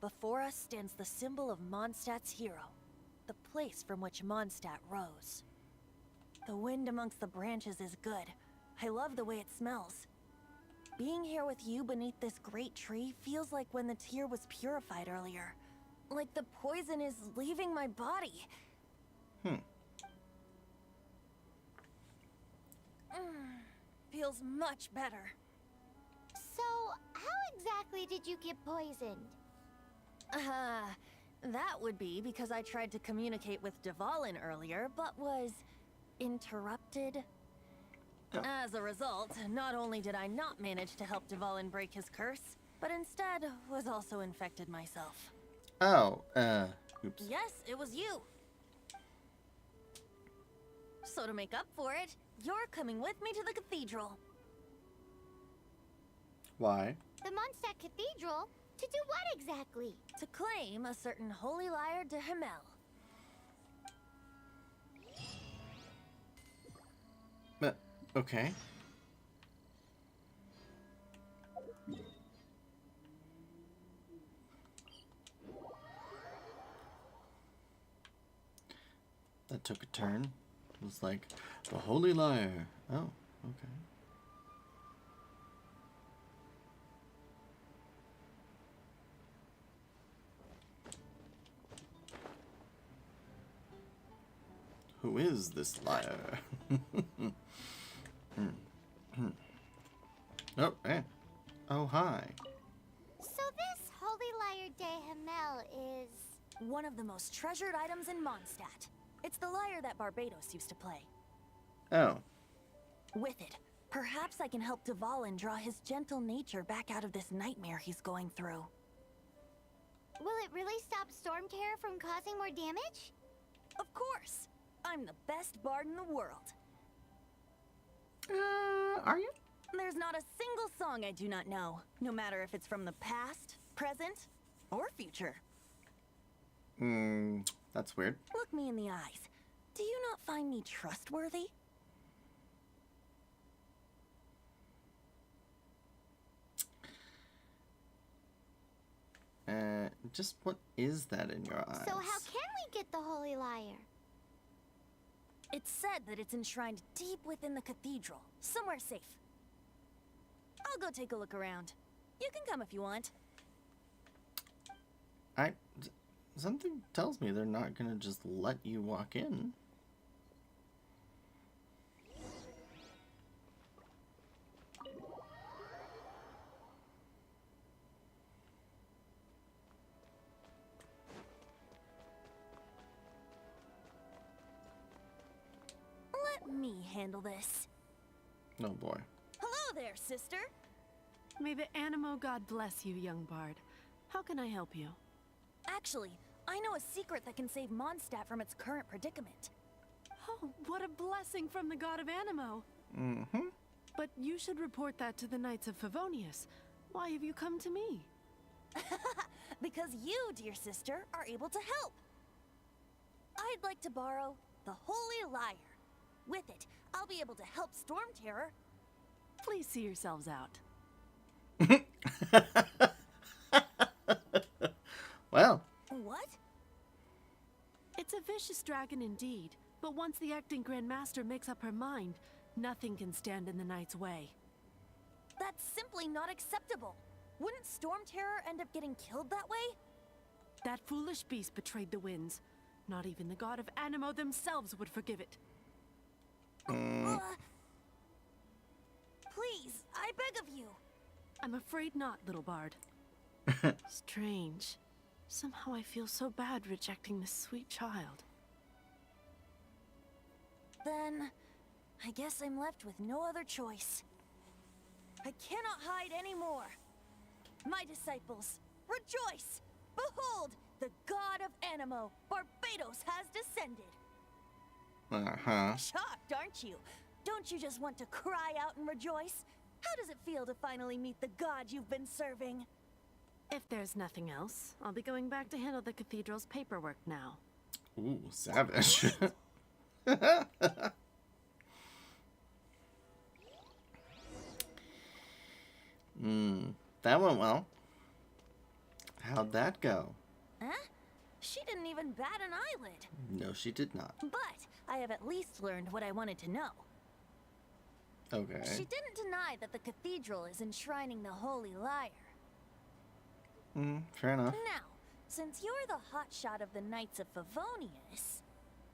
before us stands the symbol of Mondstadt's hero, the place from which Mondstadt rose. The wind amongst the branches is good. I love the way it smells. Being here with you beneath this great tree feels like when the tear was purified earlier. Like the poison is leaving my body. Feels much better. So, how exactly did you get poisoned? That would be because I tried to communicate with Dvalin earlier, but was interrupted. As a result, not only did I not manage to help Dvalin break his curse, but instead was also infected myself. Oh, oops. Yes, it was you. So to make up for it, you're coming with me to the cathedral. Why? The Mondstadt Cathedral? To do what exactly? To claim a certain holy lyre de Himmel. Okay. That took a turn. It was like, the holy lyre. Oh, okay. Who is this liar? Oh, hey. Oh, hi. So this holy lyre de Himmel is... one of the most treasured items in Mondstadt. It's the lyre that Barbados used to play. Oh. With it, perhaps I can help Dvalin draw his gentle nature back out of this nightmare he's going through. Will it really stop Storm Terror from causing more damage? Of course! I'm the best bard in the world. Are you? There's not a single song I do not know, no matter if it's from the past, present, or future. That's weird. Look me in the eyes. Do you not find me trustworthy? just what is that in your eyes? So how can we get the Holy Lyre? It's said that it's enshrined deep within the cathedral, somewhere safe. I'll go take a look around. You can come if you want. Something tells me they're not gonna just let you walk in. Let me handle this. Oh boy. Hello there, sister. May the Animo God bless you, young bard. How can I help you? Actually, I know a secret that can save Mondstadt from its current predicament. Oh, what a blessing from the god of Animo. Mm-hmm. But you should report that to the Knights of Favonius. Why have you come to me? Because you, dear sister, are able to help. I'd like to borrow the Holy Lyre. With it, I'll be able to help Storm Terror. Please see yourselves out. Well. What? It's a vicious dragon indeed, but once the acting Grand Master makes up her mind, nothing can stand in the Knight's way. That's simply not acceptable. Wouldn't Storm Terror end up getting killed that way? That foolish beast betrayed the winds. Not even the god of Animo themselves would forgive it. Please, I beg of you. I'm afraid not, little bard. Strange. Somehow I feel so bad rejecting this sweet child. Then, I guess I'm left with no other choice. I cannot hide anymore. My disciples, rejoice! Behold, the god of Animo, Barbados, has descended. Uh-huh. Shocked, aren't you? Don't you just want to cry out and rejoice? How does it feel to finally meet the god you've been serving? If there's nothing else, I'll be going back to handle the cathedral's paperwork now. Ooh, savage. That went well. How'd that go? Huh? She didn't even bat an eyelid. No, she did not. But I have at least learned what I wanted to know. Okay. She didn't deny that the cathedral is enshrining the Holy Lyre. Fair enough. Now, since you're the hotshot of the Knights of Favonius,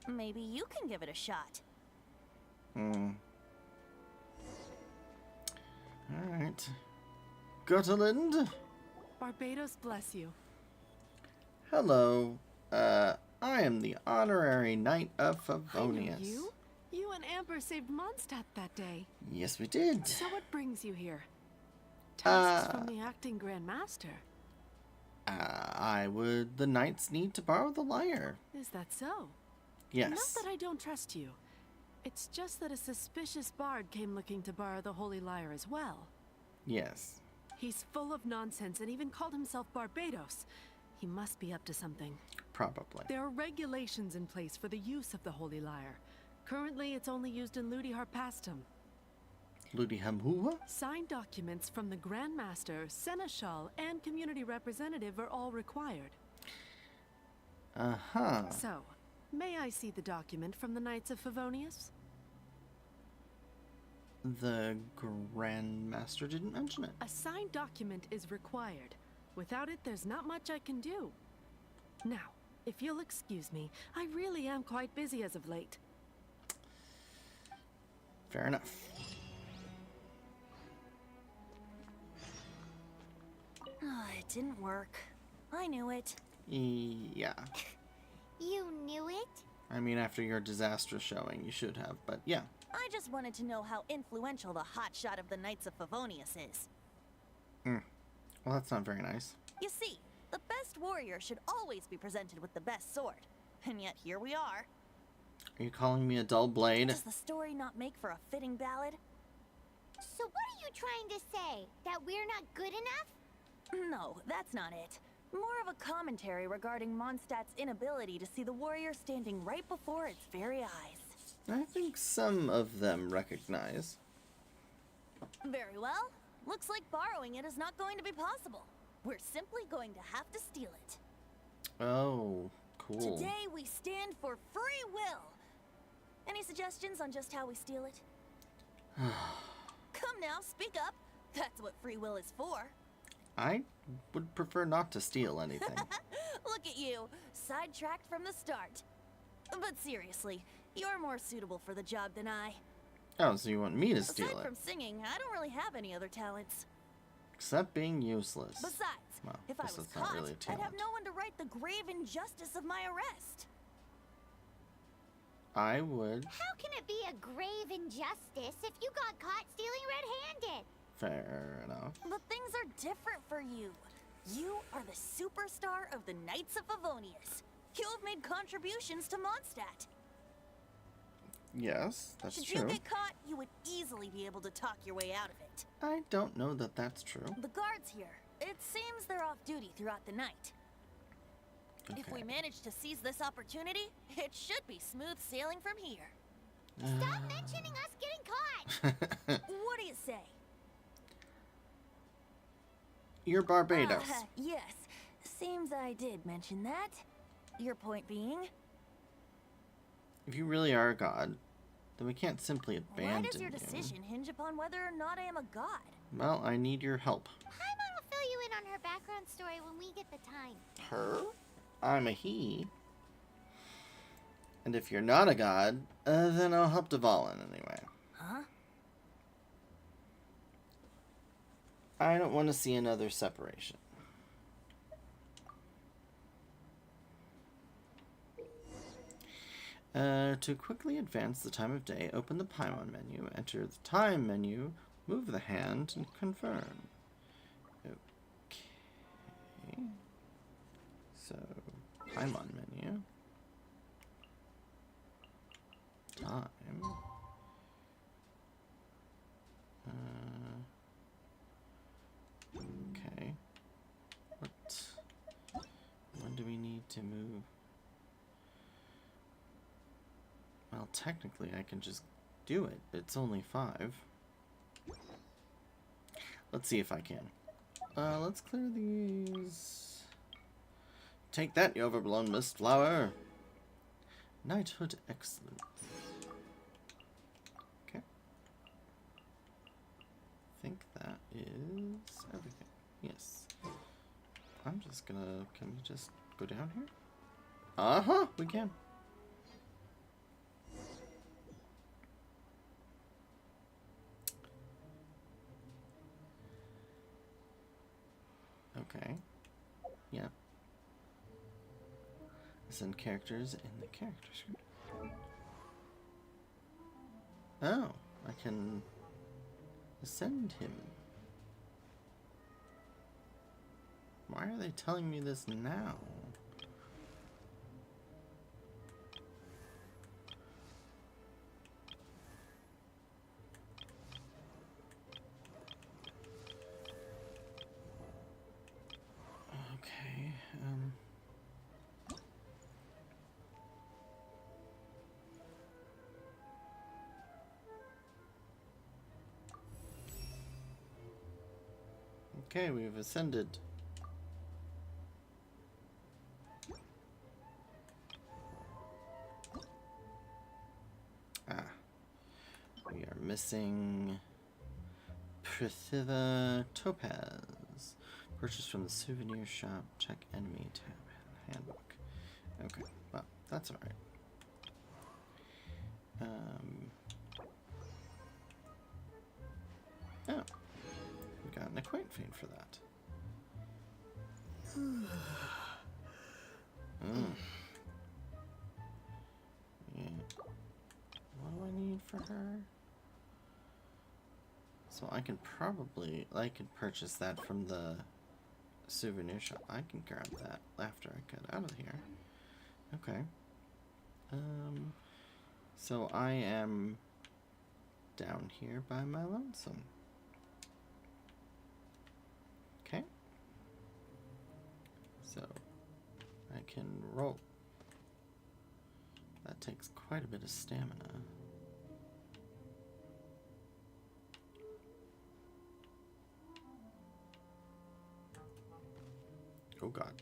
maybe you can give it a shot. Alright. Gotalind? Barbados bless you. Hello. I am the honorary Knight of I know Favonius. you? You and Amber saved Mondstadt that day. Yes, we did. So what brings you here? Tasks from the acting Grand Master. The knights need to borrow the lyre. Is that so? Yes. Not that I don't trust you. It's just that a suspicious bard came looking to borrow the Holy Lyre as well. Yes. He's full of nonsense and even called himself Barbados. He must be up to something. Probably. There are regulations in place for the use of the Holy Lyre. Currently, it's only used in Ludi Harpastum. Ludi Hamhua? Signed documents from the Grand Master, Seneschal, and Community Representative are all required. Uh-huh. So, may I see the document from the Knights of Favonius? The Grand Master didn't mention it. A signed document is required. Without it, there's not much I can do. Now, if you'll excuse me, I really am quite busy as of late. Fair enough. It didn't work. I knew it. Yeah. You knew it? I mean, after your disastrous showing, you should have, but yeah. I just wanted to know how influential the hotshot of the Knights of Favonius is. Well, that's not very nice. You see, the best warrior should always be presented with the best sword. And yet here we are. Are you calling me a dull blade? Does the story not make for a fitting ballad? So what are you trying to say? That we're not good enough? No, that's not it. More of a commentary regarding Mondstadt's inability to see the warrior standing right before its very eyes. I think some of them recognize. Very well. Looks like borrowing it is not going to be possible. We're simply going to have to steal it. Oh, cool. Today we stand for free will. Any suggestions on just how we steal it? Come now, speak up. That's what free will is for. I would prefer not to steal anything. Look at you, sidetracked from the start. But seriously, you're more suitable for the job than I. Oh, so you want me to steal Aside it? from singing, I don't really have any other talents. Except being useless. Besides, Well, if I guess was that's not caught, really a I'd have talent. no one to right the grave injustice of my arrest. I would. How can it be a grave injustice if you got caught stealing red-handed? Fair enough. But things are different for you. You are the superstar of the Knights of Favonius. You have made contributions to Mondstadt. Yes, that's Should true. you get caught, you would easily be able to talk your way out of it. I don't know that that's true. The guards here, it seems they're off duty throughout the night. If we manage to seize this opportunity, it should be smooth sailing from here. Stop mentioning us getting caught! What do you say? You're Barbados. Yes, seems I did mention that. Your point being? If you really are a god, then we can't simply abandon Why does your you. decision hinge upon whether or not I am a god? Well, I need your help. Paimon will fill you in on her background story when we get the time. Her? I'm a he. And if you're not a god, then I'll help Dvalin anyway. Huh? I don't want to see another separation. To quickly advance the time of day, open the Paimon menu, enter the time menu, move the hand, and confirm. Okay. So, Paimon menu. Time. Okay. When do we need to move? Well, technically I can just do it. It's only 5. Let's see if I can. Let's clear these. Take that, you overblown mist flower. Knighthood excellence. Okay. I think that is everything. Yes. I'm just gonna... Can we just go down here? Uh-huh, we can. Okay. Yeah. Send characters in the character screen. Oh, I can ascend him. Why are they telling me this now? Okay, okay, we've ascended. We are missing Prithiva Topaz. Purchased from the souvenir shop. Check enemy tab handbook. Okay, well, that's alright. Oh, we got an acquaint feed for that. Yeah. What do I need for her? So I can probably, I could purchase that from the souvenir shop. I can grab that after I get out of here. Okay. So I am down here by my lonesome. Okay. So I can roll. That takes quite a bit of stamina. Oh god.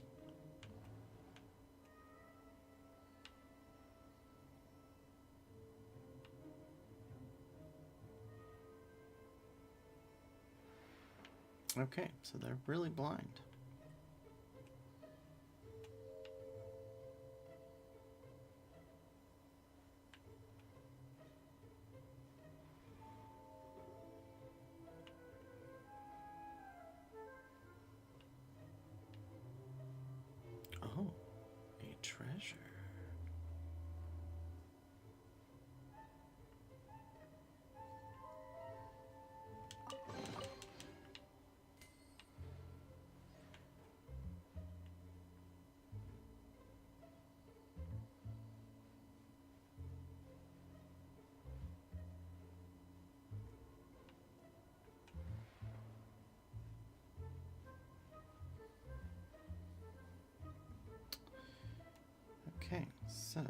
Okay, so they're really blind. Oh, a treasure. Okay, so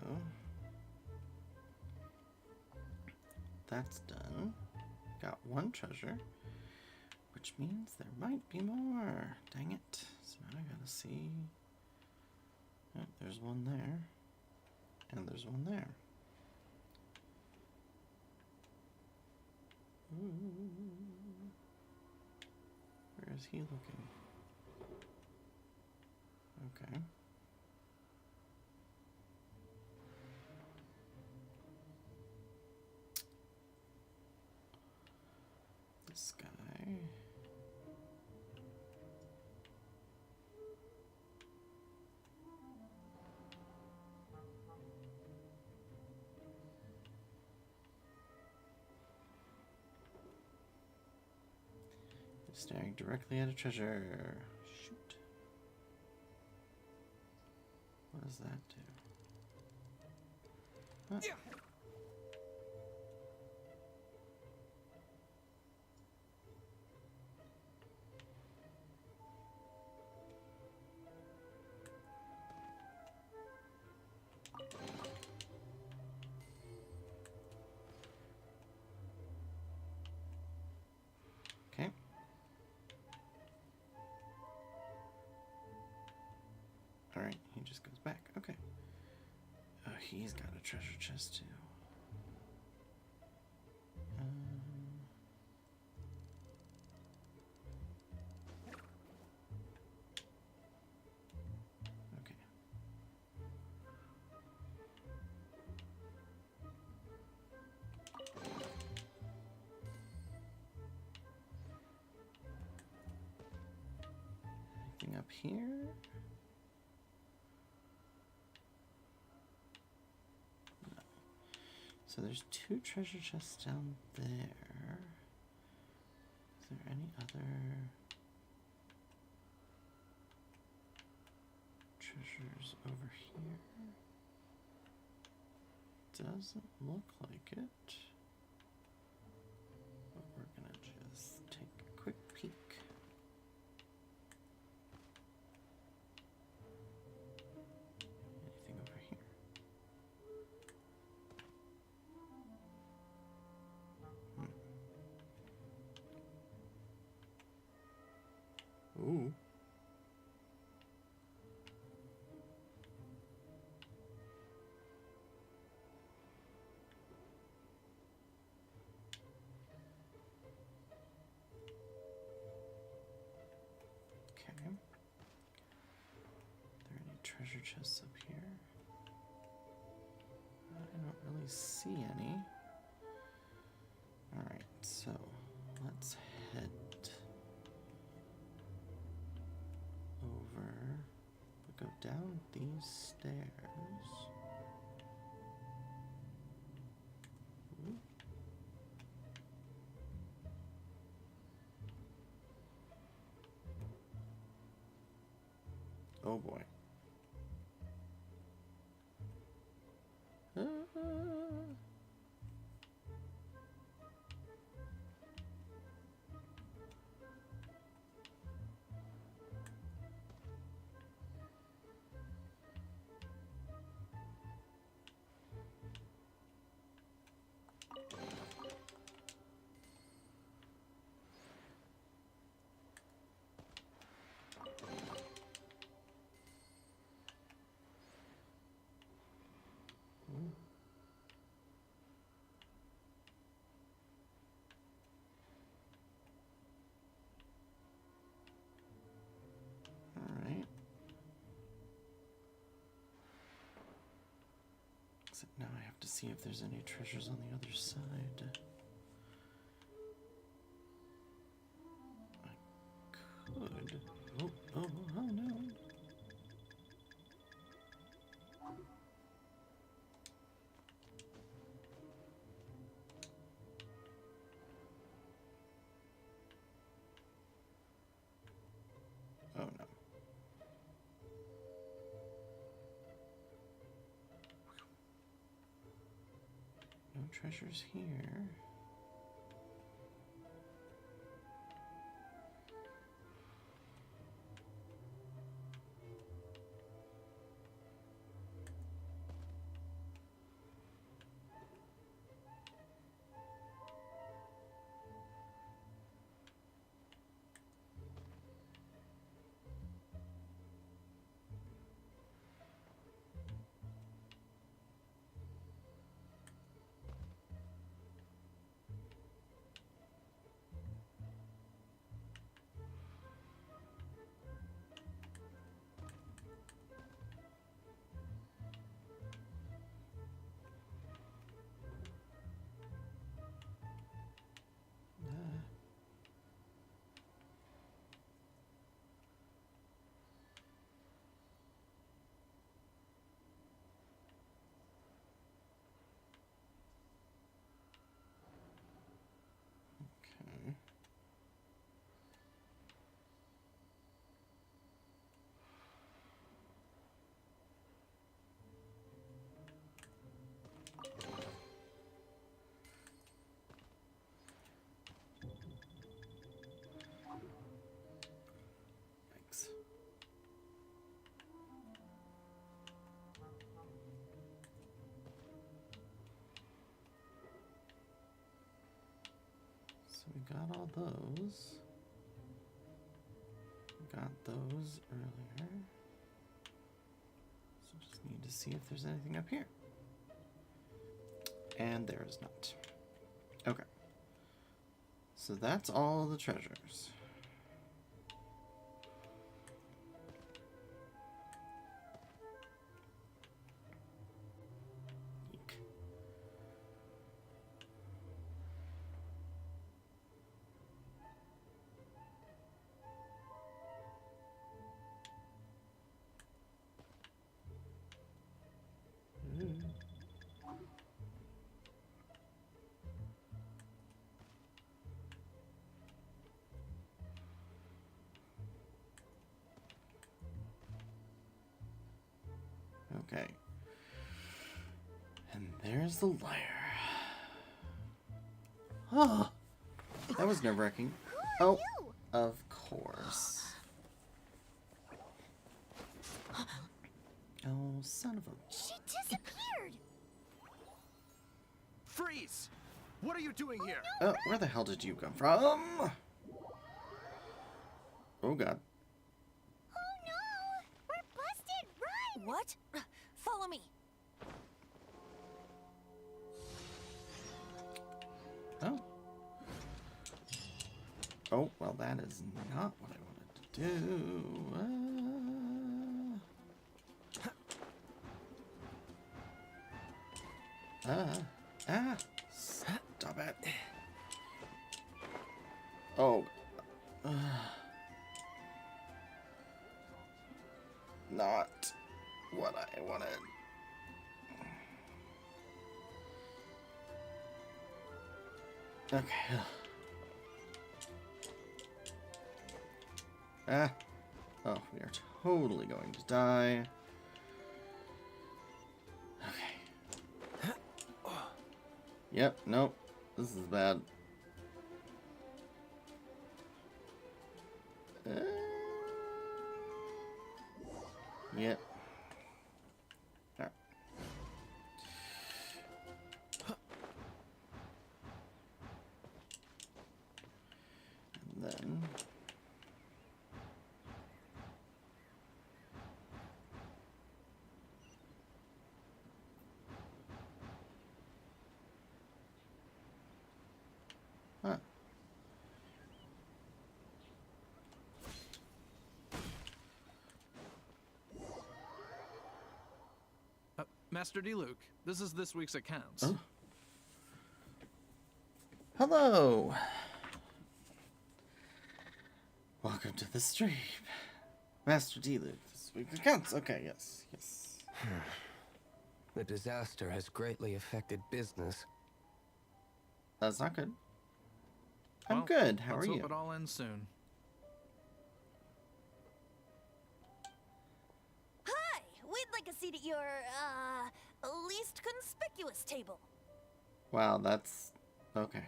that's done. Got one treasure, which means there might be more. Dang it. So now I gotta see. Oh, there's one there. And there's one there. Ooh. Where is he looking? Okay. This guy. Staring directly at a treasure. Shoot. What does that do? Huh. Okay. Alright, he just goes back. Okay. Oh, he's got a treasure chest too. Okay. Anything up here? No. So there's two treasure chests down there. Is there any other treasures over here? Doesn't look like it. But we're gonna just take a quick peek. Anything over here? Ooh. Okay. Are there any treasure chests up here? I don't really see any. Alright, so let's head over. We'll go down these stairs. Ooh. Oh boy. Except now I have to see if there's any treasures on the other side. I could. Oh no. Oh no. No treasures here. Okay. Thanks. So we got all those. Got those earlier. So just need to see if there's anything up here. And there is not. Okay. So that's all the treasures. Eek. Mm. Okay. And there's the lyre. Oh, that was nerve-wracking. Oh, of course. Oh, son of a... She disappeared! Freeze! What are you doing here? Oh, where the hell did you come from? Oh, God. Oh no! We're busted! Run! What? Follow me. Oh. Oh, well, that is not what I wanted to do. Stop it. Oh. Not what I wanted. Okay. Oh, we are totally going to die. Okay. Yep, nope. This is bad. Yep. Alright. And then... Huh. Master D. Luke. This is this week's accounts. Oh. Hello. Welcome to the stream. Master D. Luke. This week's accounts. Okay, yes. The disaster has greatly affected business. That's not good. I'm Well, good. How are let's you? hope it all ends soon. Hi! We'd like a seat at your, least conspicuous table. Wow, that's okay.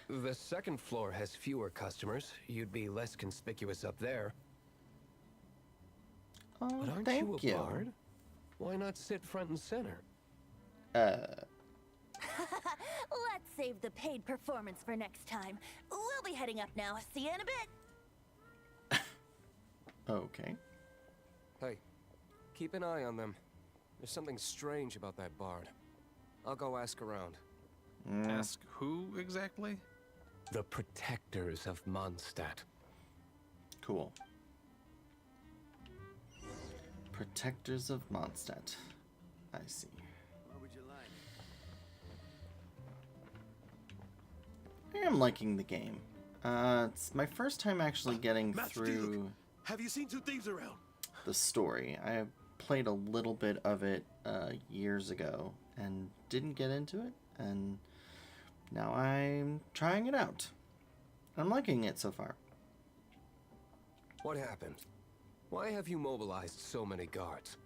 The second floor has fewer customers. You'd be less conspicuous up there. Oh, But aren't thank you a you. bard? Why not sit front and center? Let's save the paid performance for next time. We'll be heading up now. See you in a bit. Okay. Hey, keep an eye on them. There's something strange about that bard. I'll go ask around. Ask who exactly? The protectors of Mondstadt. Cool. Protectors of Mondstadt. I see. What would you like? I am liking the game. It's my first time actually getting Master through Have you seen two thieves around? the story. I played a little bit of it years ago and didn't get into it, and now I'm trying it out. I'm liking it so far. What happened? Why have you mobilized so many guards?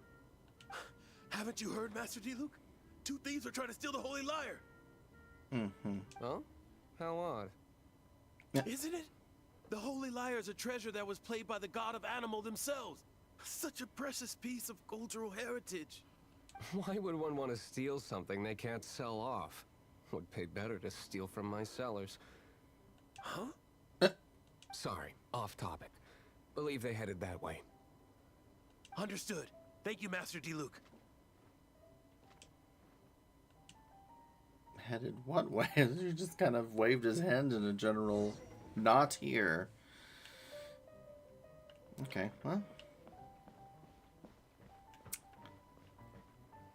Haven't you heard, Master D. Luke? Two thieves are trying to steal the Holy Lyre. Mm-hmm. Huh? How odd. Isn't it? The Holy Lyre is a treasure that was played by the god of animal themselves. Such a precious piece of cultural heritage. Why would one want to steal something they can't sell off? Would pay better to steal from my sellers. Huh? Sorry, off topic. Believe they headed that way. Understood. Thank you, Master D. Luke. Headed what way? He just kind of waved his hand in a general not here. Okay, well.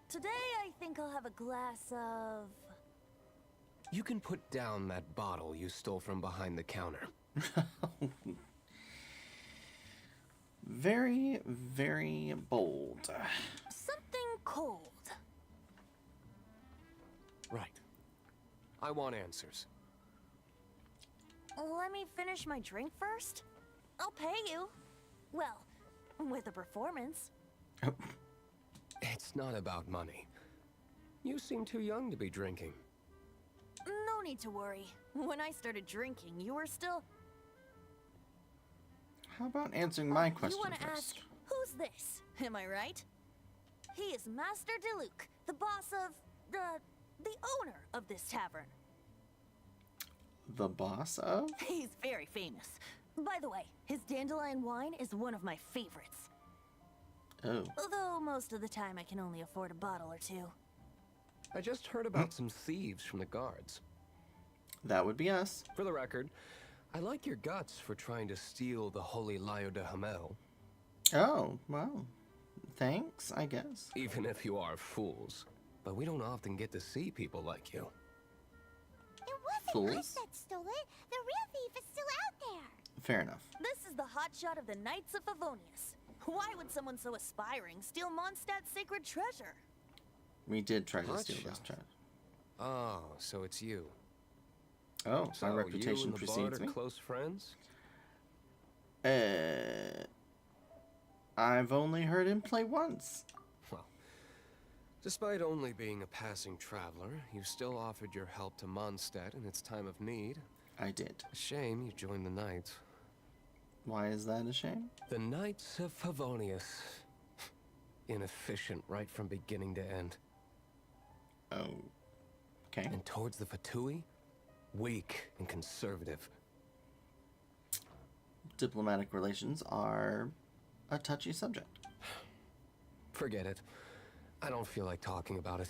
Today, I think I'll have a glass of... You can put down that bottle you stole from behind the counter. Very, very bold. something cold. Right. I want answers. Let me finish my drink first. I'll pay you. Well, with a performance. It's not about money. You seem too young to be drinking. No need to worry. When I started drinking, you were still... How about answering my question You want to first? ask, who's this? Am I right? He is Master De Luke, the boss of... the owner of this tavern. The boss of? He's very famous. By the way, his dandelion wine is one of my favorites. Oh. Although most of the time I can only afford a bottle or two. I just heard about some thieves from the guards. That would be us. For the record, I like your guts for trying to steal the Holy Lyre de Hamel. Oh, well. Thanks, I guess. Even if you are fools. But we don't often get to see people like you. It wasn't us Fools? that stole it. The real thief is still out there. Fair enough. This is the hotshot of the Knights of Favonius. Why would someone so aspiring steal Mondstadt's sacred treasure? We did try to steal Hotshot. this treasure. Oh, so it's you. Oh, So my you reputation and the precedes bard are me? close friends? I've only heard him play once. Well, despite only being a passing traveler, you still offered your help to Mondstadt in its time of need. I did. A shame you joined the Knights. Why is that a shame? The Knights of Favonius. Inefficient right from beginning to end. Oh. Okay. And towards the Fatui, weak and conservative. Diplomatic relations are a touchy subject. Forget it. I don't feel like talking about it.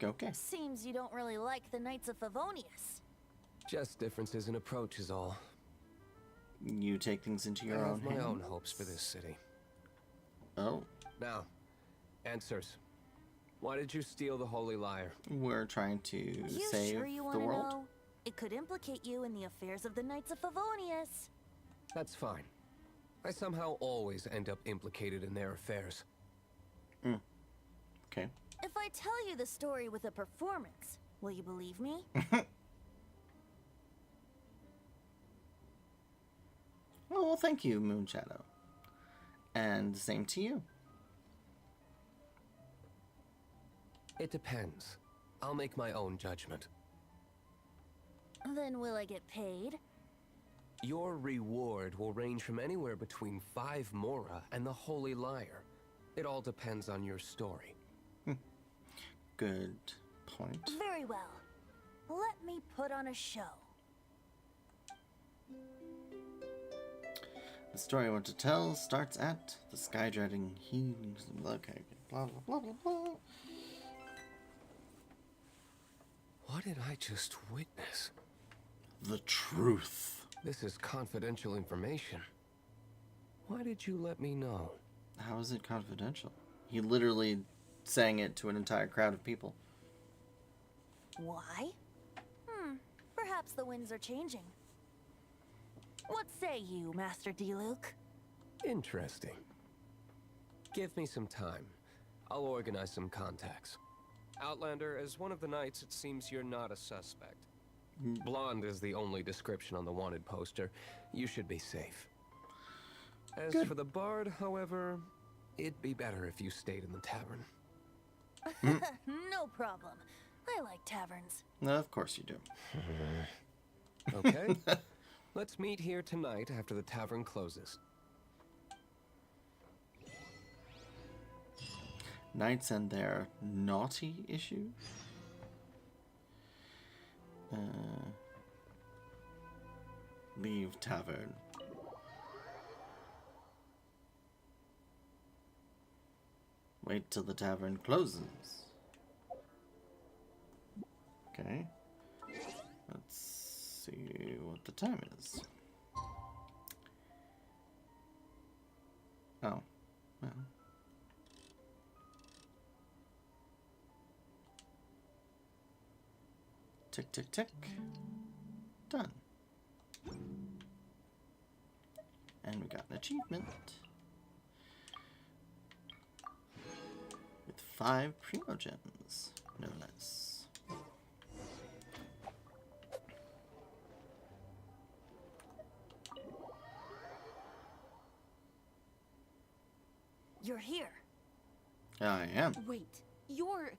Okay. Seems you don't really like the Knights of Favonius. Just differences in approach is all. You take things into I your own have my hands. own hopes for this city. Oh. Now, Answers. Why did you steal the Holy Lyre? We're trying to You save sure you the want to world. know? It could implicate you in the affairs of the Knights of Favonius. That's fine. I somehow always end up implicated in their affairs. Okay. If I tell you the story with a performance, will you believe me? Oh, well, thank you, Moonshadow. And the same to you. It depends. I'll make my own judgment. Then will I get paid? Your reward will range from anywhere between 5 Mora and the Holy Lyre. It all depends on your story. Good point. Very well. Let me put on a show. The story I want to tell starts at the sky dreading okay, blah blah blah blah blah. What did I just witness? The truth. This is confidential information. Why did you let me know? How is it confidential? He literally sang it to an entire crowd of people. Why? Perhaps the winds are changing. What say you, Master D-Luke? Interesting. Give me some time. I'll organize some contacts. Outlander, as one of the knights, it seems you're not a suspect. Blonde is the only description on the wanted poster. You should be safe. As for the bard, however, it'd be better if you stayed in the tavern. No problem. I like taverns. No, of course you do. Okay. Let's meet here tonight after the tavern closes. Knights and their naughty issue. Leave tavern. Wait till the tavern closes. Okay. Let's see what the time is. Oh, well. Tick, tick, tick. Done. And we got an achievement. With 5 Primogems. No less. You're here. I am. Wait, you're...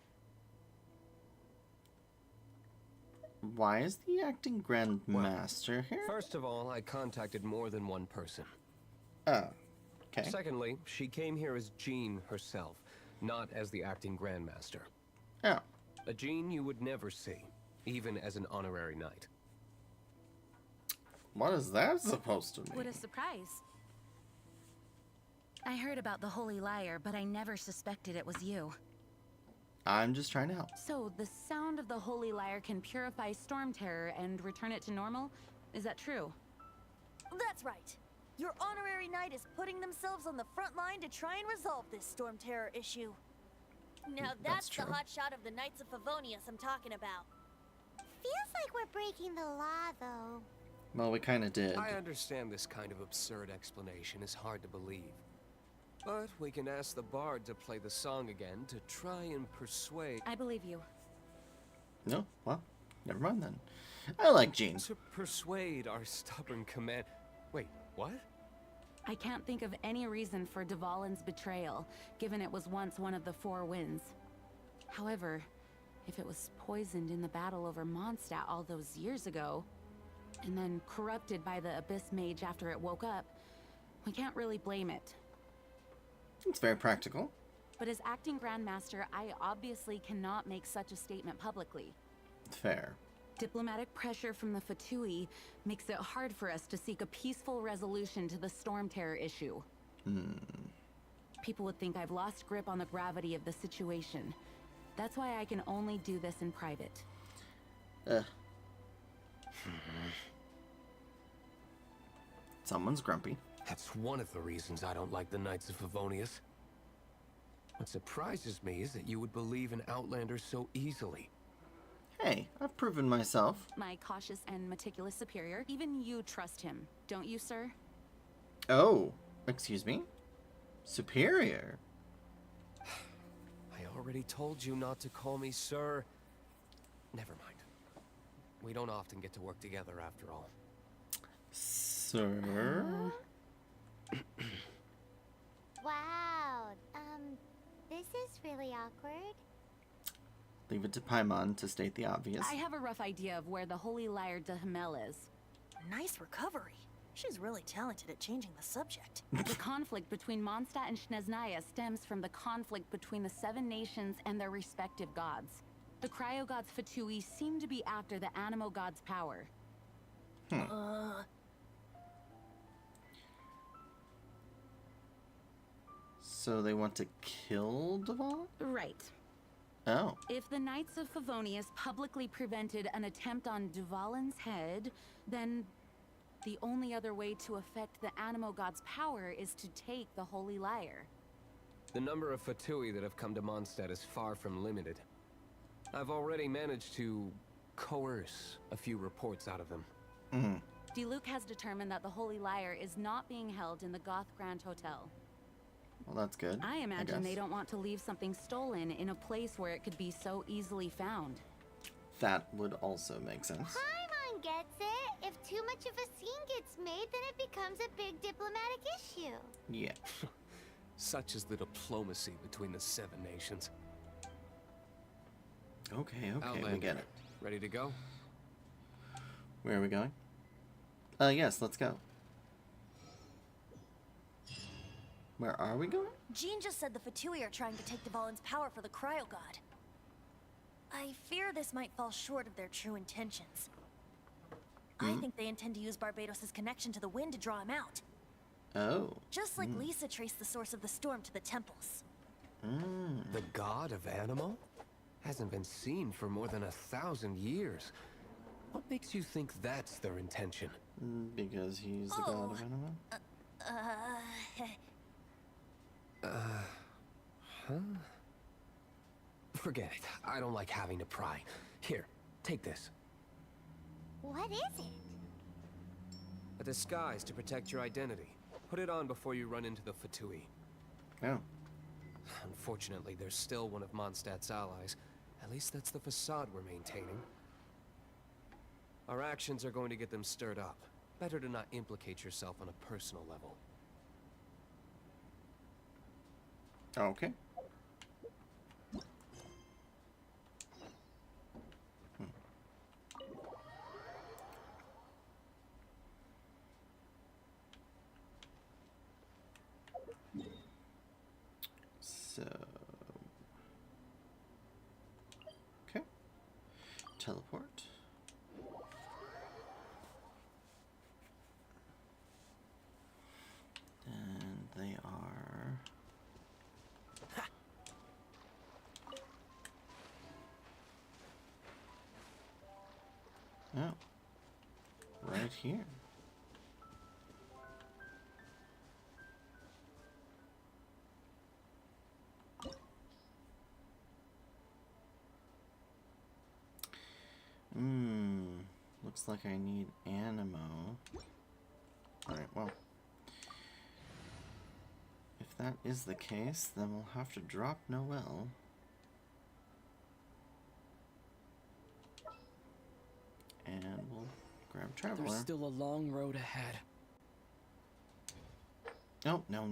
Why is the acting Grand Master here? First of all, I contacted more than one person. Oh, okay. Secondly, she came here as Jean herself, not as the acting Grandmaster. Oh. A Jean you would never see, even as an honorary knight. What is that supposed to mean? What a surprise. I heard about the Holy Lyre, but I never suspected it was you. I'm just trying to help. So, the sound of the Holy Lyre can purify Storm Terror and return it to normal? Is that true? That's right. Your honorary knight is putting themselves on the front line to try and resolve this Storm Terror issue. Now that's the true. hot shot of the Knights of Favonius I'm talking about. Feels like we're breaking the law, though. Well, we kind of did. I understand this kind of absurd explanation is hard to believe. But we can ask the bard to play the song again to try and persuade... I believe you. No? Well, never mind then. I like Jean. To persuade our stubborn command... Wait, what? I can't think of any reason for Dvalin's betrayal, given it was once one of the 4 winds. However, if it was poisoned in the battle over Mondstadt all those years ago, and then corrupted by the Abyss Mage after it woke up, we can't really blame it. It's very practical. But as acting Grandmaster, I obviously cannot make such a statement publicly. Fair. Diplomatic pressure from the Fatui makes it hard for us to seek a peaceful resolution to the Storm Terror issue. People would think I've lost grip on the gravity of the situation. That's why I can only do this in private. Someone's grumpy. That's one of the reasons I don't like the Knights of Favonius. What surprises me is that you would believe an Outlander so easily. Hey, I've proven myself. My cautious and meticulous superior. Even you trust him, don't you, sir? Oh, excuse me? Superior? I already told you not to call me sir. Never mind. We don't often get to work together after all. Sir? Wow. This is really awkward. Leave it to Paimon to state the obvious. I have a rough idea of where the Holy Lyre de Hamel is. Nice recovery. She's really talented at changing the subject. The conflict between Mondstadt and Snezhnaya stems from the conflict between the 7 nations and their respective gods. The cryo gods Fatui seem to be after the Animo god's power. So they want to kill Duval? Right. Oh. If the Knights of Favonius publicly prevented an attempt on Duvalin's head, then the only other way to affect the Animo god's power is to take the Holy Lyre. The number of Fatui that have come to Mondstadt is far from limited. I've already managed to coerce a few reports out of them. Diluc has determined that the Holy Lyre is not being held in the Goth Grand Hotel. Well, that's good. I imagine guess. they don't want to leave something stolen in a place where it could be so easily found. That would also make sense. Paimon gets it. If too much of a scene gets made, then it becomes a big diplomatic issue. Yeah. Such is the diplomacy between the 7 nations. Okay, Outlander, we get it. Ready to go? Where are we going? Yes, let's go. Where are we going? Jean just said the Fatui are trying to take Duvalin's power for the cryo god. I fear this might fall short of their true intentions. I think they intend to use Barbados' connection to the wind to draw him out. Oh. Just like Lisa traced the source of the storm to the temples. The god of Animo? Hasn't been seen for more than 1,000 years. What makes you think that's their intention? Because he's the god of Animo? Huh? Forget it. I don't like having to pry. Here, take this. What is it? A disguise to protect your identity. Put it on before you run into the Fatui. Oh. Unfortunately, there's still one of Mondstadt's allies. At least that's the facade we're maintaining. Our actions are going to get them stirred up. Better to not implicate yourself on a personal level. Okay. So... Okay. Teleport. And they are... Oh. Right here. Looks like I need Animo. Alright, well. If that is the case, then we'll have to drop Noelle. And we'll grab Traveler. There's still a long road ahead. Oh, no.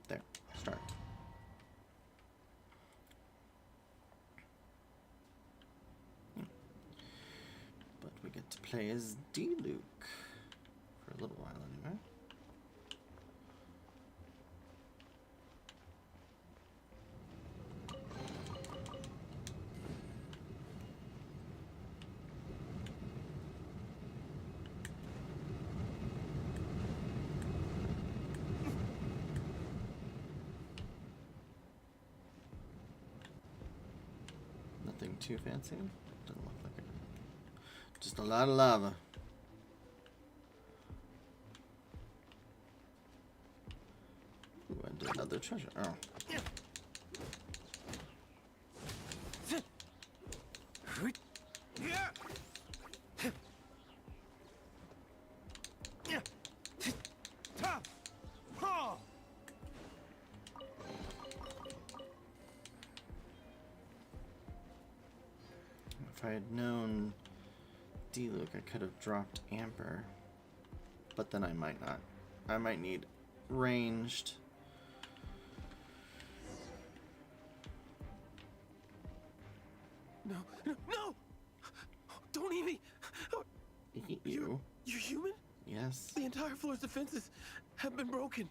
There, start. But we get to play as Diluc for a little while anyway. Nothing too fancy. Doesn't look like it. Just a lot of lava. Ooh, Another treasure. Oh. If I had known D-Luke, I could have dropped Amber. But then I might not. I might need ranged. No, no, no! Don't eat me! Eat you? You're human? Yes. The entire floor's defenses have been broken.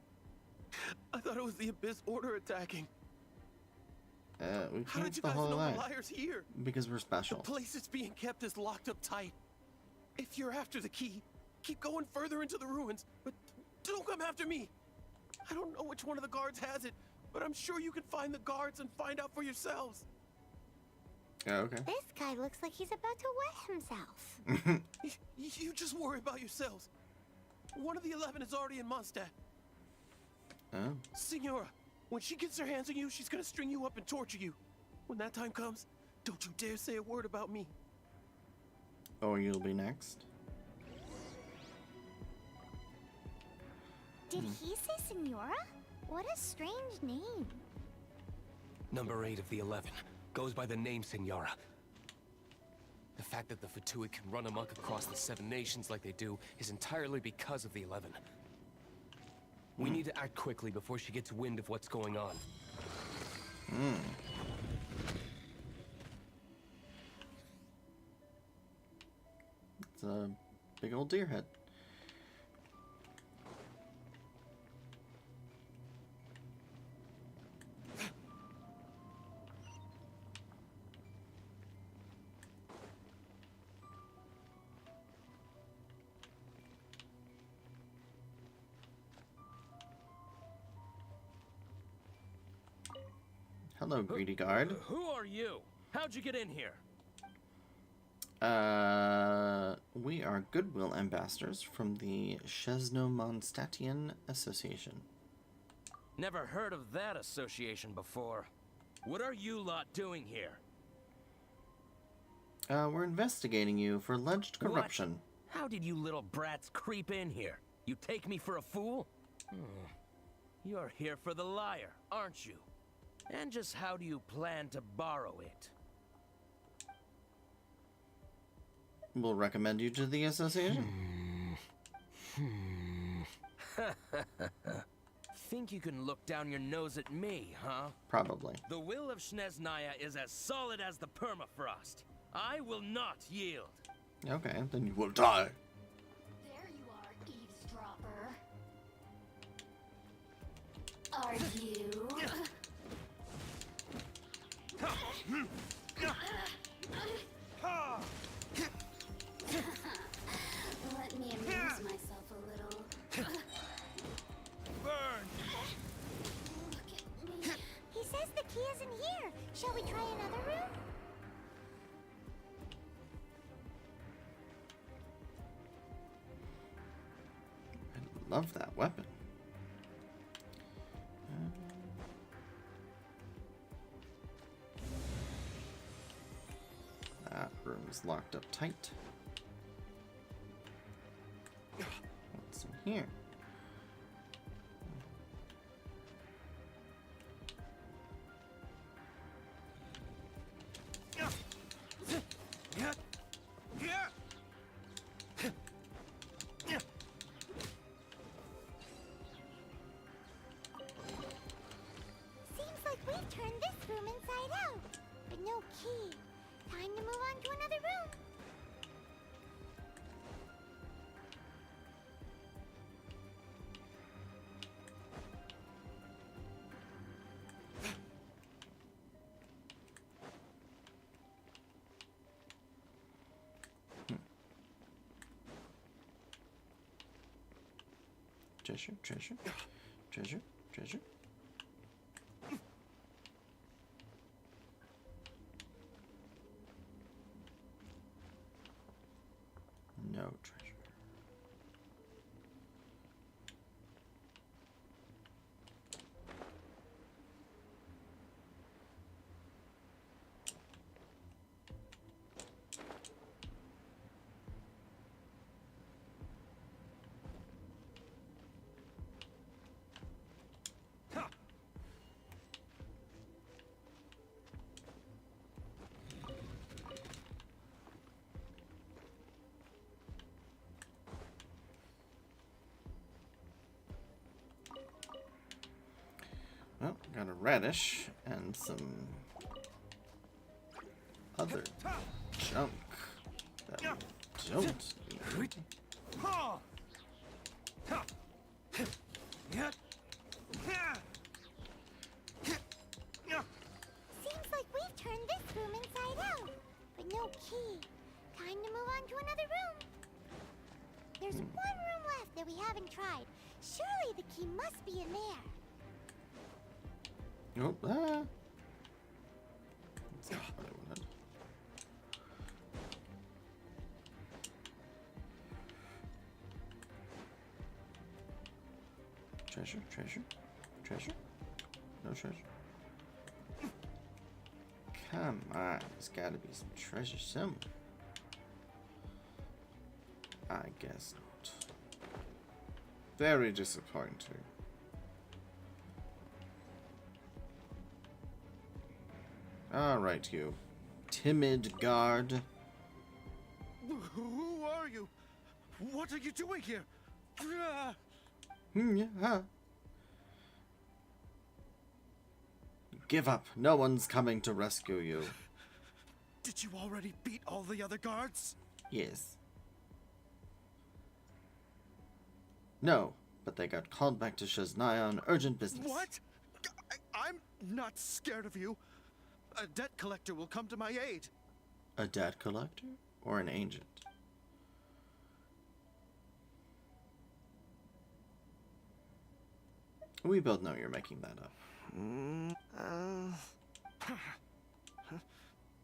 I thought it was the Abyss Order attacking. We How did can't you the guys whole know lot. the liar's here? Because we're special. The place it's being kept is locked up tight. If you're after the key, keep going further into the ruins, but don't come after me. I don't know which one of the guards has it, but I'm sure you can find the guards and find out for yourselves. Oh, okay. This guy looks like he's about to wet himself. You just worry about yourselves. One of the 11 is already in Mondstadt. Oh. Signora, when she gets her hands on you, she's gonna string you up and torture you. When that time comes, don't you dare say a word about me. Oh, you'll be next? Did he say Signora? What a strange name. Number 8 of the 11 goes by the name Senora. The fact that the Fatui can run amok across the 7 nations like they do is entirely because of the 11. We need to act quickly before she gets wind of what's going on. It's a big old deer head. Hello, greedy guard. Who are you? How'd you get in here? We are Goodwill Ambassadors from the Chesno-Mondstadtian Association. Never heard of that association before. What are you lot doing here? We're investigating you for alleged corruption. What? How did you little brats creep in here? You take me for a fool? You're here for the lyre, aren't you? And just how do you plan to borrow it? We'll recommend you to the association. Think you can look down your nose at me, huh? Probably. The will of Snezhnaya is as solid as the permafrost. I will not yield. Okay, then you will die. There you are, eavesdropper. Are you? Let me amuse myself a little. Burn! Look at me. He says the key isn't here. Shall we try another room? I love that weapon. That room is locked up tight. What's in here? Seems like we've turned this room inside out, but no key. Time to move on to another room. Treasure, treasure, treasure, treasure. No treasure. Got a radish and some other junk that we don't need. Seems like we've turned this room inside out, but no key. Time to move on to another room. There's one room left that we haven't tried. Surely the key must be in there. Oh, ah. That's not what I wanted. Treasure, treasure, treasure. No treasure. Come on, there's gotta be some treasure somewhere. I guess not. Very disappointing. Alright, you. Timid guard. Who are you? What are you doing here? Yeah. Give up. No one's coming to rescue you. Did you already beat all the other guards? Yes. No, but they got called back to Shaznaya on urgent business. What? I'm not scared of you. A debt collector will come to my aid. A debt collector? Or an agent? We both know you're making that up.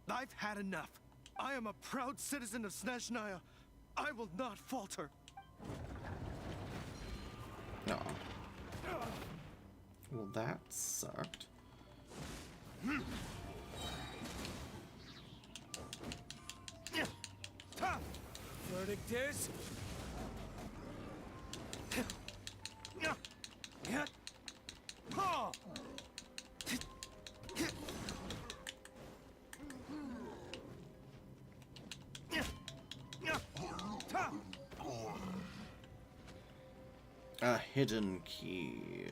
I've had enough. I am a proud citizen of Snezhnaya. I will not falter. No. Well, that sucked. Verdict is... A hidden key.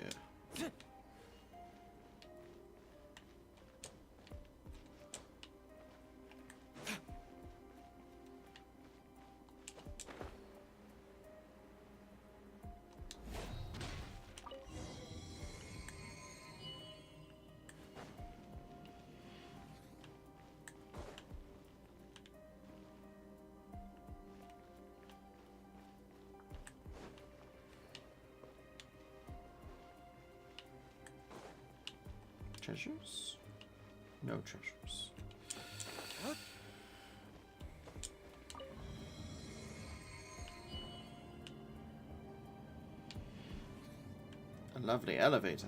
Treasures? No treasures. A lovely elevator.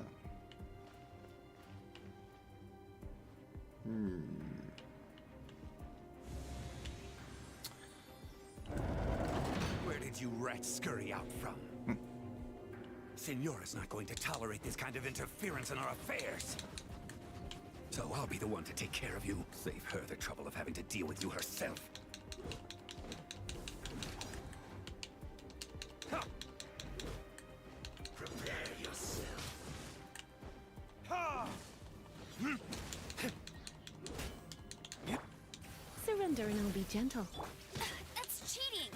Where did you rats scurry out from? Senora's not going to tolerate this kind of interference in our affairs. So I'll be the one to take care of you. Save her the trouble of having to deal with you herself. Prepare yourself. Surrender and I'll be gentle. That's cheating!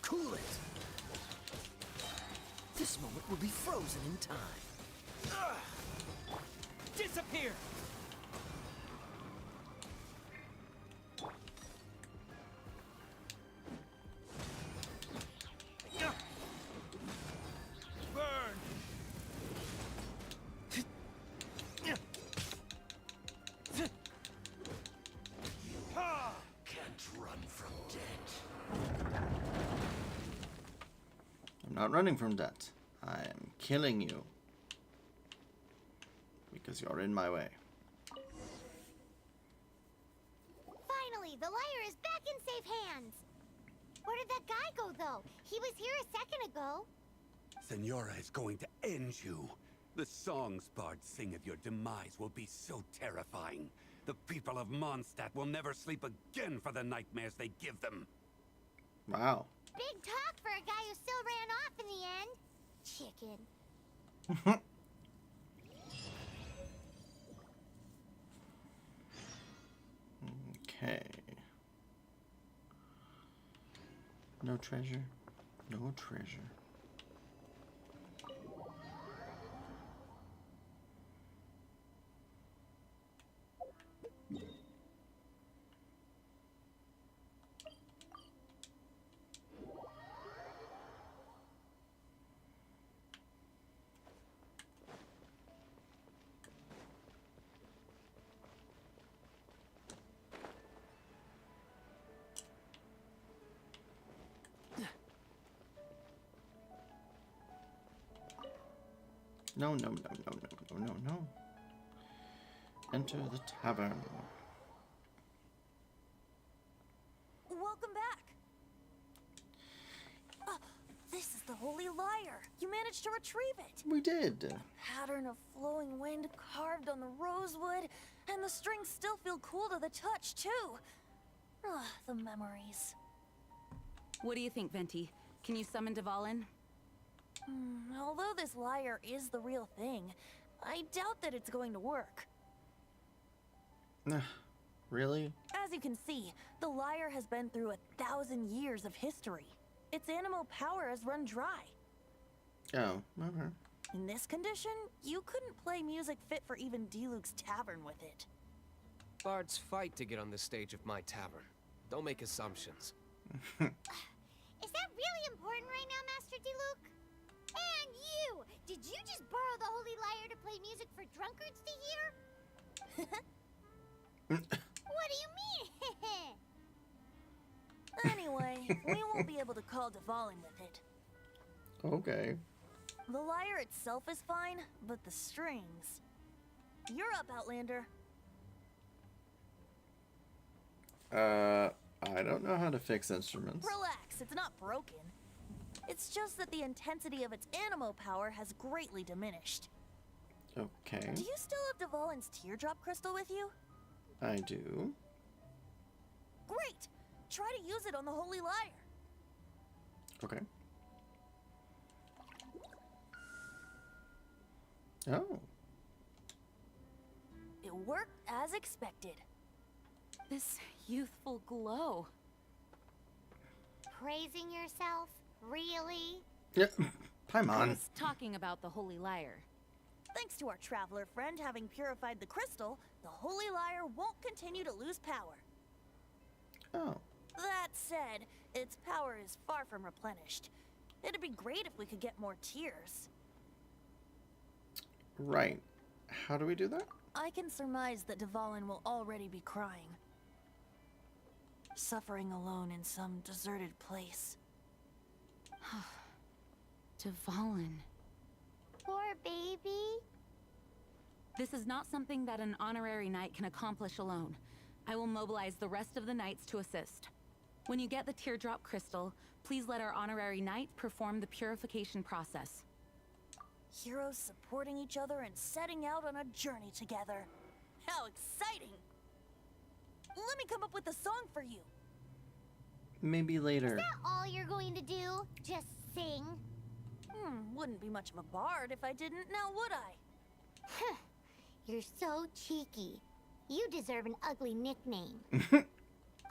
Cool it! This moment will be frozen in time. Disappear! Burn! Can't run from death. I'm not running from debt. I am killing you. Because you're in my way. Finally, the liar is back in safe hands. Where did that guy go, though? He was here a second ago. Senora is going to end you. The songs bards sing of your demise will be so terrifying. The people of Mondstadt will never sleep again for the nightmares they give them. Wow. Big talk for a guy who still ran off in the end. Chicken. Okay. No treasure. No treasure. No, no, no, no, no, no, no, no. Enter the tavern. Welcome back. This is the Holy Lyre. You managed to retrieve it. We did. Pattern of flowing wind carved on the rosewood, and the strings still feel cool to the touch, too. The memories. What do you think, Venti? Can you summon Dvalin? Although this lyre is the real thing, I doubt that it's going to work. Really? As you can see, the lyre has been through 1,000 years of history. Its animal power has run dry. Oh, okay. In this condition, you couldn't play music fit for even Diluc's tavern with it. Bards fight to get on the stage of my tavern. Don't make assumptions. Is that really important right now, Master Diluc? And you! Did you just borrow the Holy Lyre to play music for drunkards to hear? What do you mean? Anyway, we won't be able to call Dvalin with it. Okay. The lyre itself is fine, but the strings... You're up, Outlander. I don't know how to fix instruments. Relax, it's not broken. It's just that the intensity of its animal power has greatly diminished. Okay. Do you still have Dvalin's teardrop crystal with you? I do. Great! Try to use it on the Holy Lyre. Okay. Oh. It worked as expected. This youthful glow. Praising yourself? Really? Yeah. I Paimon. was talking about the Holy Lyre. Thanks to our traveler friend having purified the crystal, the Holy Lyre won't continue to lose power. Oh. That said, its power is far from replenished. It'd be great if we could get more tears. Right. How do we do that? I can surmise that Dvalin will already be crying. Suffering alone in some deserted place. Dvalin. Poor baby. This is not something that an honorary knight can accomplish alone. I will mobilize the rest of the knights to assist. When you get the teardrop crystal, please let our honorary knight perform the purification process. Heroes supporting each other and setting out on a journey together. How exciting! Let me come up with a song for you. Maybe later. Is that all you're going to do? Just sing? Wouldn't be much of a bard if I didn't, now would I? You're so cheeky. You deserve an ugly nickname.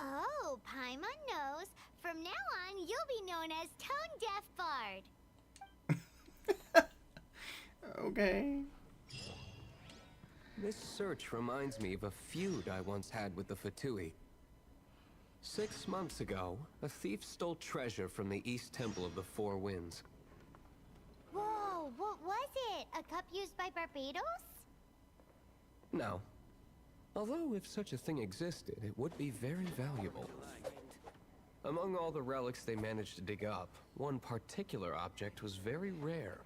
Oh, Paimon knows. From now on, you'll be known as Tone Deaf Bard. Okay. This search reminds me of a feud I once had with the Fatui. 6 months ago, a thief stole treasure from the East Temple of the Four Winds. Whoa, what was it? A cup used by Barbados? No. Although if such a thing existed, it would be very valuable. Among all the relics they managed to dig up, one particular object was very rare.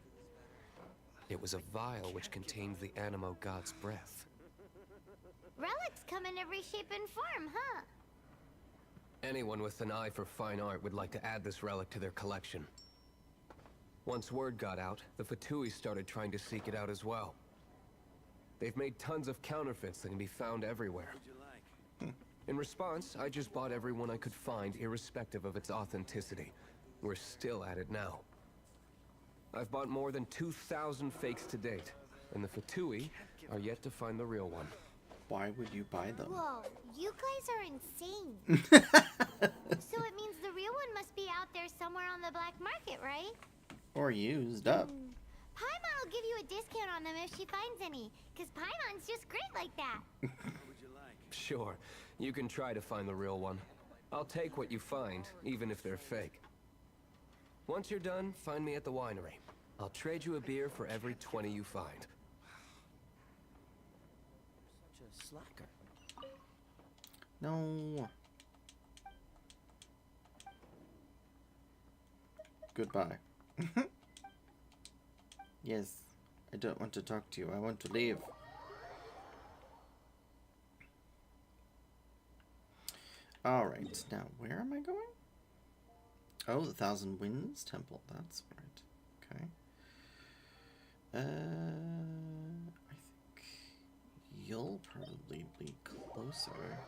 It was a vial which contained the Animo god's breath. Relics come in every shape and form, huh? Anyone with an eye for fine art would like to add this relic to their collection. Once word got out, the Fatui started trying to seek it out as well. They've made tons of counterfeits that can be found everywhere. In response, I just bought every one I could find, irrespective of its authenticity. We're still at it now. I've bought more than 2,000 fakes to date, and the Fatui are yet to find the real one. Why would you buy them? Whoa, you guys are insane. So it means the real one must be out there somewhere on the black market, right? Or used up. Paimon will give you a discount on them if she finds any, because Paimon's just great like that. Sure, you can try to find the real one. I'll take what you find, even if they're fake. Once you're done, find me at the winery. I'll trade you a beer for every 20 you find. Such a slacker. No. Goodbye. Yes, I don't want to talk to you. I want to leave. Alright, now where am I going? Oh, the Thousand Winds Temple. That's right. Okay. I think you'll probably be closer.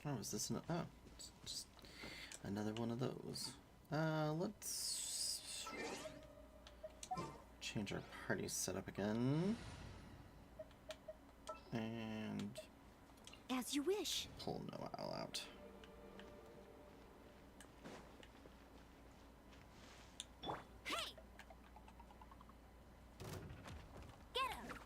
Oh, is this an... Oh, it's just another one of those. Let's change our party setup again. And... As you wish. Pull Noel out. Hey! Get him!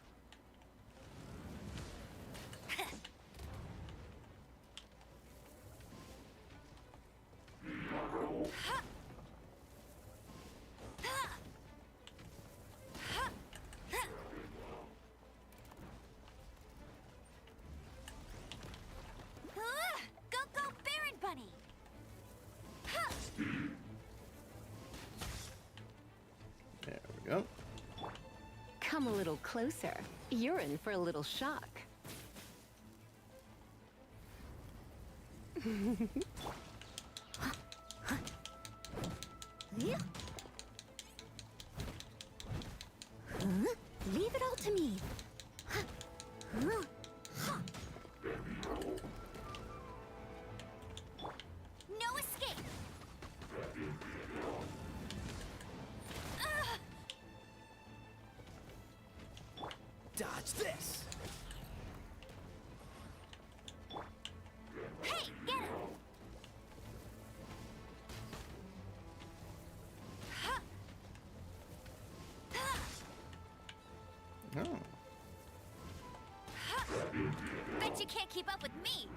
Go, go, Baron Bunny! There we go. Come a little closer. You're in for a little shock. Yeah. Leave it all to me. No escape. Dodge this. Hey, get him. Oh. Bet you can't keep up with me.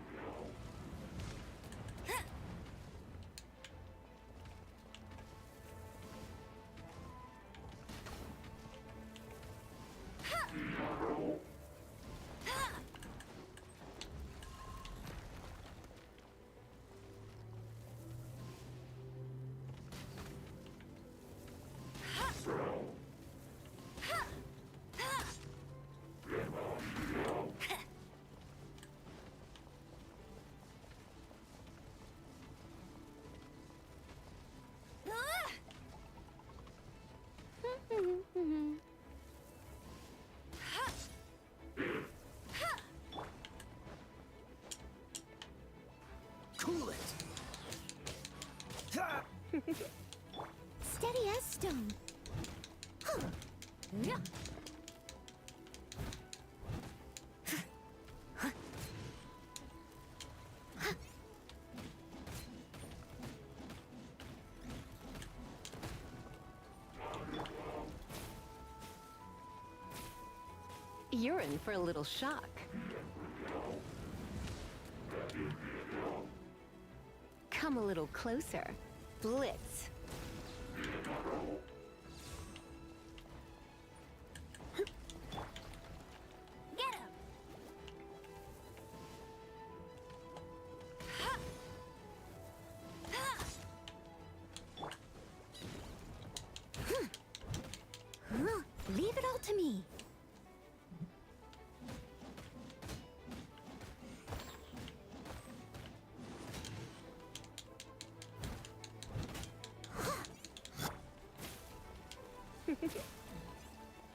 Steady as stone. Huh. Yeah. You're in for a little shock. Come a little closer. Blitz. Get him. Leave it all to me.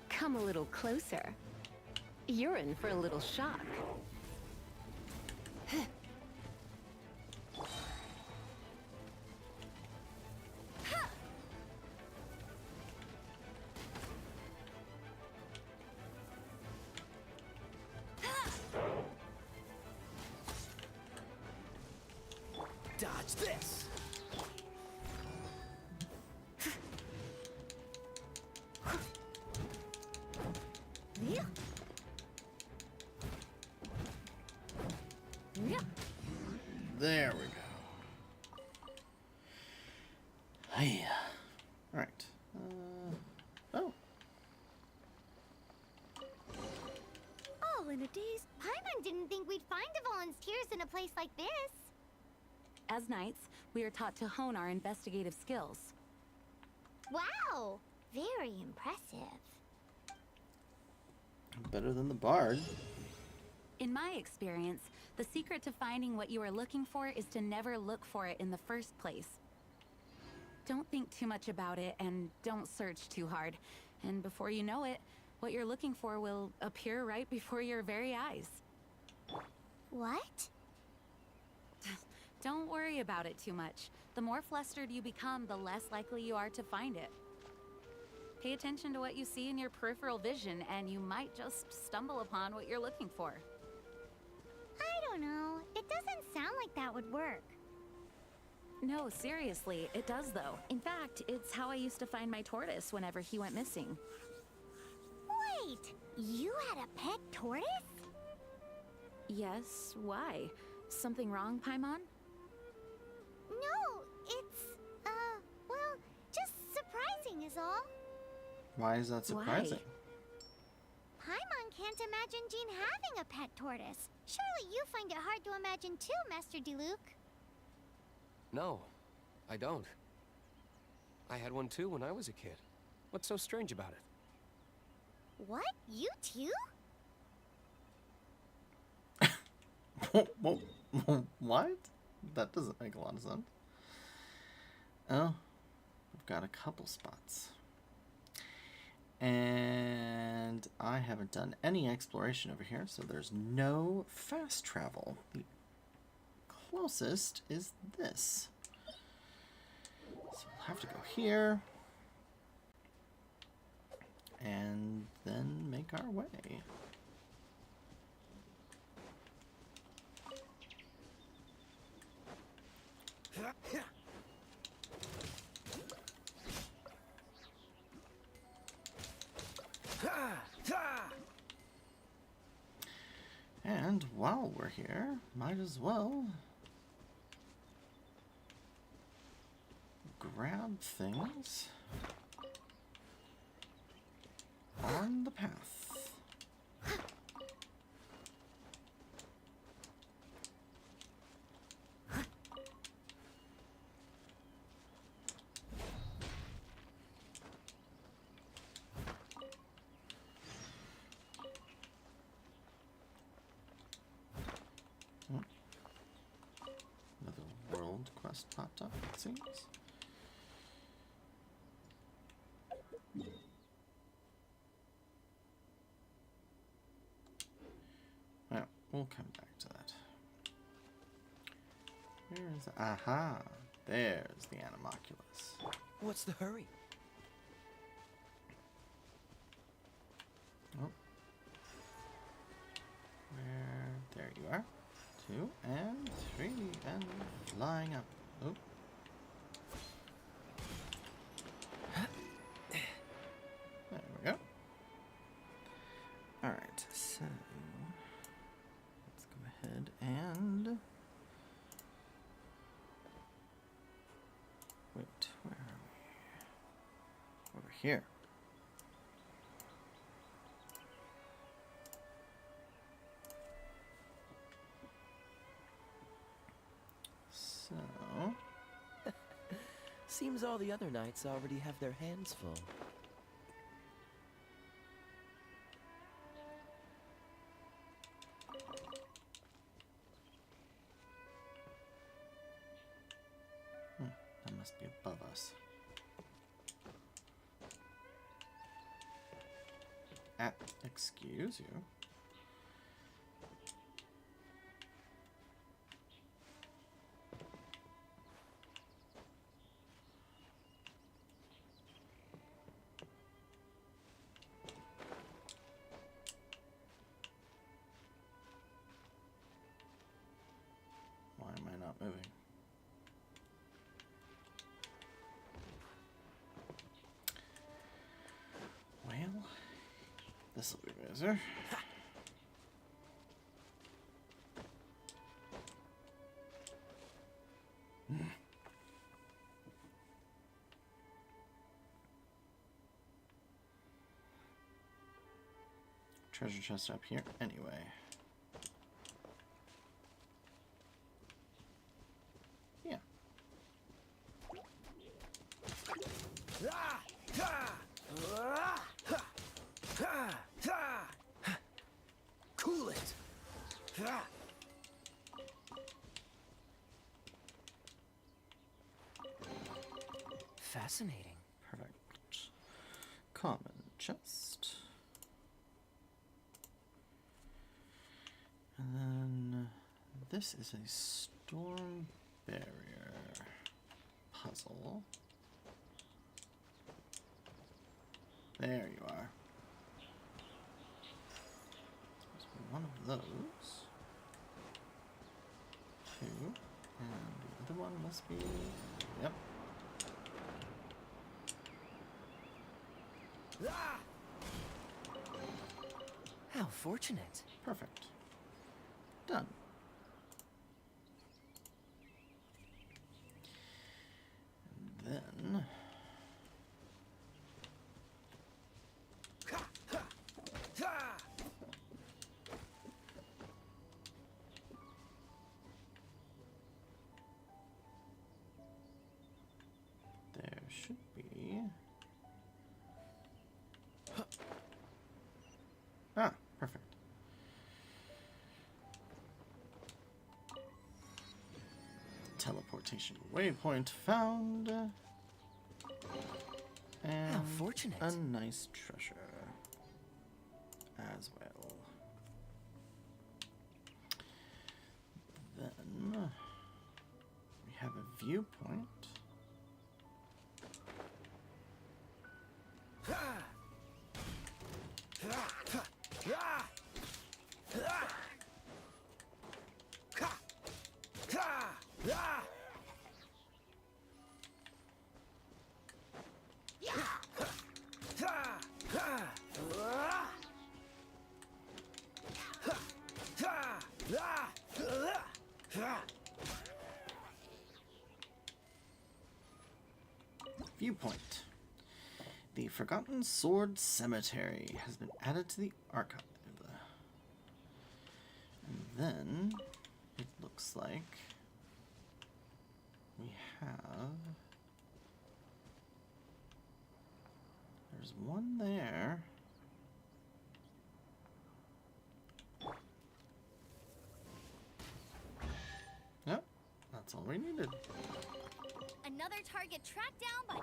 Come a little closer. You're in for a little shock. Dodge this. There we go. Hey. Alright. Oh. All in a daze. Paimon didn't think we'd find the volunteers in a place like this. As knights, we are taught to hone our investigative skills. Wow! Very impressive. Better than the bard. In my experience, the secret to finding what you are looking for is to never look for it in the first place. Don't think too much about it and don't search too hard. And before you know it, what you're looking for will appear right before your very eyes. What? Don't worry about it too much. The more flustered you become, the less likely you are to find it. Pay attention to what you see in your peripheral vision, and you might just stumble upon what you're looking for. I don't know. It doesn't sound like that would work. No, seriously, it does though. In fact, it's how I used to find my tortoise whenever he went missing. Wait! You had a pet tortoise? Yes, why? Something wrong, Paimon? No, it's, well, just surprising is all. Why is that surprising? Paimon can't imagine Jean having a pet tortoise. Surely you find it hard to imagine too, Master Diluc. No, I don't. I had one too when I was a kid. What's so strange about it? What? You too? What? That doesn't make a lot of sense. Oh, I've got a couple spots. And I haven't done any exploration over here, so there's no fast travel. The closest is this. So we'll have to go here. And then make our way. And while we're here, might as well grab things on the path. Another world quest popped up, it seems. Well, we'll come back to that. Where's... Aha! There's the Animoculus. What's the hurry? Oh. Where? There you are. 2 and 3 and flying up. Oh. There we go. Alright, so let's go ahead and wait, where are we? Over here. So Seems all the other knights already have their hands full. that must be above us. Excuse you. Why am I not moving? Well, this'll be better. Treasure chest up here anyway. Yeah. Cool it. Fascinating. Perfect. Common chest. And then this is a storm barrier puzzle. There you are. Supposed to be one of those. 2. And the other one must be... Yep. How fortunate. Perfect. Done. And then... there should be... Ah, perfect. Teleportation waypoint found. And how fortunate. A nice treasure as well. Then we have a viewpoint. Viewpoint. The Forgotten Sword Cemetery has been added to the archive. And then it looks like we have... There's one there. Yep, that's all we needed. Another target tracked down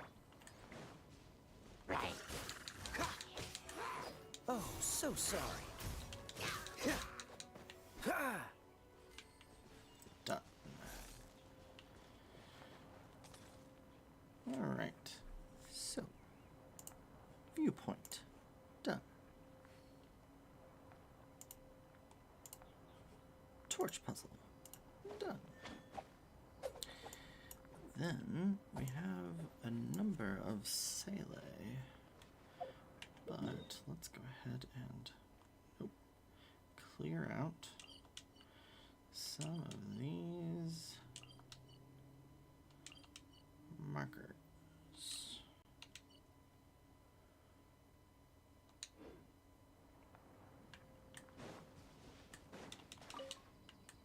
by... Oh, so sorry. Done. Alright. So, viewpoint. Done. Torch puzzle. Done. Then we have a number of Sele. But let's go ahead and clear out some of these markers.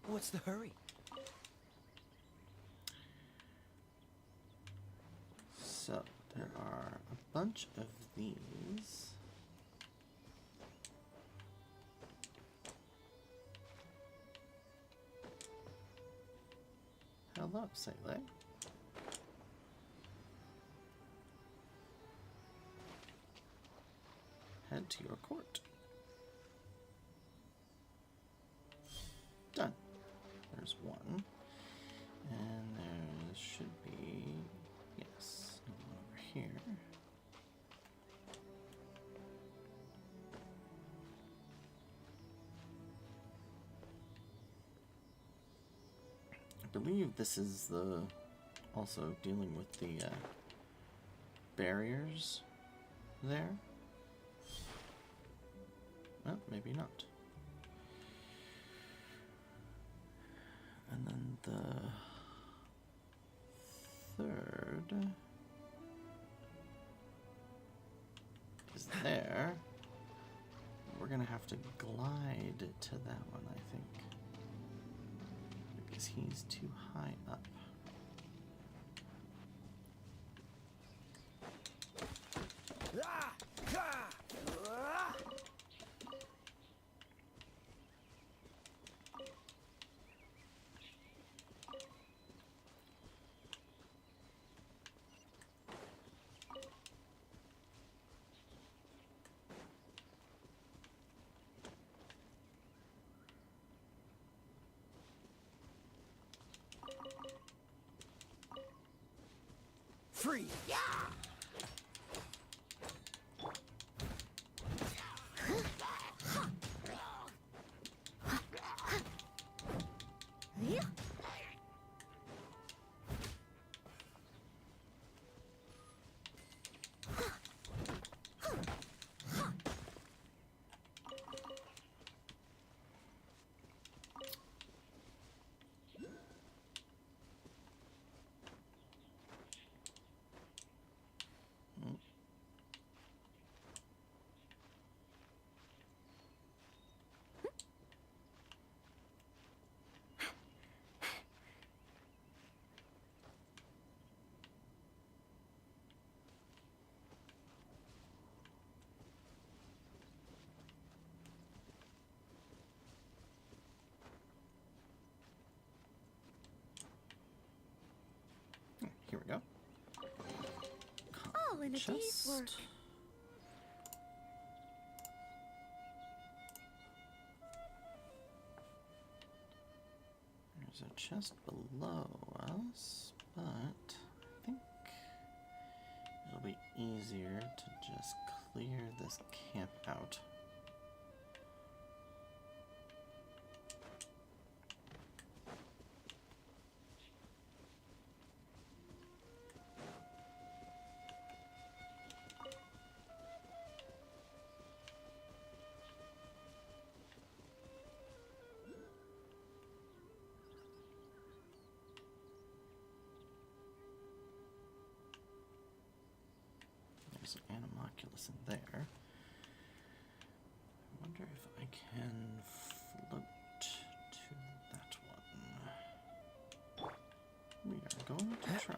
What's the hurry? So, there are a bunch of these. Hello, Sele. Head to your court. Done. There's one. And there should be, yes, one over here. I believe this is the also dealing with the barriers there. Well, maybe not. And then the third is there. We're gonna have to glide to that one, I think, because he's too high up. Free! Yeah! Here we go. All in a day's work. There's a chest below us, but I think it'll be easier to just clear this camp out. There's an Animoculus in there. I wonder if I can float to that one. We are going to try.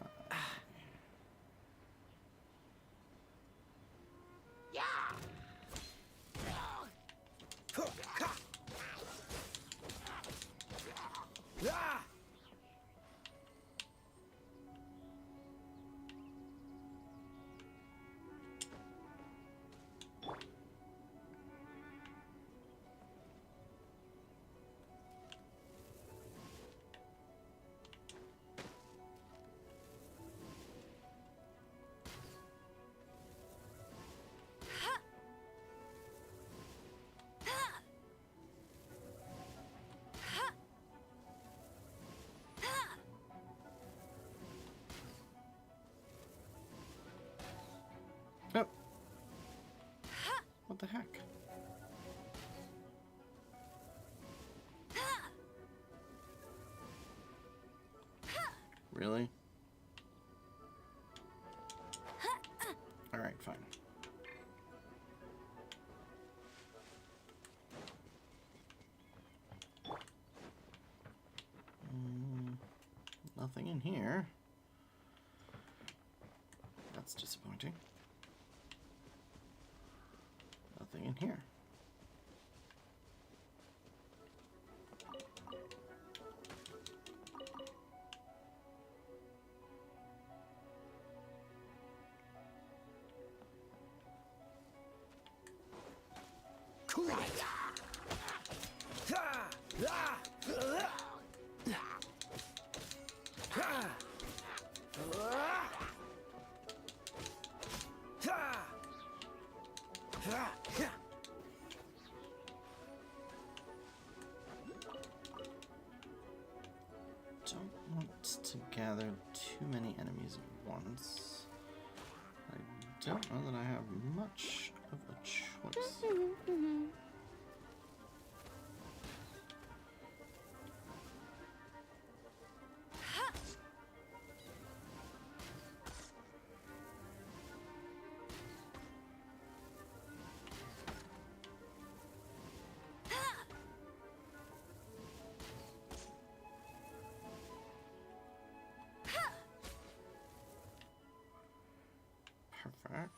What the heck? Really? Alright, fine. Nothing in here. That's disappointing. Nothing in here. Don't want to gather too many enemies at once. I don't know that I have much of a choice. Perfect.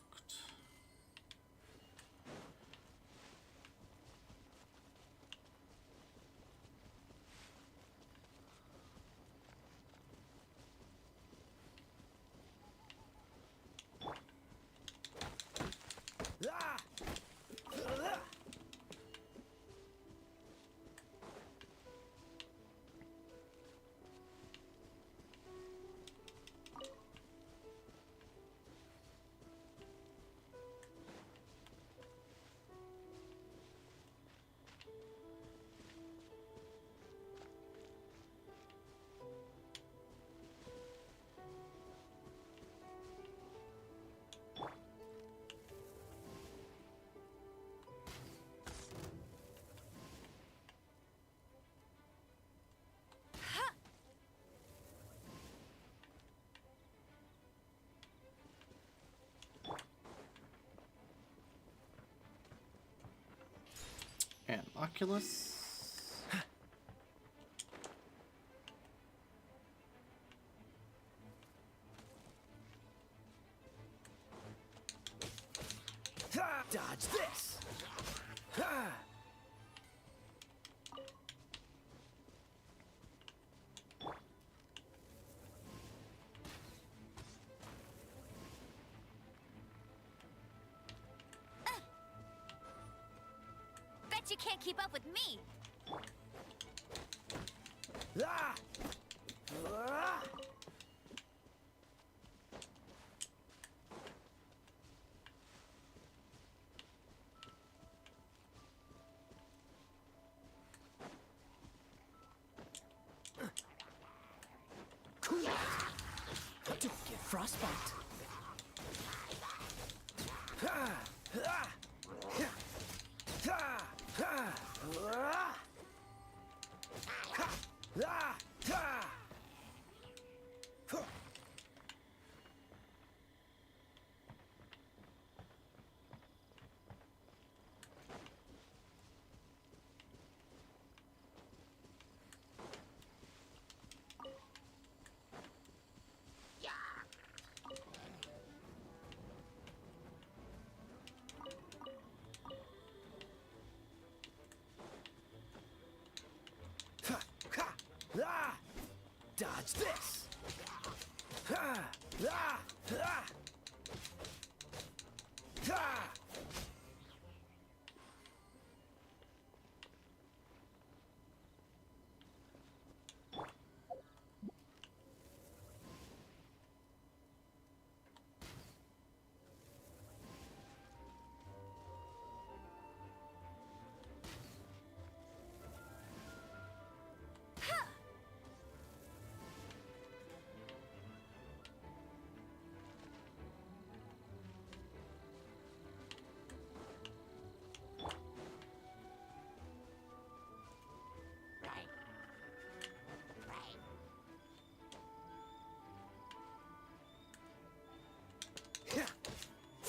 And Oculus. Dodge this! Bet you can't keep up with me. Ah! Ah! Don't get frostbite. Dodge this! Ah! Ah! Ah! Ah!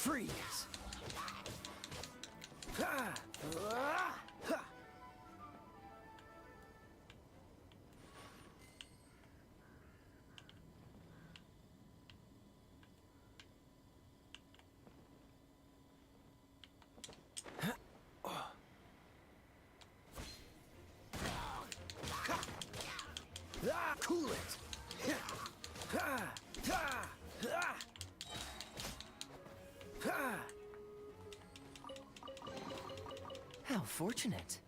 Freeze! Cool it! How fortunate.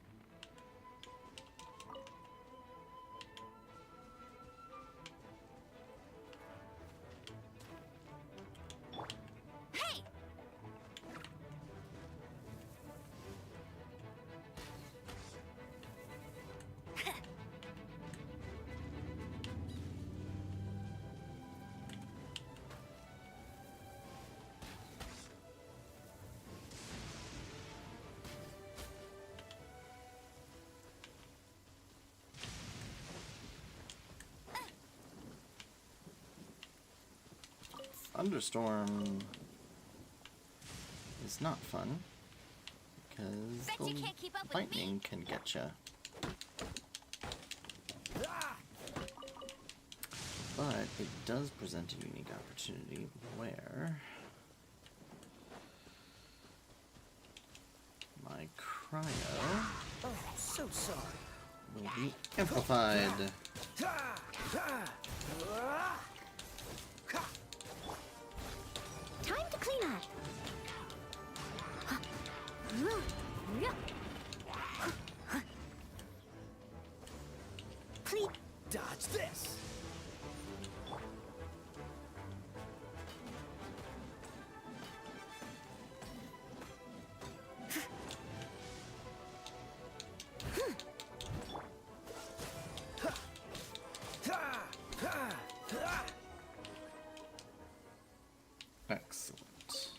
Hey! Thunderstorm is not fun because Bet you the can't keep up with lightning can get you. But it does present a unique opportunity where my cryo Oh, so sorry. will be amplified. Time to clean up. Please. Dodge this! Excellent.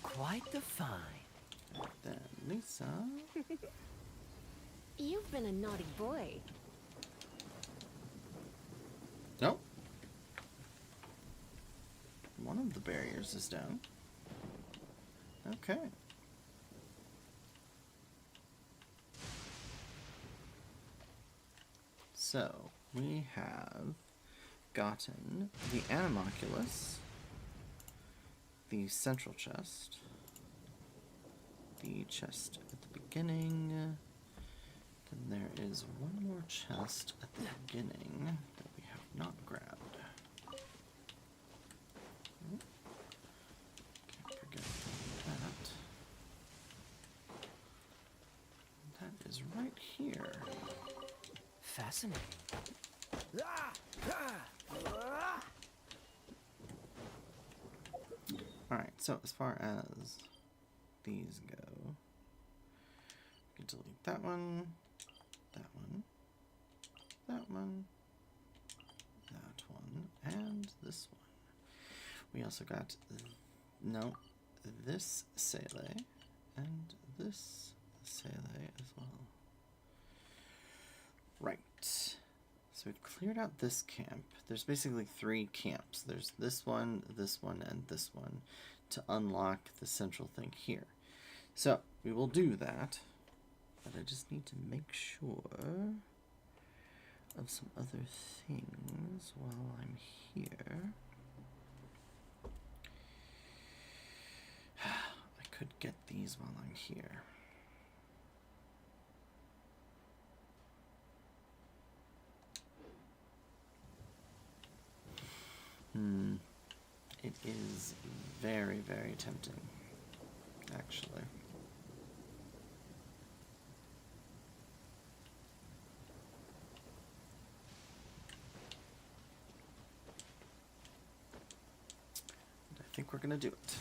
Quite the find. Then Lisa. You've been a naughty boy. Nope. One of the barriers is down. Okay. So, we have gotten the Animoculus, the central chest, the chest at the beginning, then there is one more chest at the beginning that we have not grabbed. Can't forget that. That is right here. Fascinating. Alright, so as far as these go, we can delete that one, that one, that one, that one, and this one. We also got, no, this Sele, and this Sele as well. Right. So we've cleared out this camp. There's basically 3 camps. There's this one, and this one to unlock the central thing here. So we will do that, but I just need to make sure of some other things while I'm here. I could get these while I'm here. It is very, very tempting, actually. And I think we're gonna do it.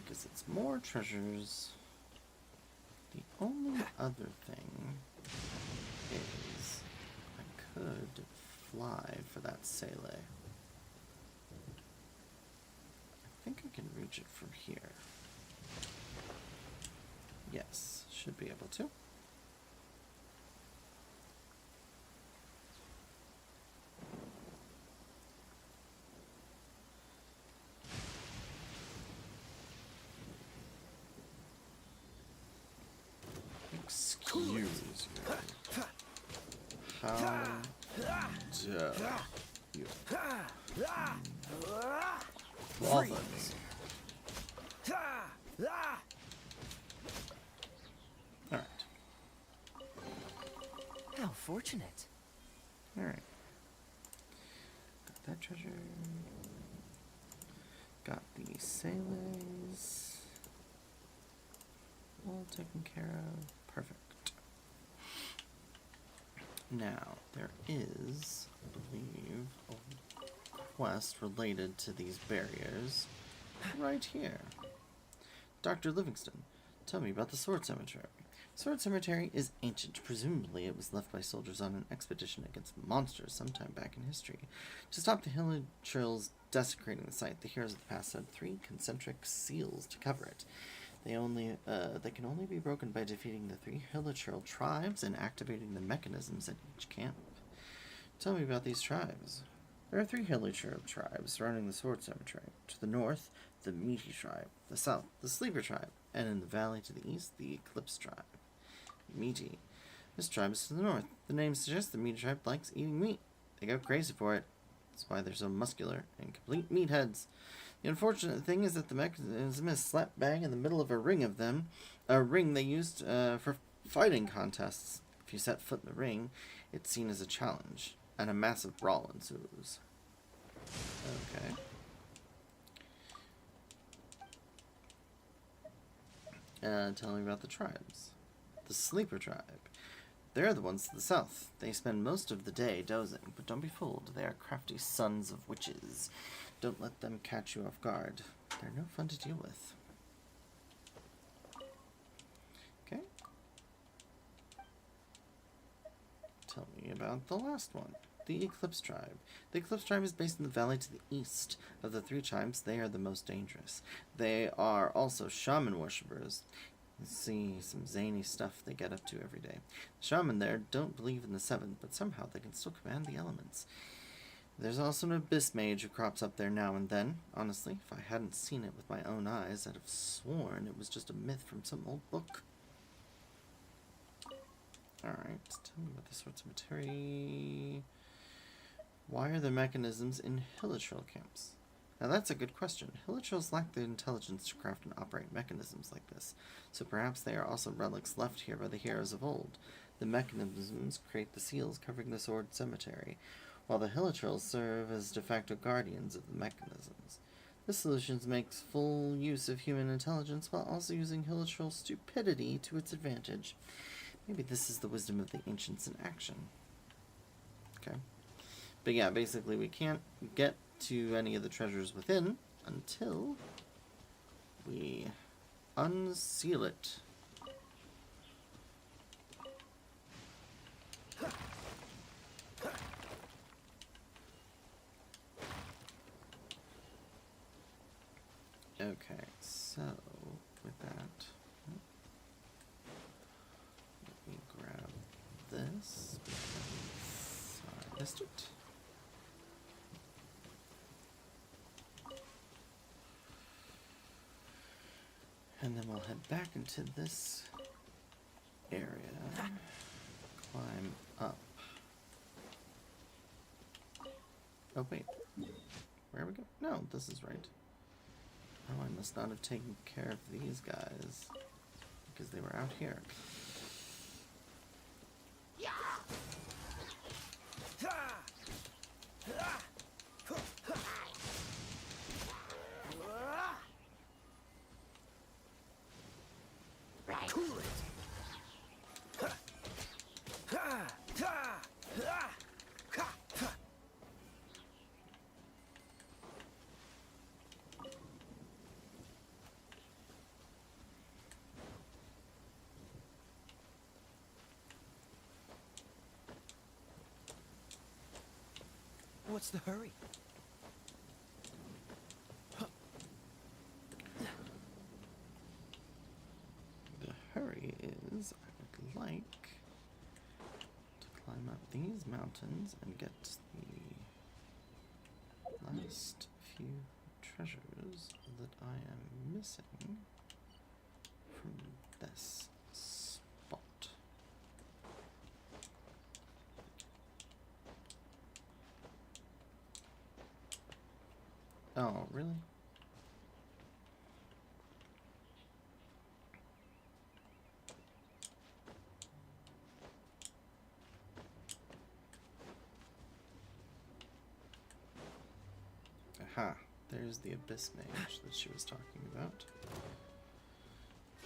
Because it's more treasures. The only other thing is I could fly for that Sele. I think I can reach it from here. Yes, should be able to. Use you. How dare you? Waffles. Alright. How fortunate. Alright. Got that treasure. Got the Saleys. All taken care of. Perfect. Now, there is, I believe, a quest related to these barriers right here. Dr. Livingston, tell me about the Sword Cemetery. Sword Cemetery is ancient. Presumably it was left by soldiers on an expedition against monsters sometime back in history. To stop the Hilichurls desecrating the site, the heroes of the past had 3 concentric seals to cover it. They can only be broken by defeating the 3 Hilichurl tribes and activating the mechanisms at each camp. Tell me about these tribes. There are 3 Hilichurl tribes surrounding the Sword Cemetery. To the north, the Meaty tribe. The south, the Sleeper tribe. And in the valley to the east, the Eclipse tribe. Meaty. This tribe is to the north. The name suggests the Meaty tribe likes eating meat. They go crazy for it. That's why they're so muscular and complete meatheads. The unfortunate thing is that the mechanism is slap bang in the middle of a ring of them. A ring they used for fighting contests. If you set foot in the ring, it's seen as a challenge, and a massive brawl ensues. Okay. Tell me about the tribes. The Sleeper tribe. They're the ones to the south. They spend most of the day dozing, but don't be fooled. They are crafty sons of witches. Don't let them catch you off guard. They're no fun to deal with. Okay. Tell me about the last one. The Eclipse tribe. The Eclipse tribe is based in the valley to the east. Of the 3 tribes, they are the most dangerous. They are also shaman worshippers. You see some zany stuff they get up to every day. The shaman there don't believe in the 7th, but somehow they can still command the elements. There's also an abyss mage who crops up there now and then. Honestly, if I hadn't seen it with my own eyes, I'd have sworn it was just a myth from some old book. Alright, tell me about the Sword Cemetery. Why are there mechanisms in Hilichurl camps? Now that's a good question. Hilichurls lack the intelligence to craft and operate mechanisms like this, so perhaps they are also relics left here by the heroes of old. The mechanisms create the seals covering the Sword Cemetery, while the Hilichurls serve as de facto guardians of the mechanisms. This solution makes full use of human intelligence while also using Hilichurl stupidity to its advantage. Maybe this is the wisdom of the ancients in action. Okay. But yeah, basically we can't get to any of the treasures within until we unseal it. Okay, so with that, let me grab this because I missed it. And then we'll head back into this area, climb up. Oh wait, where are we go? No, this is right. Oh, I must not have taken care of these guys because they were out here. What's the hurry? The hurry is I would like to climb up these mountains and get the last few treasures that I am missing from this spot. Oh, really? Aha, there's the Abyss Mage that she was talking about.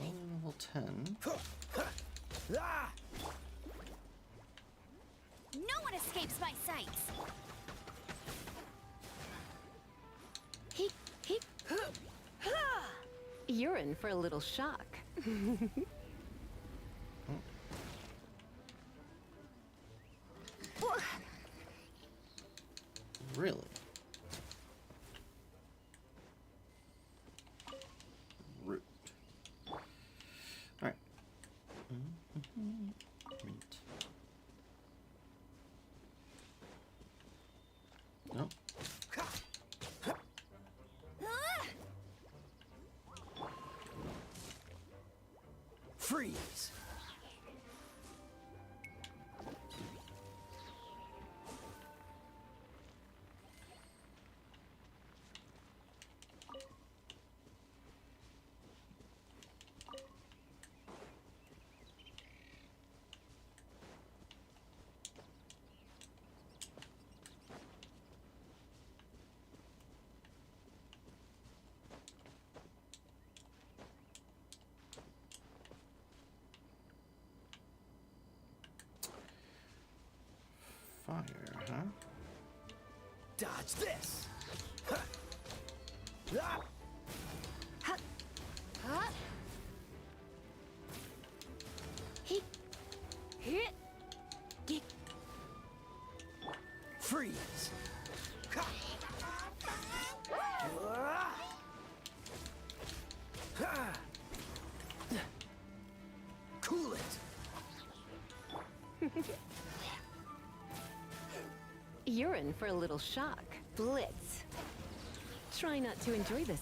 Only level 10. No one escapes my sights. You're in for a little shock. Really? Rude. Alright. Mint. Nope. Freeze! Fire, huh? Dodge this! Huh. Ah! Freeze! Cool it! You're in for a little shock. Blitz. Try not to enjoy this.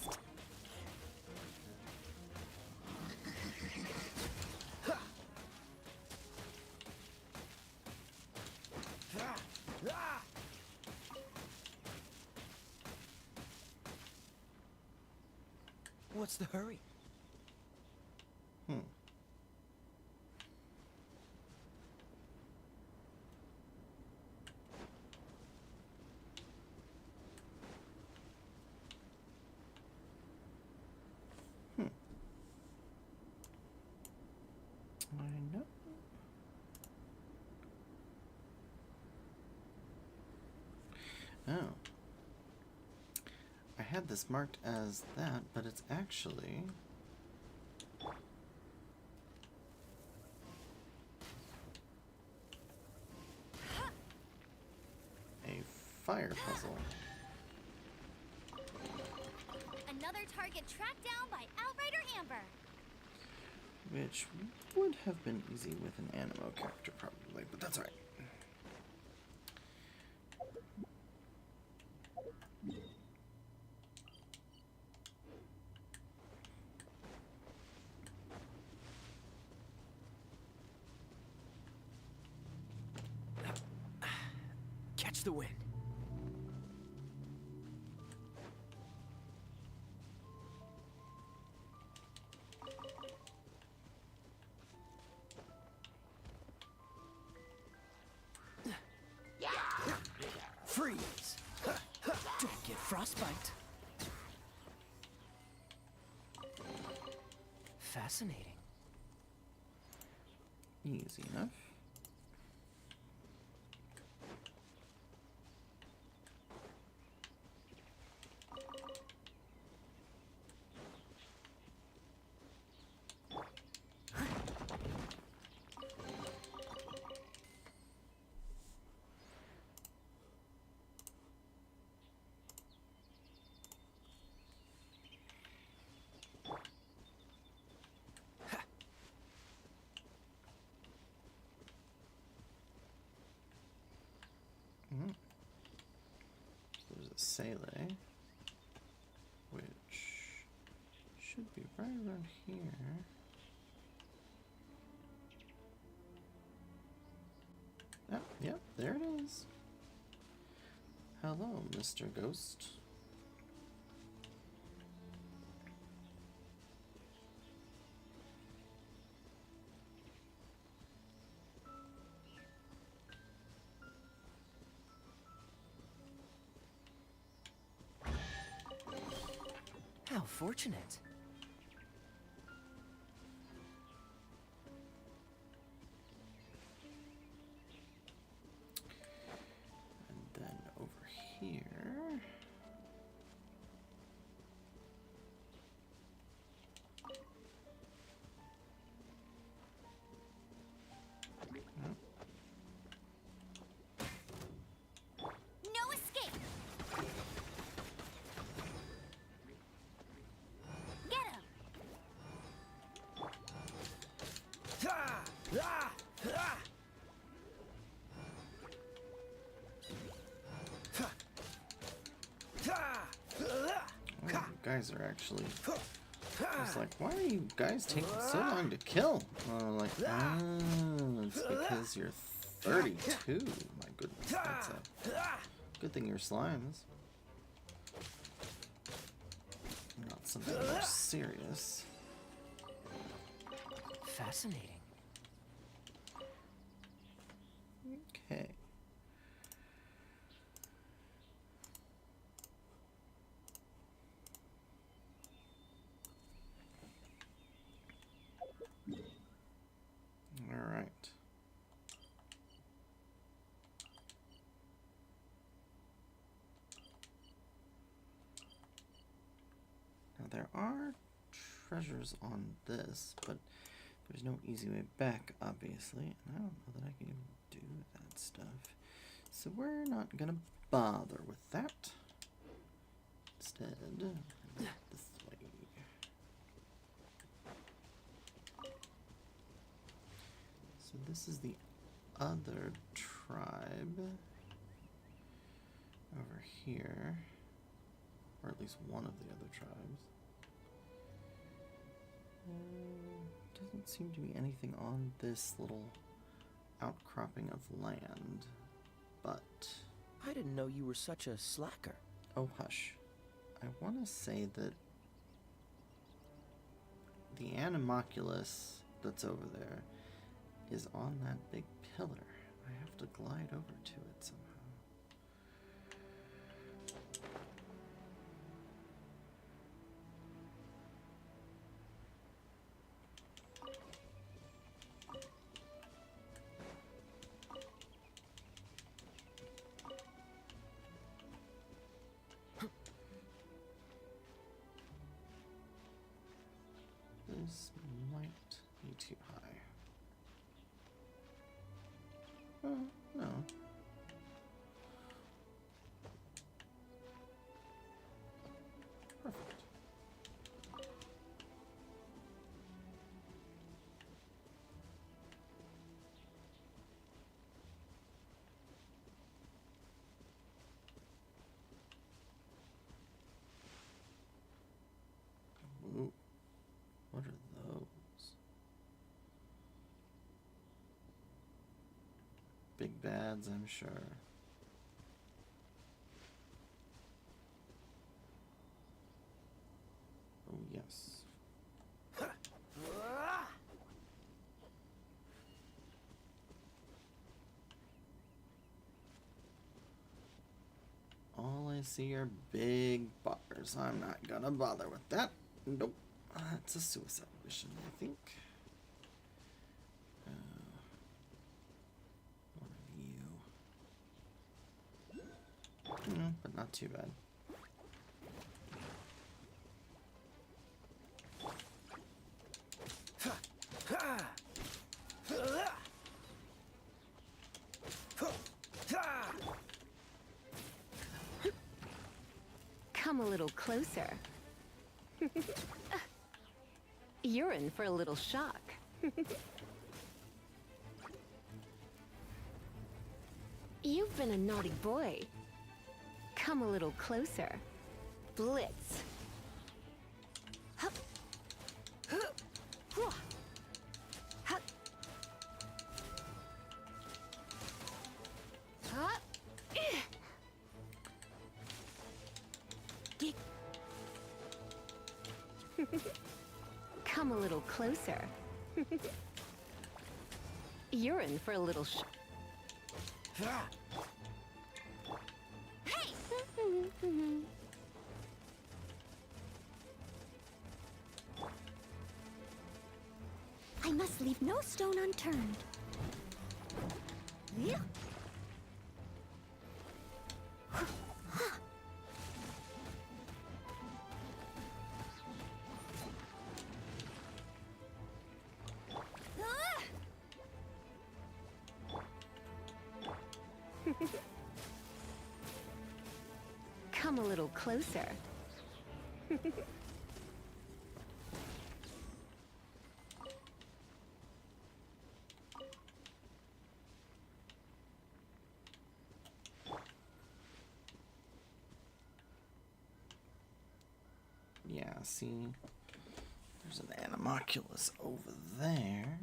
What's the hurry? I know. Oh. I had this marked as that, but it's actually... a fire puzzle. Another target tracked down by Outrider Amber. Which would have been easy with an Animo character, probably, but that's alright. Catch the wind. Freeze! Don't get frostbite. Fascinating. Easy enough. So there's a Sele, which should be right around here. Ah, yep, there it is. Hello, Mr. Ghost. fortunate. And then over here. No escape. Get him. Oh, you guys are actually. I was like, why are you guys taking so long to kill? Like, it's because you're 32. My goodness, that's a good thing you're slimes. Not something more serious. Fascinating. Okay. All right. Now there are treasures on this, but there's no easy way back, obviously. And I don't know that I can even do that stuff. So we're not gonna bother with that. Instead, this way. So this is the other tribe over here, or at least one of the other tribes. Doesn't seem to be anything on this little outcropping of land, but I didn't know you were such a slacker. oh hush. I want to say that the Animoculus that's over there is on that big pillar. I have to glide over to it somehow. This might be too high. Oh, no. Perfect. Ooh. What are those? Big bads, I'm sure. Oh, yes. All I see are big bars. I'm not gonna bother with that. Nope. That's a suicide mission, I think. One of you. But not too bad. Come a little closer. You're in for a little shock. You've been a naughty boy. Come a little closer. Blitz. Hup. Hup. Hup. Hup. Hup. Come a little closer. You're in for a little must leave no stone unturned. Yeah. Come a little closer. Yeah, see, there's an animalculus over there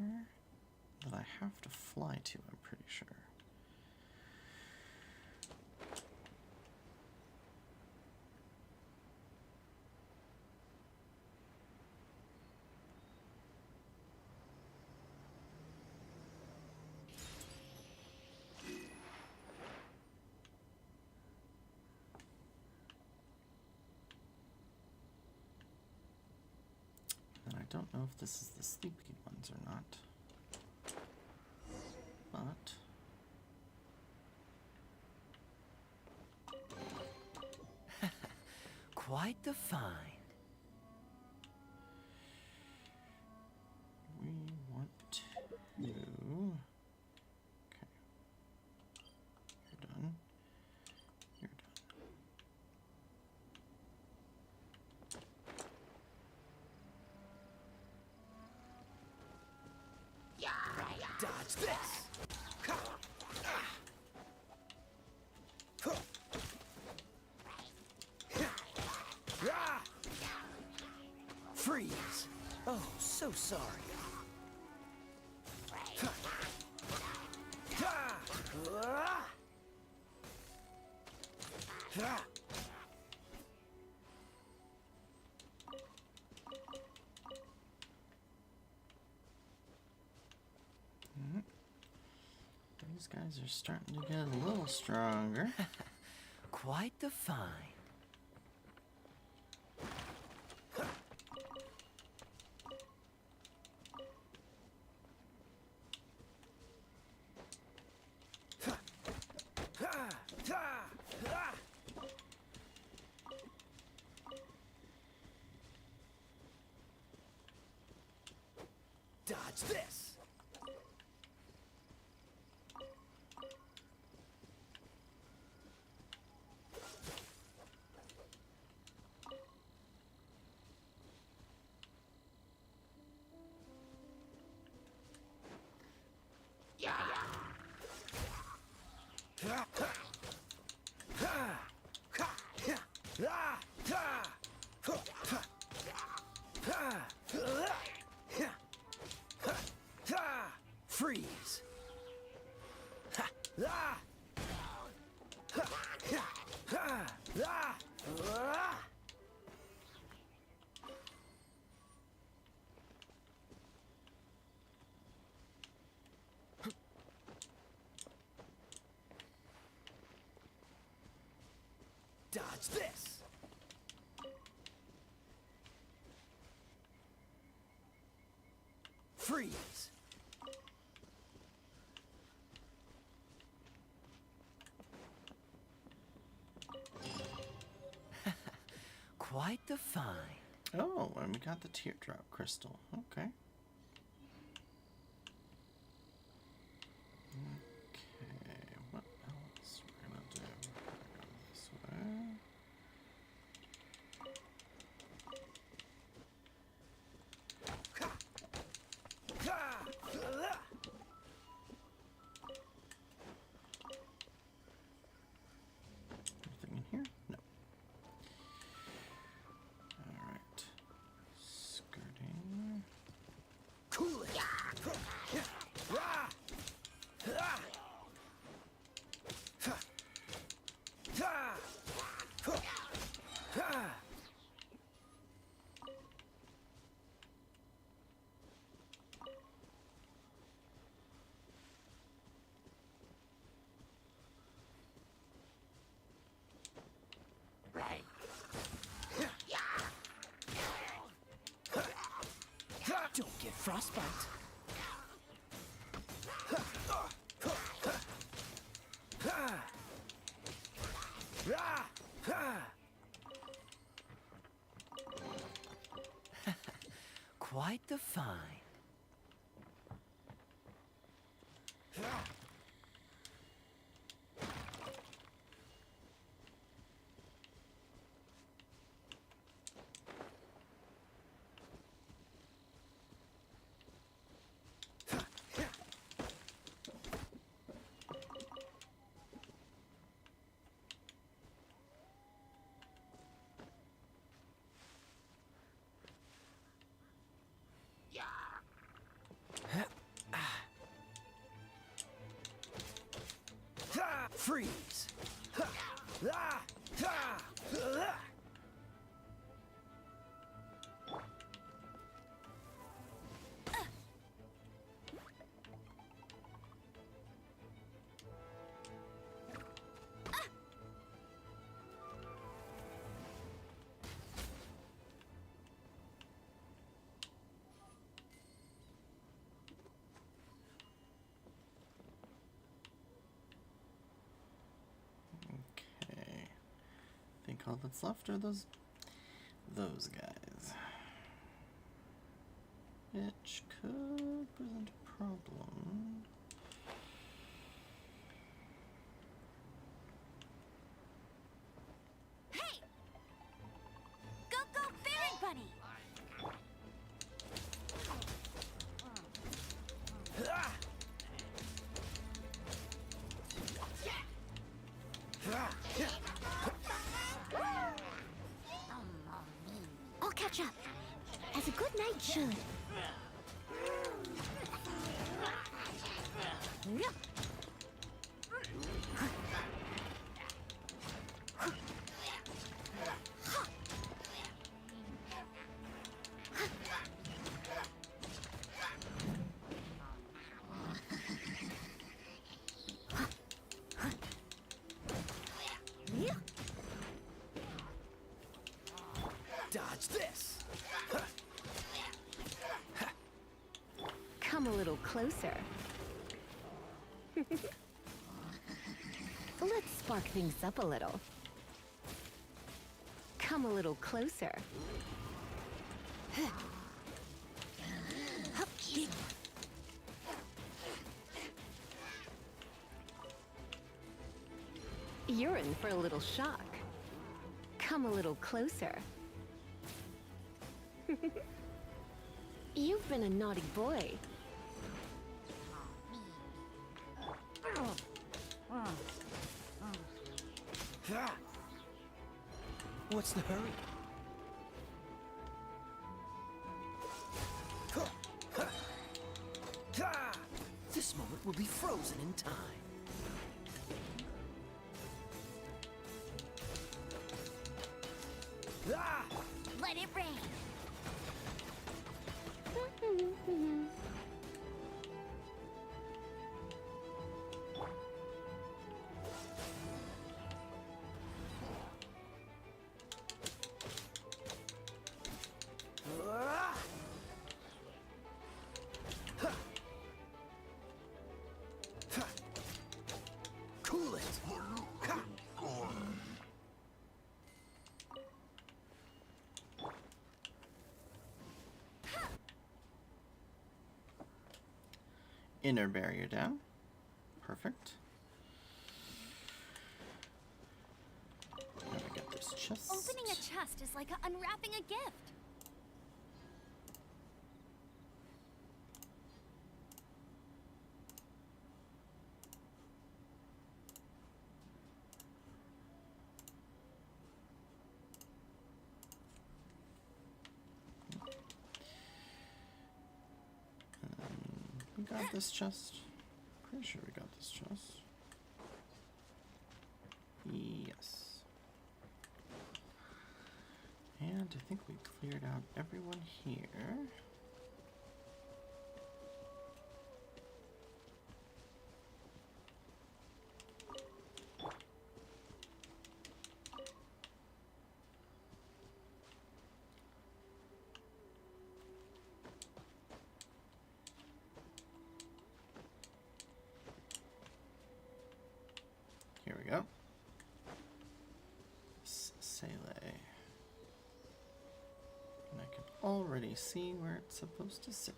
that I have to fly to, I'm pretty sure. And I don't know if this is the sleepy ones or not. But Quite the find. we want to... Okay. You're done. You're done. Dodge this! Freeze! Oh, so sorry. These guys are starting to get a little stronger. Quite the find. Dodge this! Freeze! Dodge this! Freeze! Quite the find. Oh, and we got the teardrop crystal. Okay. Okay, what else we're gonna do? We're gonna go this way. Anything in here? No. Alright. Skirting. Cool it! Don't get frostbite. quite the find. Freeze! Okay. I think all that's left are those guys. Which could present a problem. Hey! Go, go, Fairy Bunny! I'll catch up, as a good knight should. Dodge this! Come a little closer. Let's spark things up a little. Come a little closer. You're in for a little shock. Come a little closer. You've been a naughty boy. What's the hurry? This moment will be frozen in time. Let it rain. Cool it. Inner barrier down. Perfect. Now we got this chest. Opening a chest is like unwrapping a gift. We got this chest. Pretty sure we got this chest. Yes. And I think we cleared out everyone here. Here we go. Sele. And I can already see where it's supposed to sit.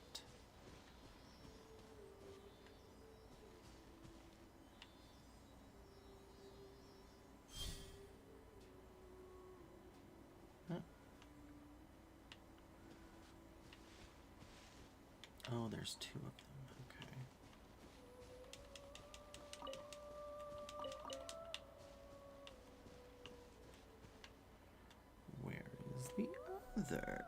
Huh. Oh, there's two of them. Okay. Where is the other?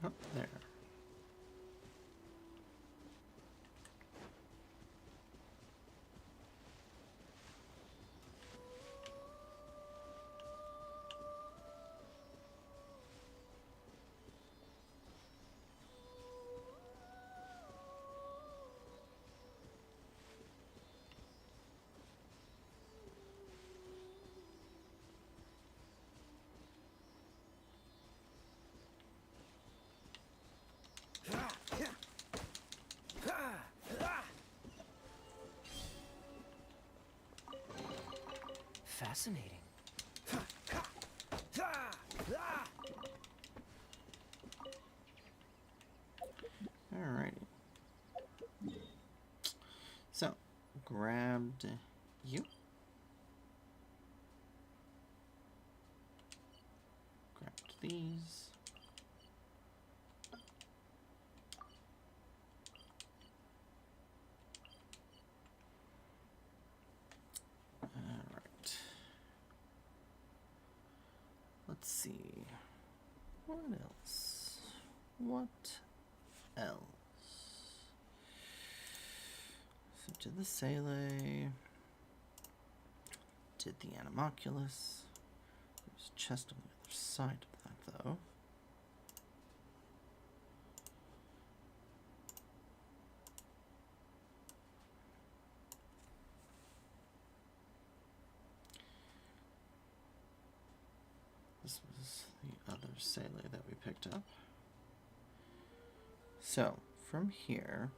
Up there. Fascinating. Alrighty. So, grabbed you. Grabbed these. Alright. Let's see. What else? What else? So did the Sele. Did the Animoculus. There's a chest on the other side of that, though. This was the other Sele that we picked up. So, from here,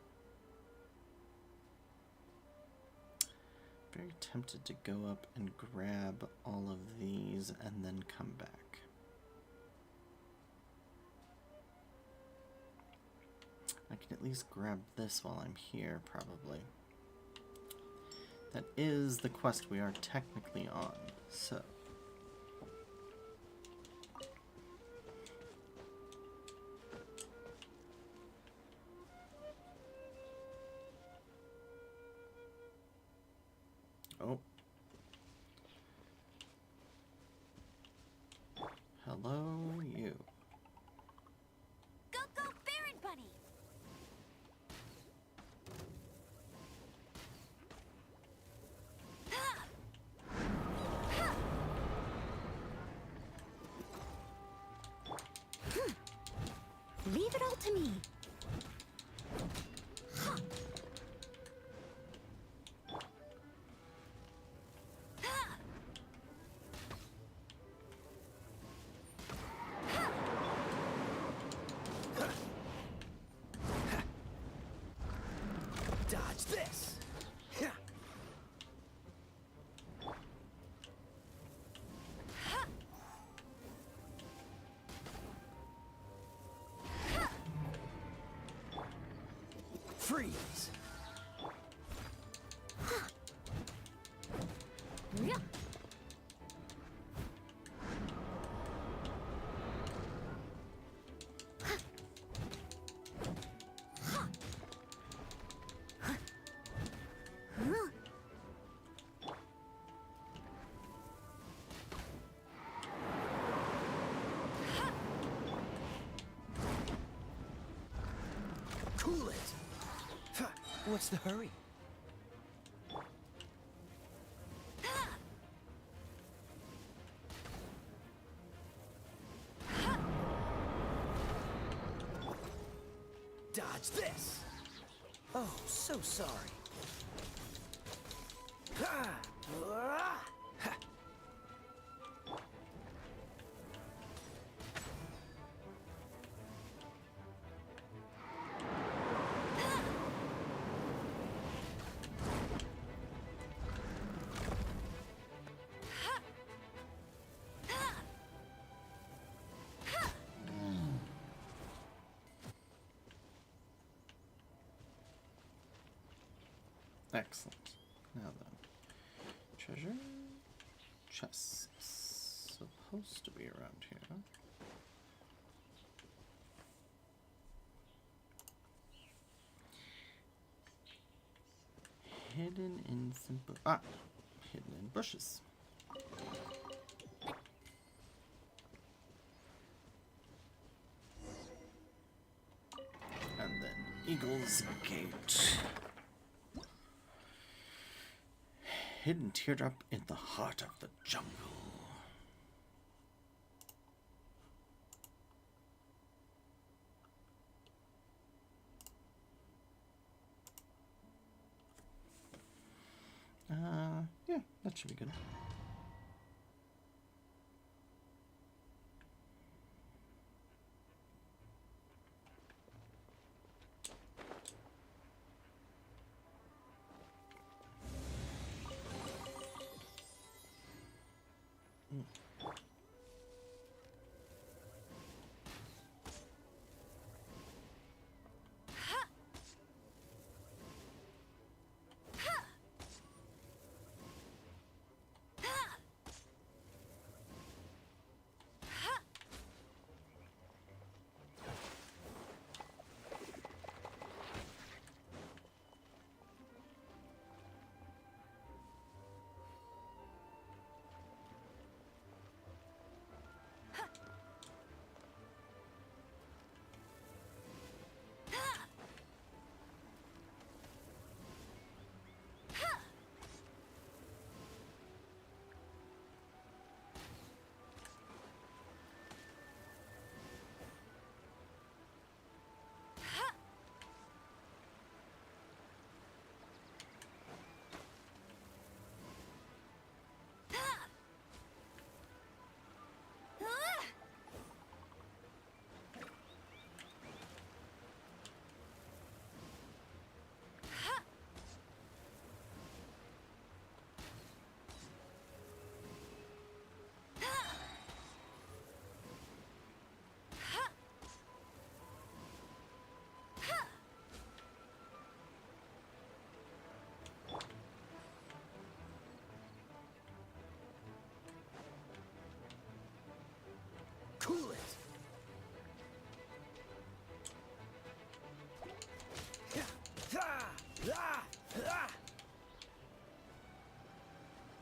very tempted to go up and grab all of these and then come back. I can at least grab this while I'm here, probably. That is the quest we are technically on, so. Oh. Hello, you. Go, go, Baron Bunny! Leave it all to me. Dodge this! Freeze! Cool it! What's the hurry? Dodge this! Oh, so sorry. Excellent. Now then, treasure chests supposed to be around here. Hidden in hidden in bushes. And then Eagle's Gate. Hidden teardrop in the heart of the jungle. Yeah, that should be good. Cool it!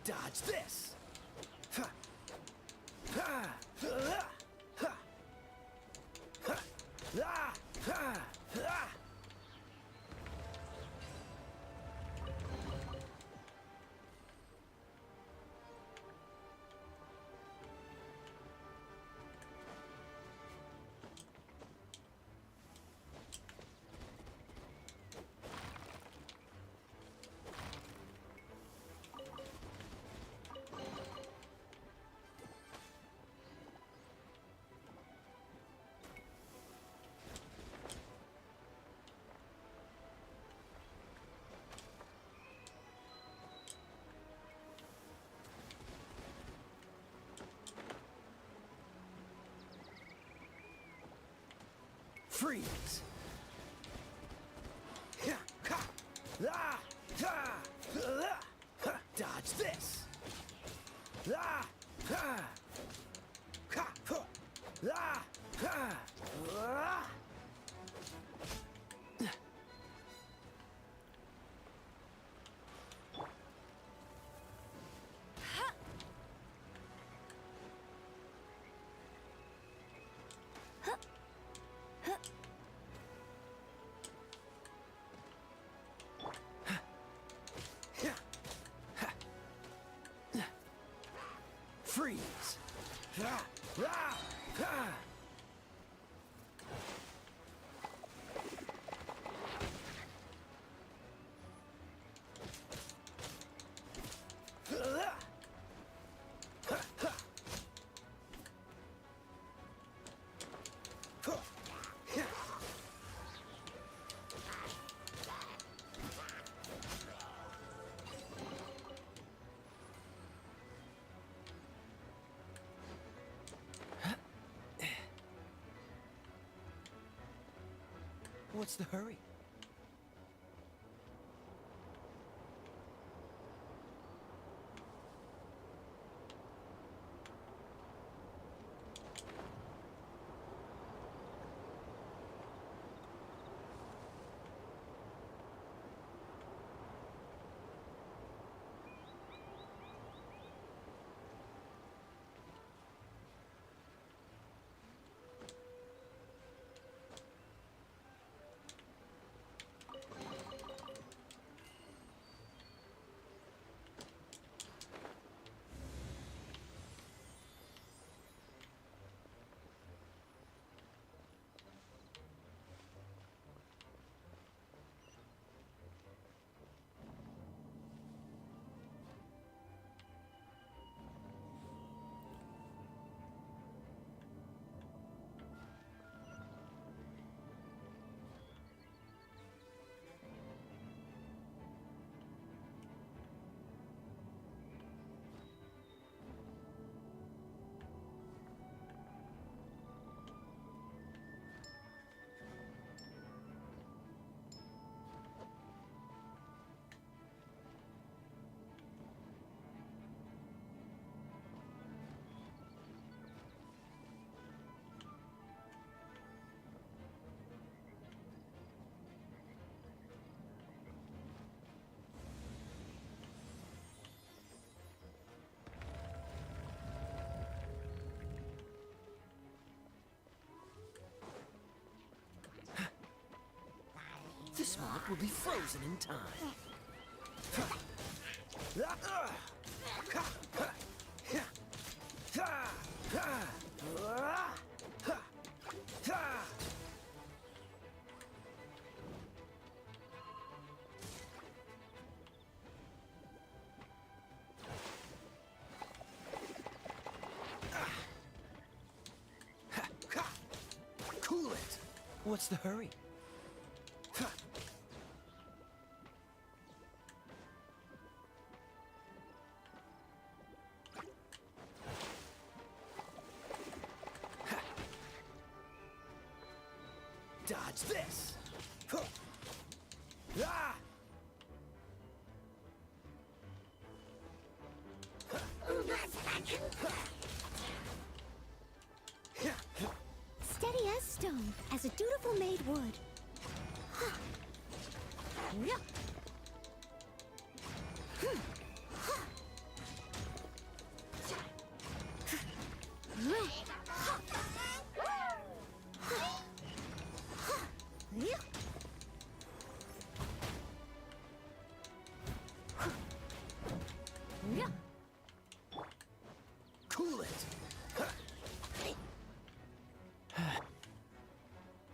Dodge this! Freeze! Dodge this! Freeze! What's the hurry? will be frozen in time. Cool it! What's the hurry? Dodge this! Ah! Steady as stone, as a dutiful maid would. Yeah. Cool it!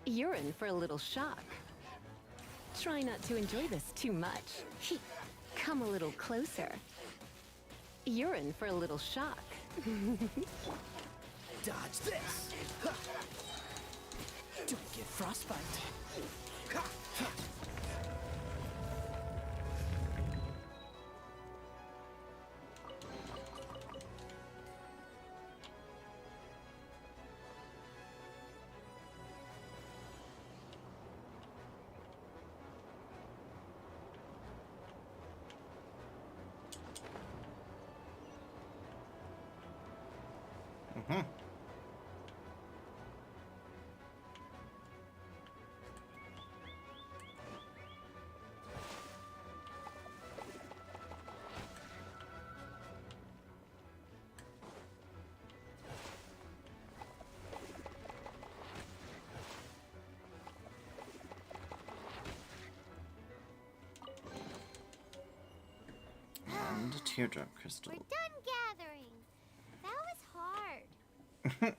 You're in for a little shock. Try not to enjoy this too much. Come a little closer. You're in for a little shock. Dodge this! Don't get frostbite. Mm-hmm. And a teardrop crystal. We're done gathering. That was hard.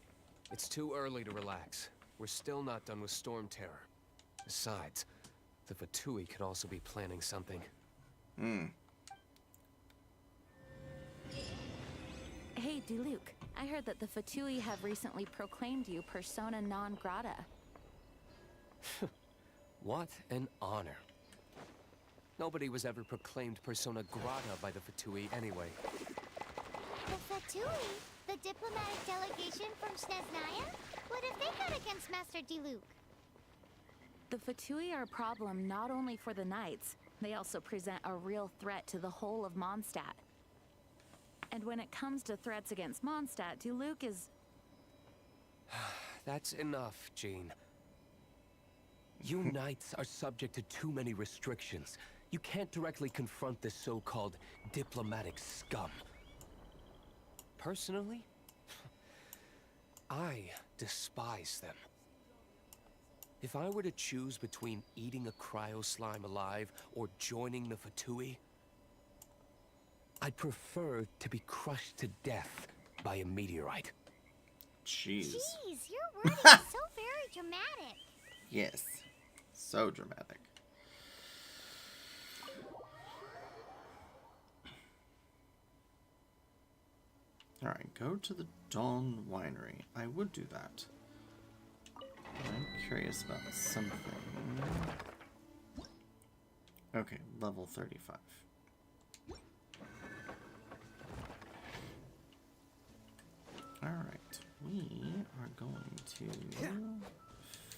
It's too early to relax. We're still not done with Storm Terror. Besides, the Fatui could also be planning something. Hey, Diluc, I heard that the Fatui have recently proclaimed you persona non grata. What an honor. Nobody was ever proclaimed persona grata by the Fatui anyway. The Fatui? The diplomatic delegation from Sneznaya? What have they got against Master Diluc? The Fatui are a problem not only for the Knights, they also present a real threat to the whole of Mondstadt. And when it comes to threats against Mondstadt, Diluc is... That's enough, Jean. You Knights are subject to too many restrictions. You can't directly confront this so-called diplomatic scum. Personally, I despise them. If I were to choose between eating a cryo slime alive or joining the Fatui, I'd prefer to be crushed to death by a meteorite. Jeez. Jeez, your word is so very dramatic. Yes. So dramatic. Alright, go to the Dawn Winery. I would do that. But I'm curious about something. Okay, level 35. Alright, we are going to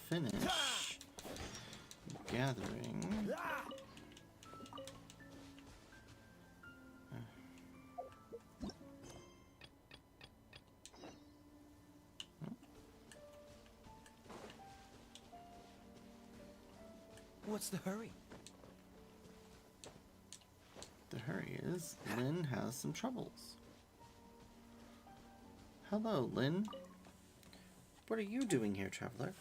finish gathering. What's the hurry? The hurry is Lynn has some troubles. Hello, Lynn. What are you doing here, traveler?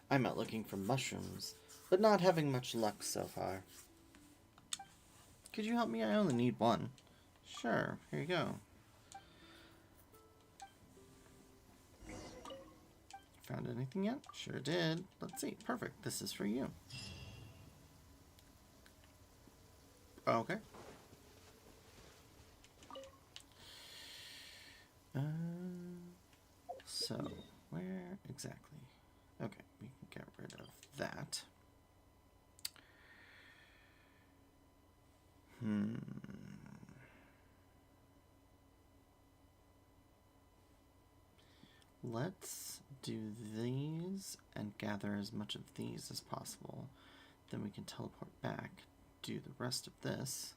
I'm out looking for mushrooms, but not having much luck so far. Could you help me? I only need one. Sure, here you go. Found anything yet? Sure did. Let's see. Perfect. This is for you. Okay. So, where exactly? Okay, we can get rid of that. Let's do these and gather as much of these as possible. Then we can teleport back, do the rest of this,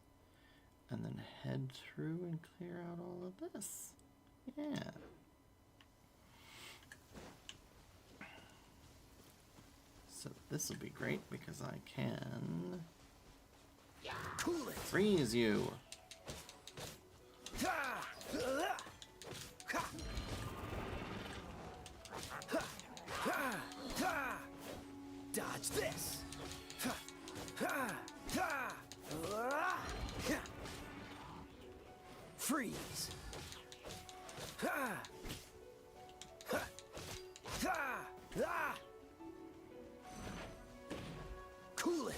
and then head through and clear out all of this. Yeah. So this will be great because I can freeze you. Dodge this. Freeze. Cool it.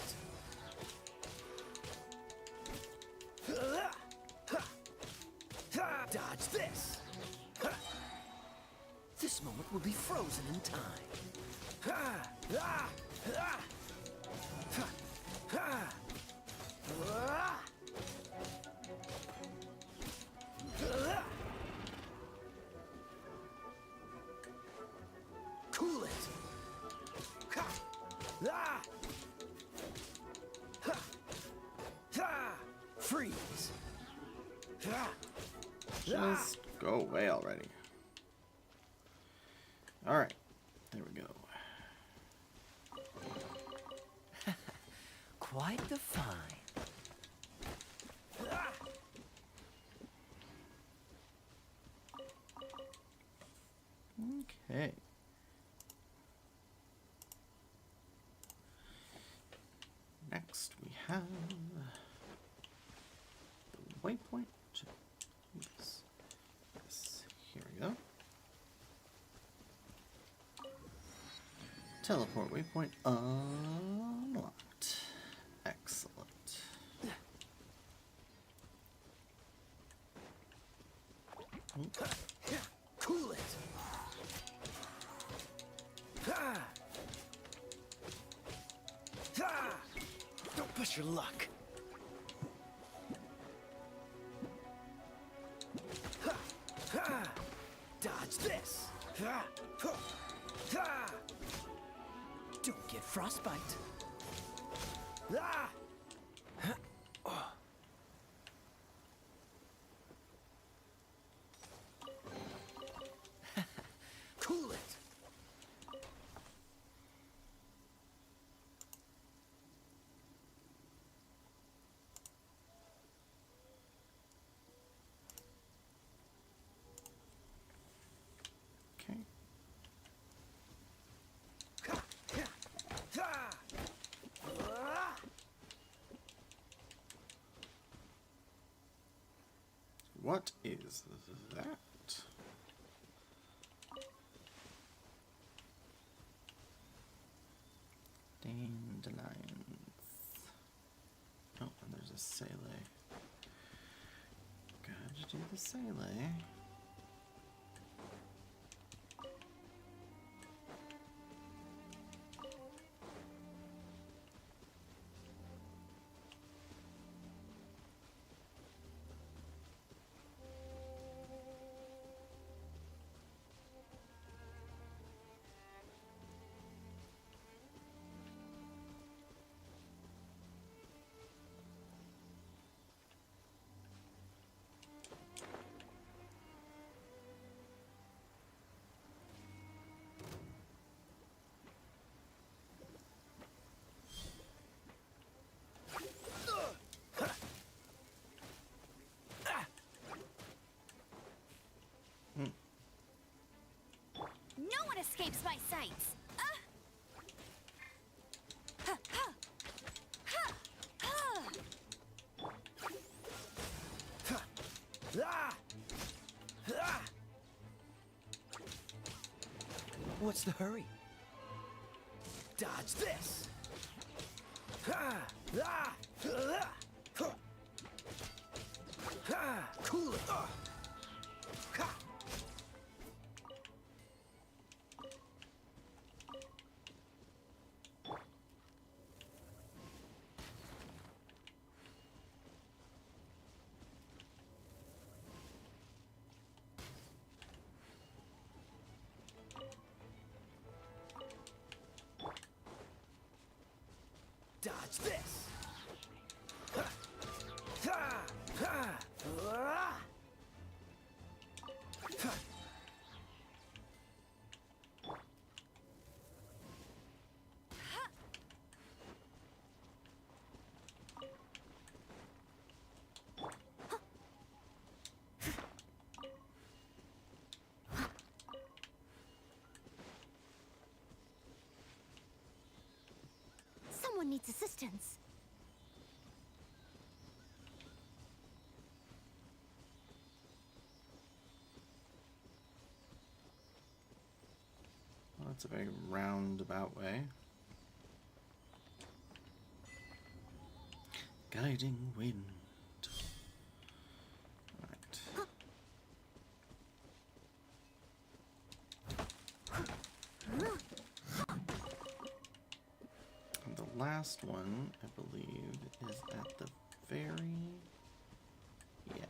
Dodge this. This moment will be frozen in time. Cool it. Freeze. Just go away already. Alright, there we go. Quite the find. Okay. Next we have the waypoint. Yes. Yes. Here we go. Teleport waypoint unlocked. Excellent. Cool it. Don't push your luck. Dodge this. Don't get frostbite. Cool it. Okay. What is that? Dandelions. Oh, and there's a Sele. Gotta do the Sele. No one escapes my sights. What's the hurry? Dodge this! Ha! Ah! Ah! Huh! Ha! Cool it! Ha! Dodge this! Ha! Ha! Ha! Ah! Ha! Someone needs assistance. Well, that's a very roundabout way. Guiding wind. Right. And the last one, I believe, is at the very... yeah.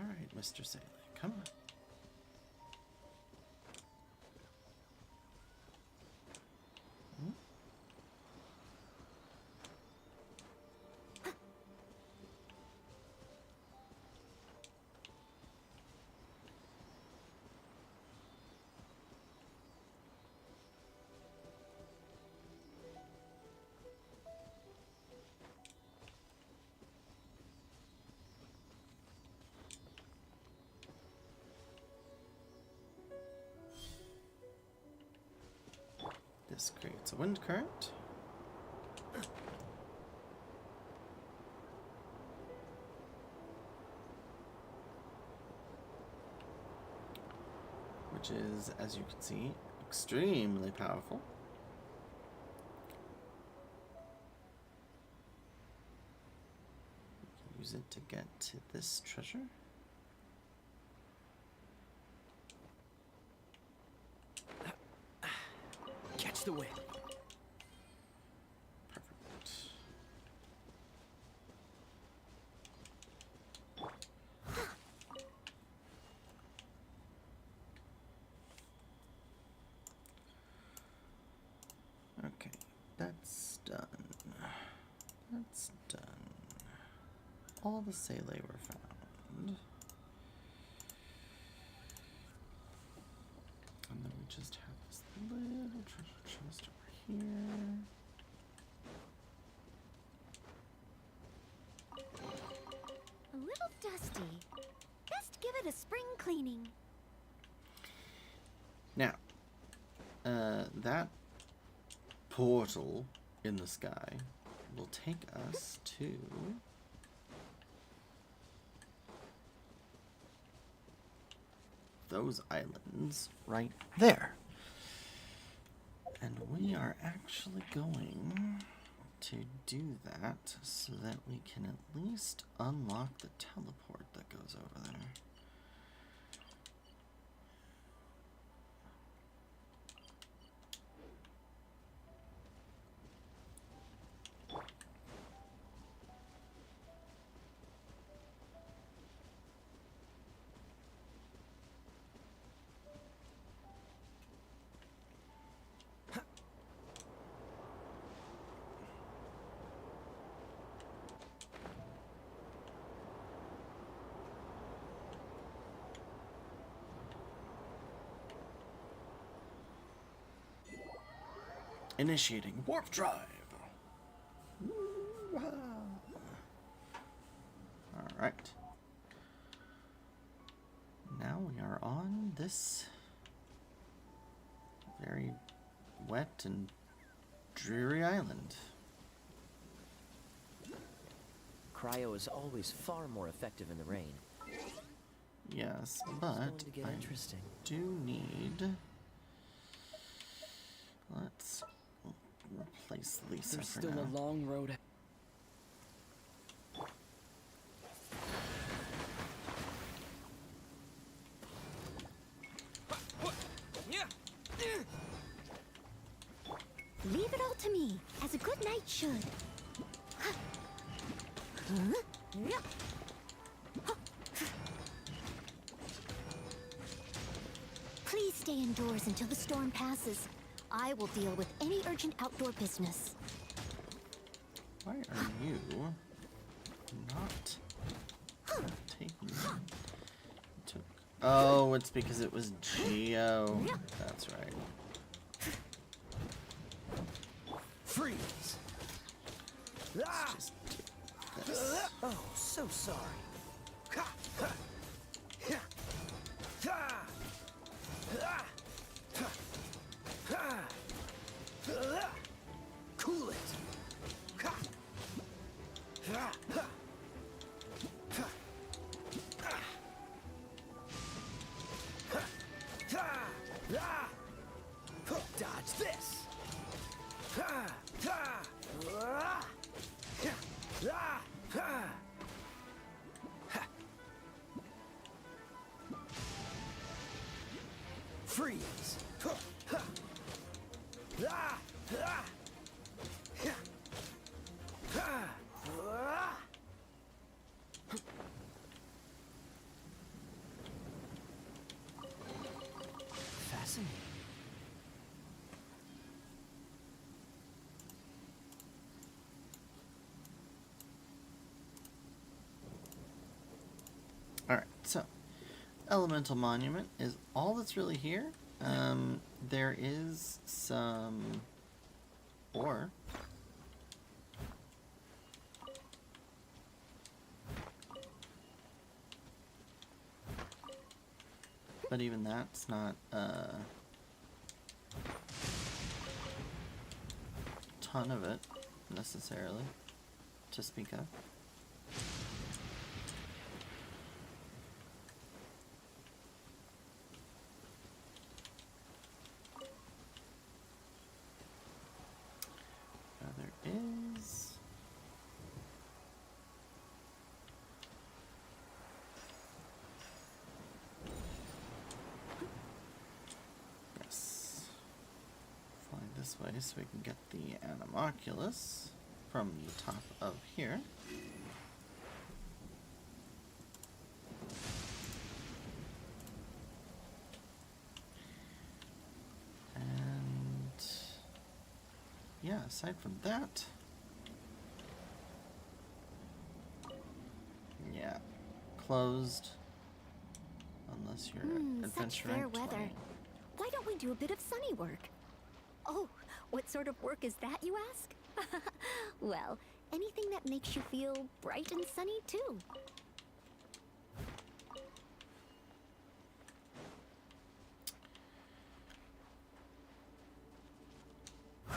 Alright, Mr. Saley, come on. This creates a wind current. Which is, as you can see, extremely powerful. We can use it to get to this treasure. Catch the wind. Perfect. Okay, that's done. That's done. All the Sele were found. And then we just have this little treasure chest over here. A little dusty. Best give it a spring cleaning. Now, that portal in the sky will take us to those islands right there. And we are actually going to do that so that we can at least unlock the teleport that goes over there. Initiating warp drive. Alright. Now we are on this very wet and dreary island. Cryo is always far more effective in the rain. Yes, It's but going to get I interesting. do need... Let's replace Lisa There's for still now. a long road. Leave it all to me, as a good knight should. Please stay indoors until the storm passes. I will deal with any urgent outdoor business. Why are you not taking took? Oh, it's because it was Geo. That's right. Freeze! Let's just do this. Oh, so sorry. Cool it. Dodge this. Freeze. Fascinating. Alright, so Elemental Monument is all that's really here. There is some ore. But even that's not a ton of it, necessarily, to speak of. There is... Yes. Fly this way so we can get the Animoculus from the top of here. And yeah, aside from that, yeah, closed unless you're Such adventuring fair weather. Why don't we do a bit of sunny work? Oh, what sort of work is that, you ask? Well, anything that makes you feel bright and sunny, too.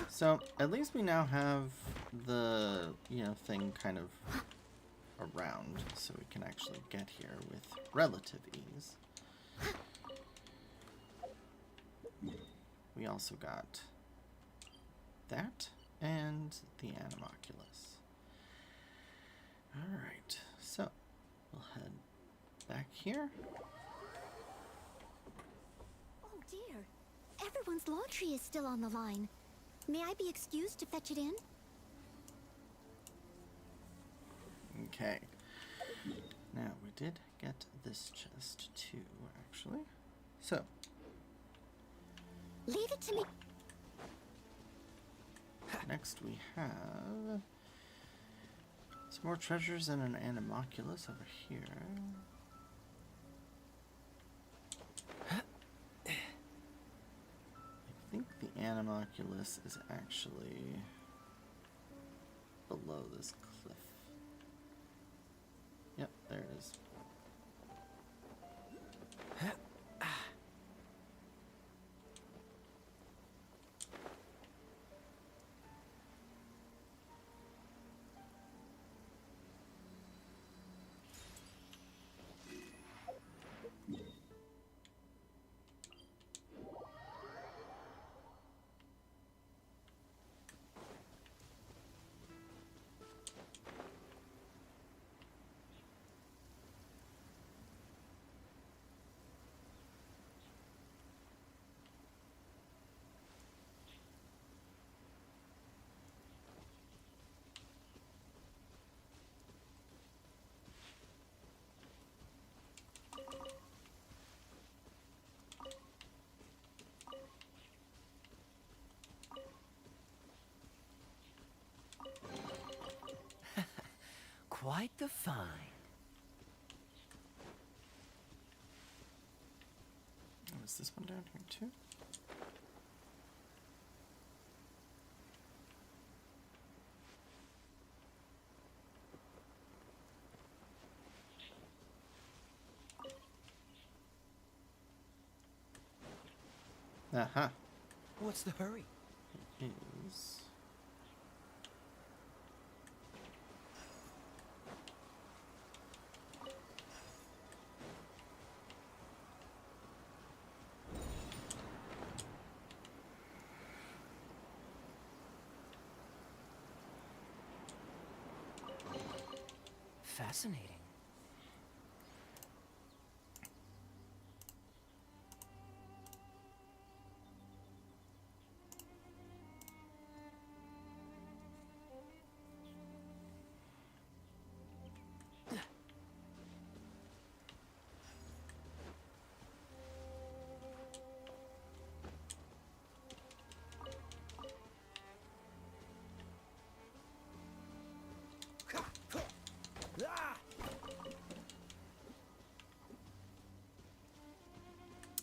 So at least we now have the, thing kind of around, so we can actually get here with relative ease. We also got that and the Animoculus. Alright, so we'll head back here. Oh dear, everyone's laundry is still on the line. May I be excused to fetch it in? Okay. Now, we did get this chest too, actually. So. Leave it to me. Next we have some more treasures and an Animoculus over here. I think the Animoculus is actually below this cliff. Yep, there it is. Quite the find. Oh, is this one down here too? Aha. What's the hurry? It is. Fascinating.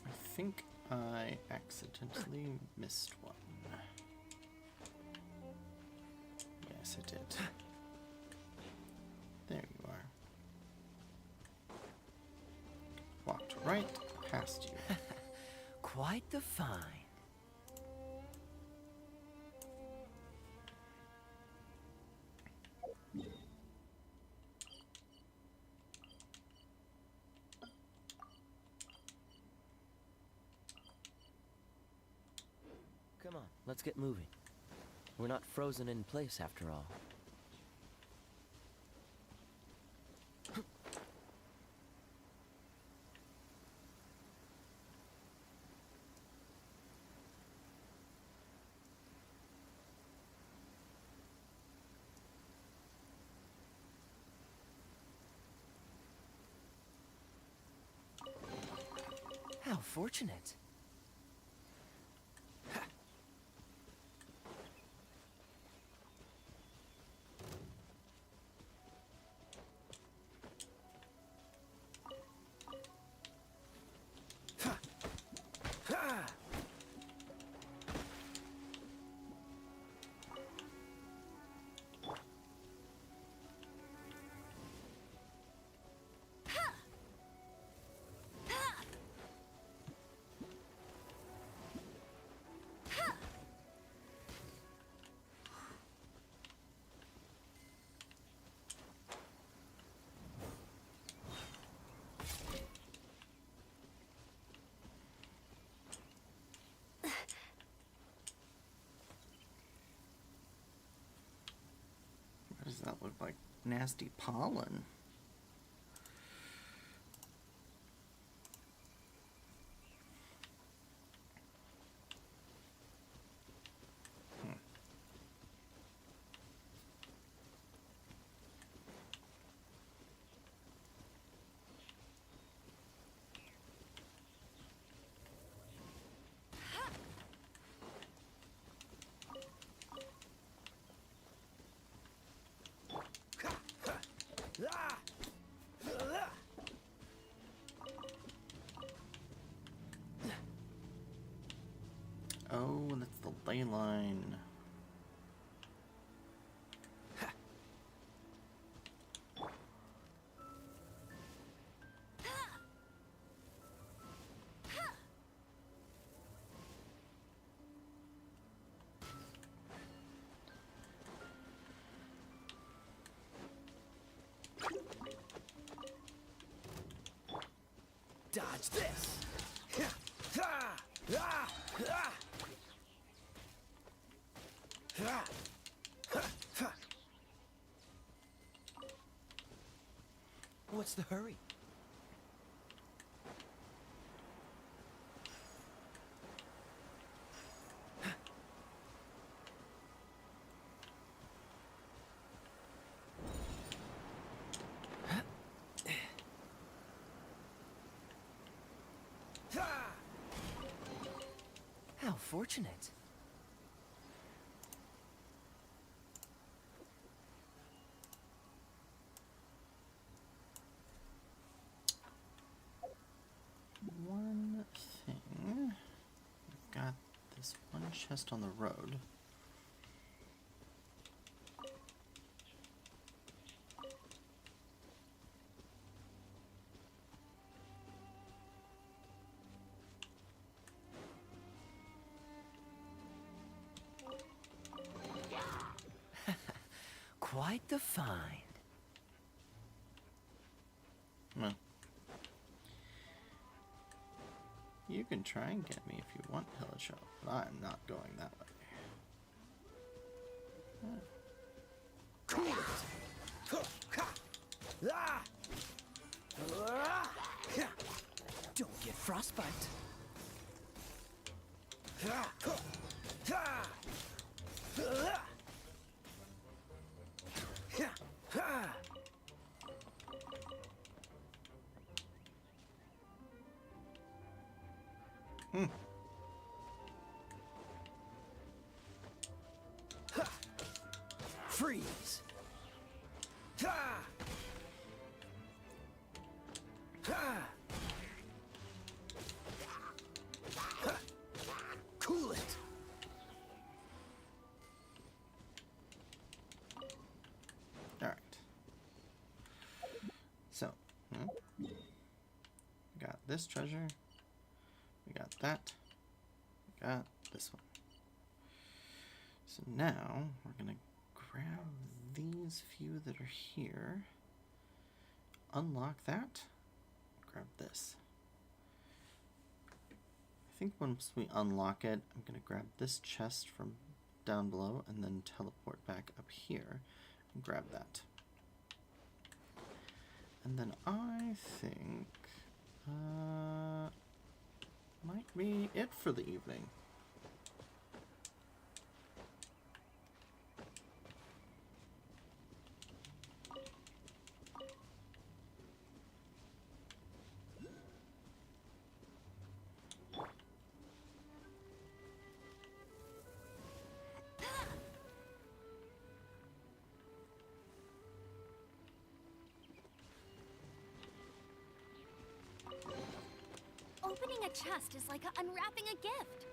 I think I accidentally missed one. Yes, I did. There you are. Walked right past you. Quite the find. Come on, let's get moving. We're not frozen in place after all. How fortunate. What does that look like? Nasty pollen. Oh, that's the ley line. Dodge this. What's the hurry? How fortunate. chest on the road. Quite the find. Well, you can try and get me if you want, Pillager, but I'm not going that way. Don't get frostbite. Freeze. Cool it. All right. So, we got this treasure. We got that. We got this one. So now we're gonna grab these few that are here. Unlock that. Grab this. I think once we unlock it, I'm gonna grab this chest from down below and then teleport back up here and grab that. And then I think might be it for the evening. Opening a chest is like unwrapping a gift.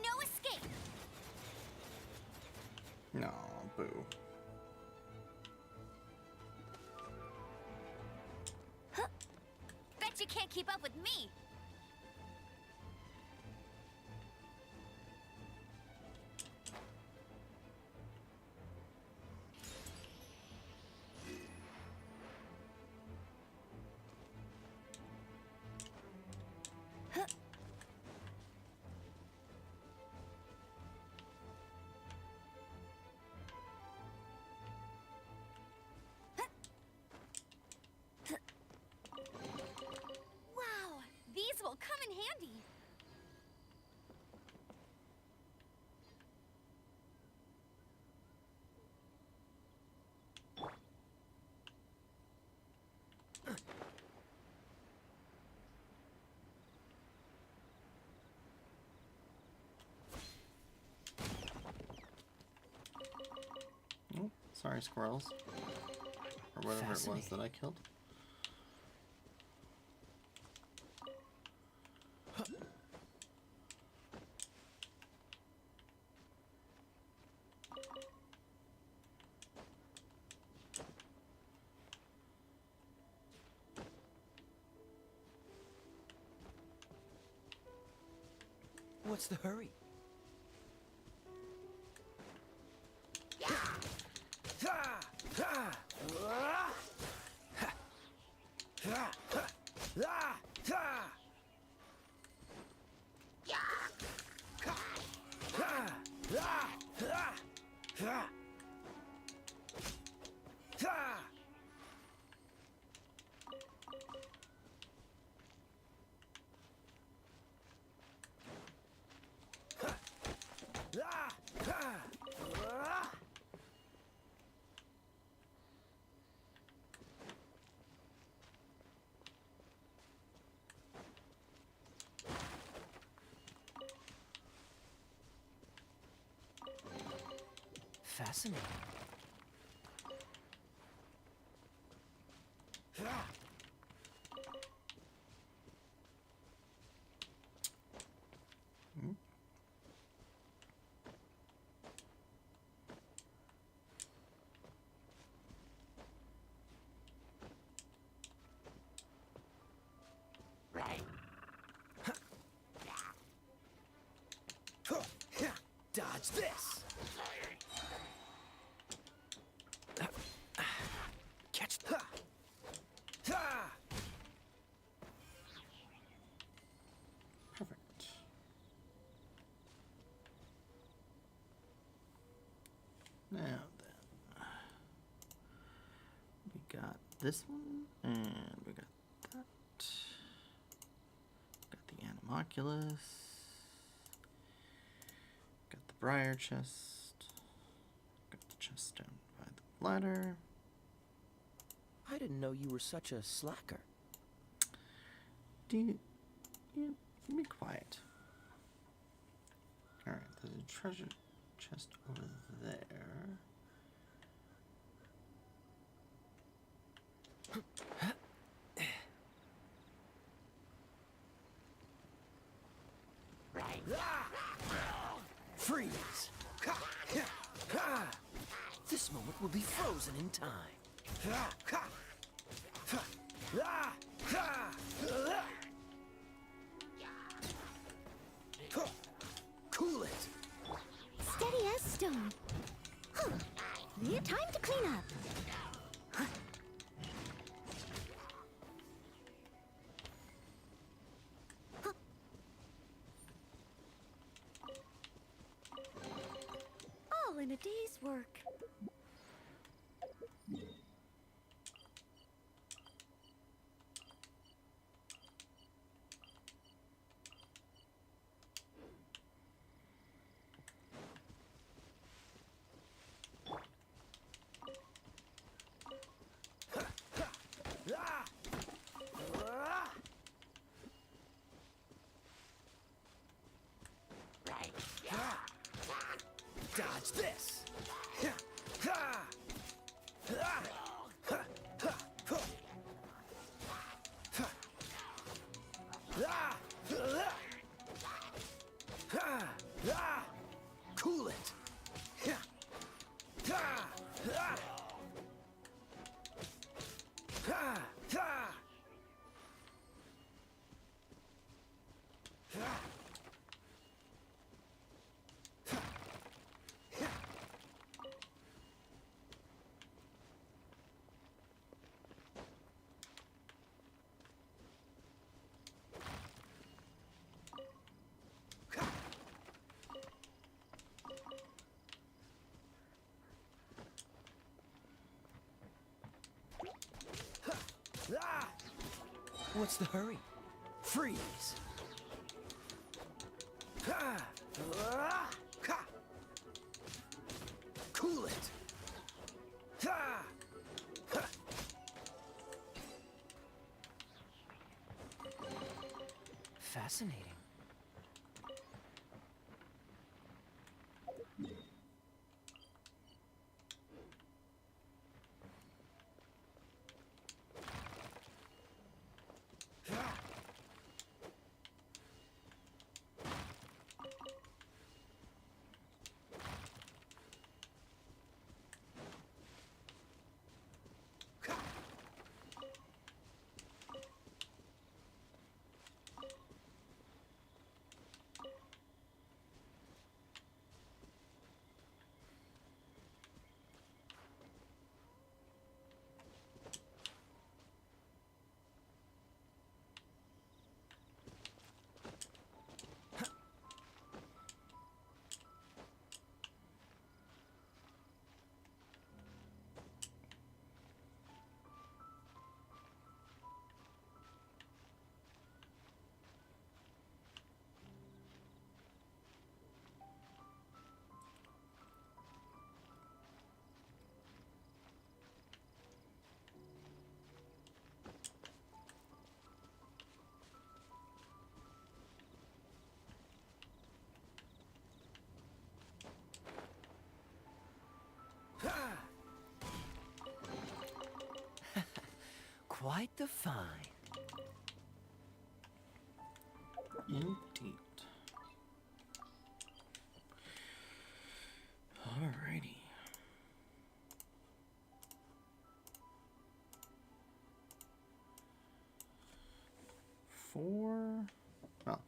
No escape! No, boo. Huh. Bet you can't keep up with me! Wow, these will come in handy. Oh, sorry, squirrels. Or whatever it was that I killed. What's the hurry? Fascinating. Dodge this. Catch. Perfect. Now then, we got this one, and we got that. Got the Animoculus. Got the Briar chest. Got the chest down by the ladder. I didn't know you were such a slacker. Do you be quiet. Alright, there's a treasure chest over there. Freeze! This moment will be frozen in time. Cool it! Steady as stone. Huh. Need time to clean up. All in a day's work. Dodge this! Cool it! What's the hurry? Freeze! Cool it! Fascinating. Quite the find. Indeed. Alrighty.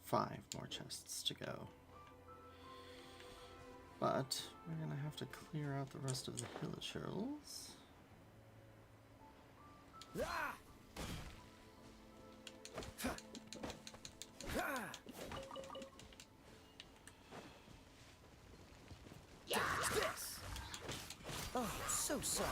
Five more chests to go. But we're gonna have to clear out the rest of the hillagers. This. Oh, so sorry.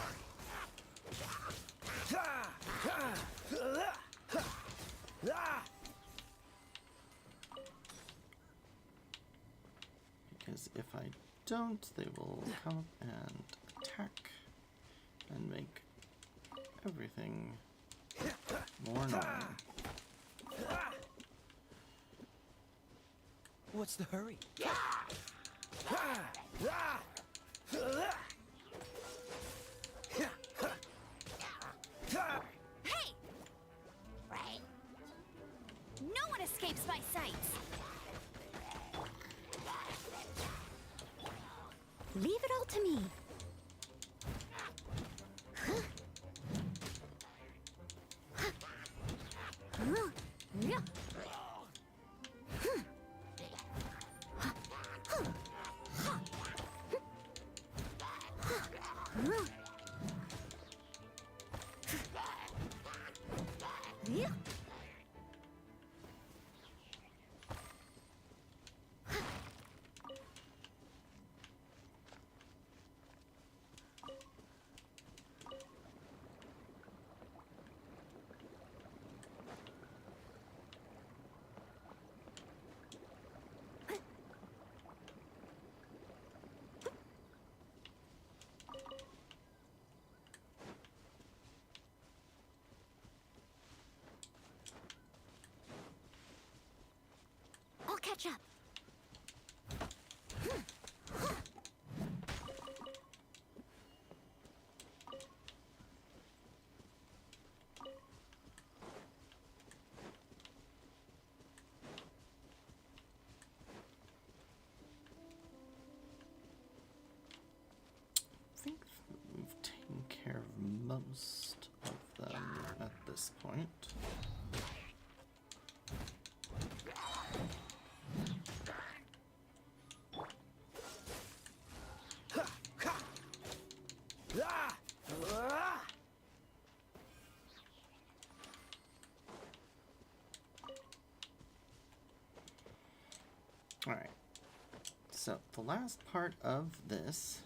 Because if I don't, they will come up and attack and make everything more annoying. What's the hurry? Hey! Right. No one escapes my sights. Leave it all to me. I'll catch up. I think we've taken care of most of them at this point. Alright, so the last part of this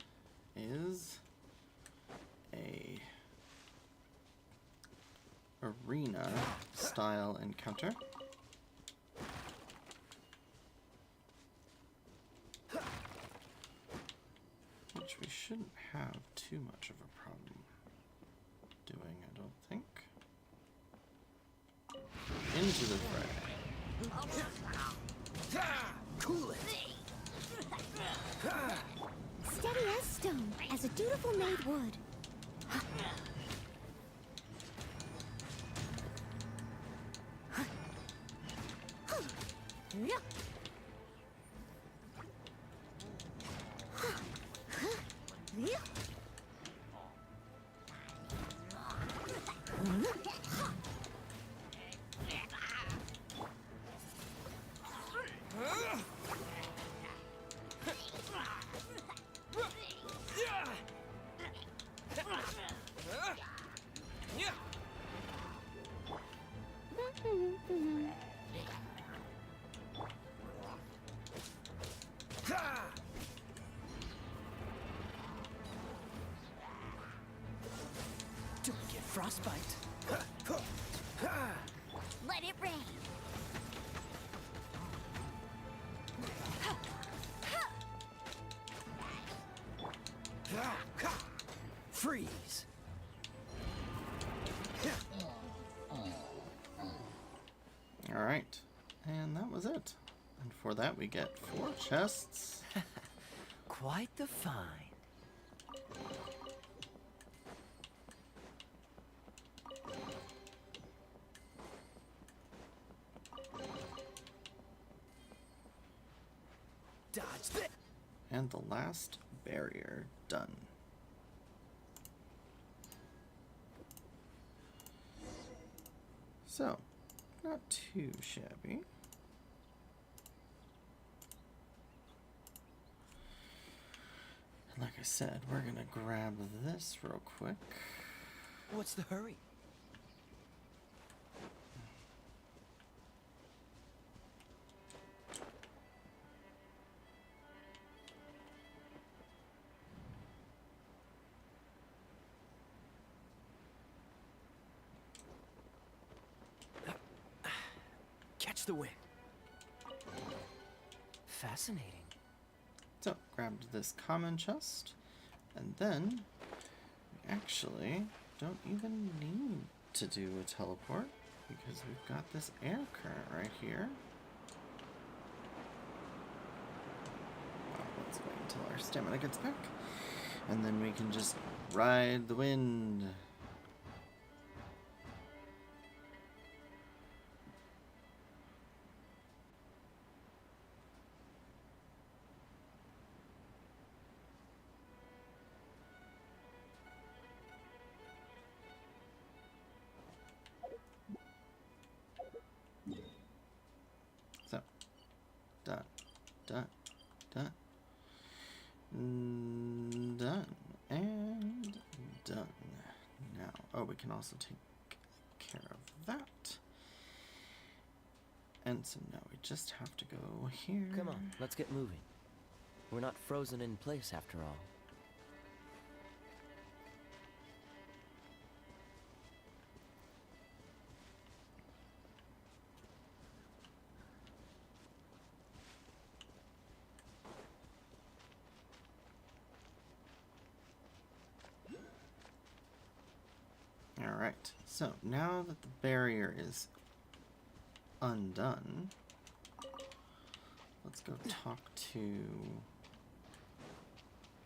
is a arena style encounter. Which we shouldn't have too much of a problem doing, I don't think. Into the fray. Cool it. Steady as stone, as a dutiful maid would. Don't get frostbite. Let it rain. Freeze. Alright, and that was it. And for that we get 4 chests. Quite the find. And the last barrier done. So, not too shabby. And like I said, we're gonna grab this real quick. What's the hurry? Catch the wind. Fascinating. So, grabbed this common chest, and then we actually don't even need to do a teleport because we've got this air current right here. Well, let's wait until our stamina gets back, and then we can just ride the wind. So, done, done, done, done, and done. Now, oh, we can also take care of that. And so now we just have to go here. Come on, let's get moving. We're not frozen in place after all. Alright, so now that the barrier is undone, let's go talk to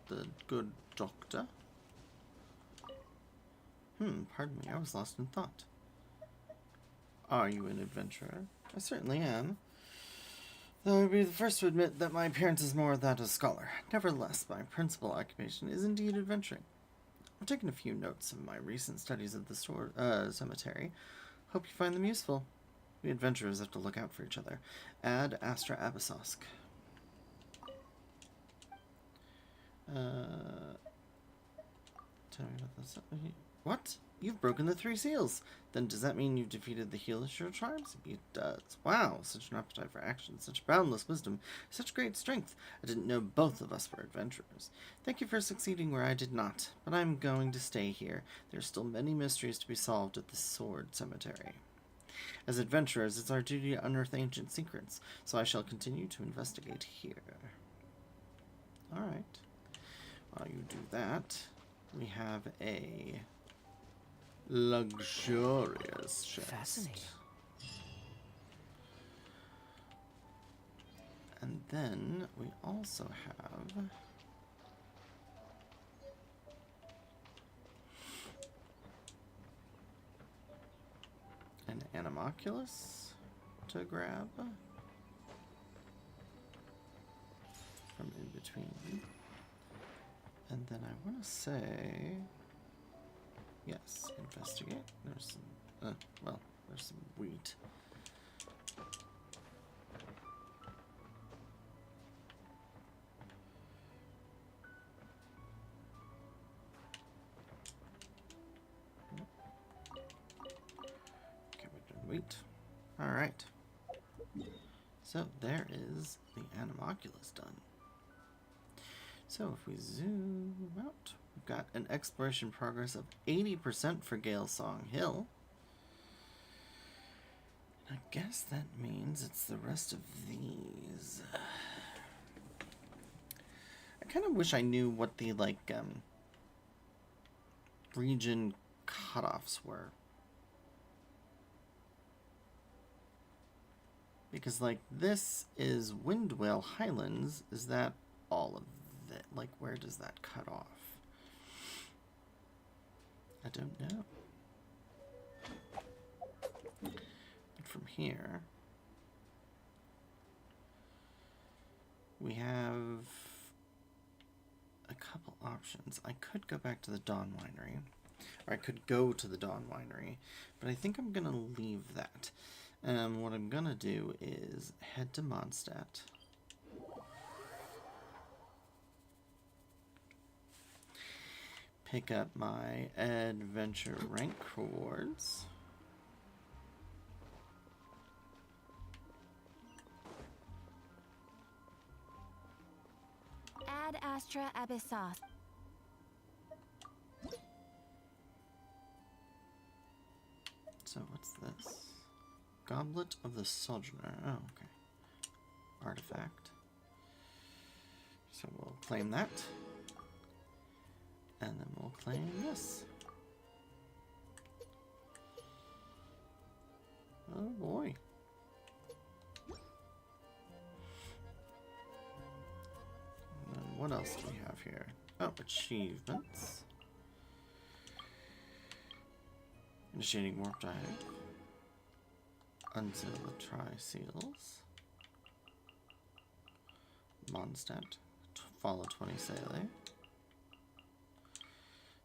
the good doctor. Pardon me, I was lost in thought. Are you an adventurer? I certainly am. Though I would be the first to admit that my appearance is more that of a scholar. Nevertheless, my principal occupation is indeed adventuring. I've taken a few notes of my recent studies of the cemetery. Hope you find them useful. We adventurers have to look out for each other. Ad Astra Abyssosk. Tell me about this. What? You've broken the 3 seals. Then does that mean you've defeated the Healishire tribes? It does. Wow, such an appetite for action, such boundless wisdom, such great strength. I didn't know both of us were adventurers. Thank you for succeeding where I did not, but I'm going to stay here. There are still many mysteries to be solved at the Sword Cemetery. As adventurers, it's our duty to unearth ancient secrets, so I shall continue to investigate here. Alright. While you do that, we have a luxurious chest. Fascinating. And then we also have an Animoculus to grab from in between. And then I want to say, yes, investigate. There's some, well, there's some wheat. Okay, we're doing wheat. All right. So there is the Animoculus done. So if we zoom out, we've got an exploration progress of 80% for Gale Song Hill. And I guess that means it's the rest of these. I kind of wish I knew what the, like, region cutoffs were. Because, like, this is Windwale Highlands. Is that all of that? Like, where does that cut off? I don't know. But from here, we have options. I could go back to the Dawn Winery, or I could go to the Dawn Winery, but I think I'm going to leave that. What I'm going to do is head to Mondstadt. Pick up my adventure rank rewards. Ad Astra Abyssos. So what's this? Goblet of the Sojourner. Oh, okay. Artifact. So we'll claim that. And then we'll claim this. Oh boy. And then what else do we have here? Oh, achievements. Initiating warp drive. Unseal the tri-seals. Mondstadt. Follow 20 Sele.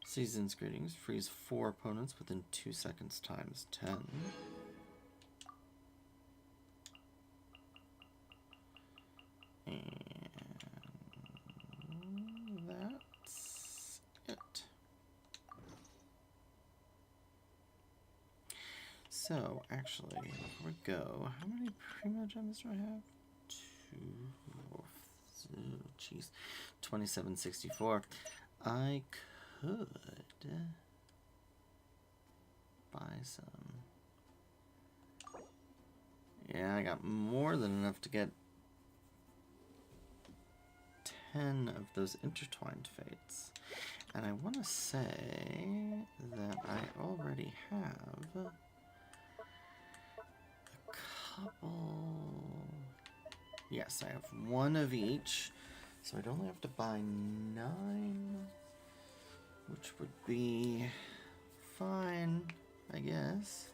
Season's Greetings. Freeze 4 opponents within 2 seconds times 10. And that's it. So, actually, before we go, how many Primo Gems do I have? 2764. I could buy some. Yeah, I got more than enough to get 10 of those intertwined fates. And I want to say that I already have a couple. Yes, I have 1 of each. So I'd only have to buy 9, which would be fine, I guess.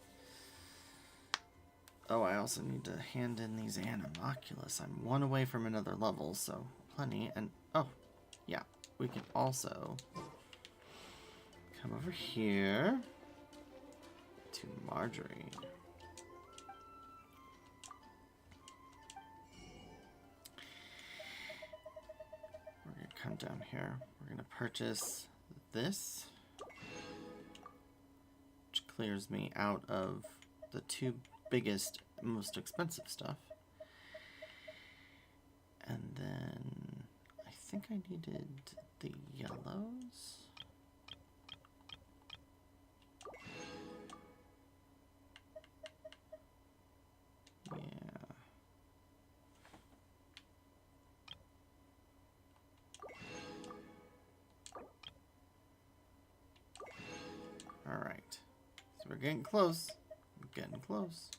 Oh, I also need to hand in these Animoculus. I'm 1 away from another level, so plenty. And, oh, yeah, we can also come over here to Marjorie. We're going to come down here. We're going to purchase this, which clears me out of the 2 biggest, most expensive stuff. And then I think I needed the yellows. Yeah. All right. So we're getting close. We're getting close.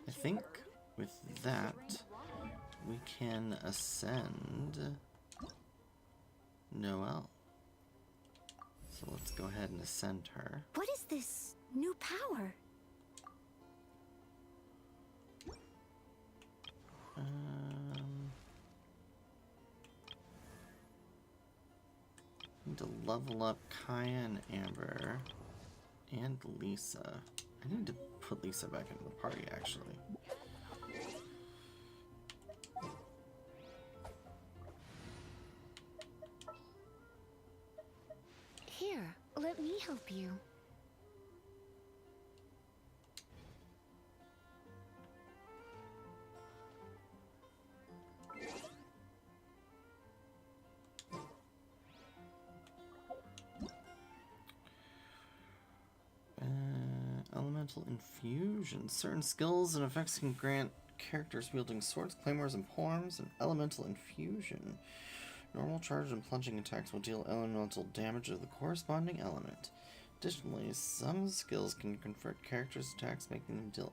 I think with that, we can ascend Noelle. So let's go ahead and ascend her. What is this new power? Need to level up Kaya and Amber and Lisa. I need to put Lisa back into the party, actually. Here, let me help you. Elemental Infusion. Certain skills and effects can grant characters wielding swords, claymores, and polearms an Elemental Infusion. Normal charge and plunging attacks will deal elemental damage of the corresponding element. Additionally, some skills can convert characters' attacks, making them deal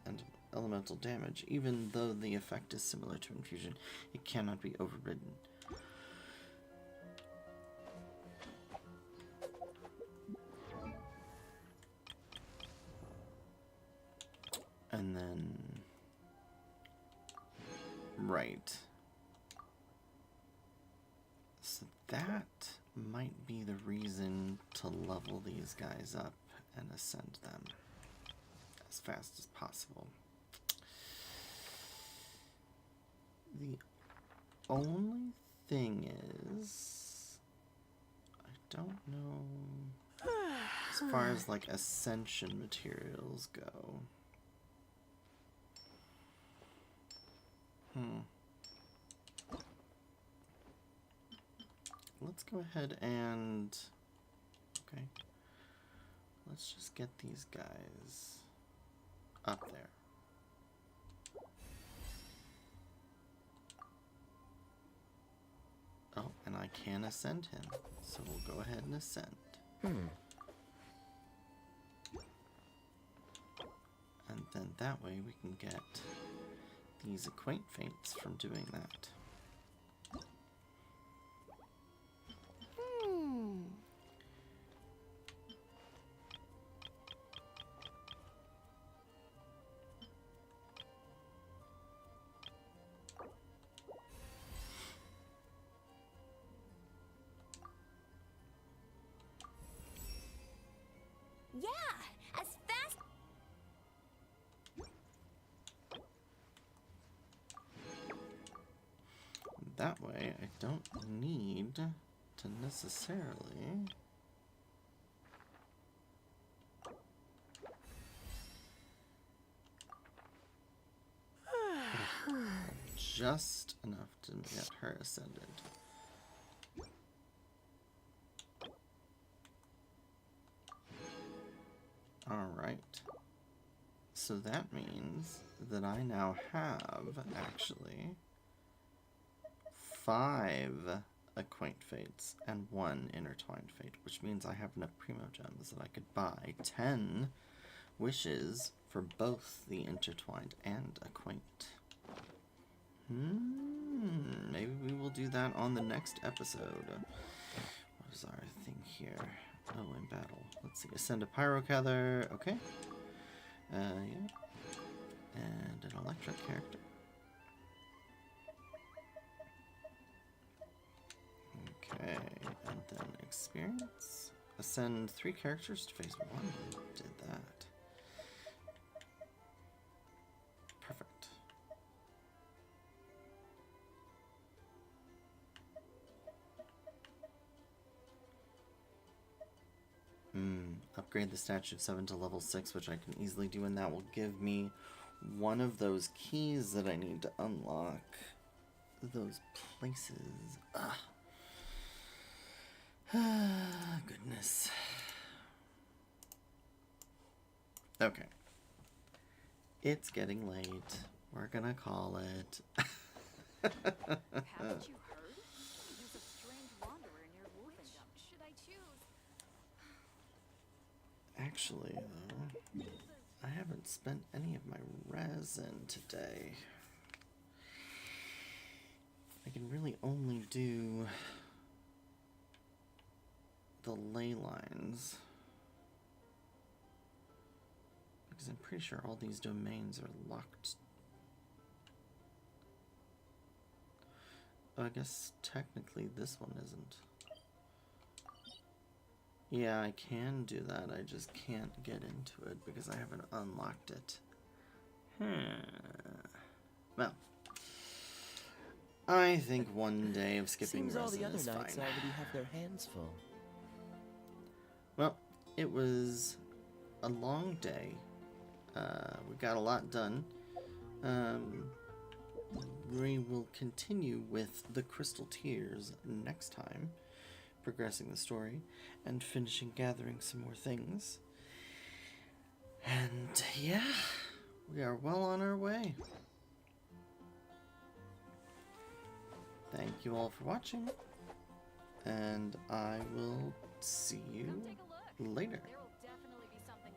elemental damage. Even though the effect is similar to infusion, it cannot be overridden. And then, right. that might be the reason to level these guys up and ascend them as fast as possible. The only thing is, I don't know as far as like ascension materials go. Let's go ahead and, okay, let's just get these guys up there. Oh, and I can ascend him, so we'll go ahead and ascend. And then that way we can get these acquaint fates from doing that. Yeah, as fast. That way I don't need to necessarily just enough to get her ascended. Alright. So that means that I now have, actually, 5 acquaint fates and 1 intertwined fate, which means I have enough primo gems that I could buy 10 wishes for both the intertwined and acquaint. Maybe we will do that on the next episode. What is our thing here? Oh, in battle. Let's see. Ascend a Pyrocather. Okay. Yeah. And an electric character. Okay. And then experience. Ascend 3 characters to phase 1. Did that. Perfect. Upgrade the statue of 7 to level 6, which I can easily do, and that will give me one of those keys that I need to unlock those places. Goodness. Okay. It's getting late. We're gonna call it. Haven't you heard? There's a strange wanderer near Wolfendom. Should I choose? Actually, though, I haven't spent any of my resin today. I can really only do the ley lines, because I'm pretty sure all these domains are locked. Oh, I guess technically this one isn't. Yeah, I can do that, I just can't get into it because I haven't unlocked it. Well, I think one day of skipping Seems all resin the other is knights fine. already have their hands full. Well, it was a long day. We got a lot done. We will continue with the Crystal Tears next time, progressing the story and finishing gathering some more things. And yeah, we are well on our way. Thank you all for watching, and I will see you later.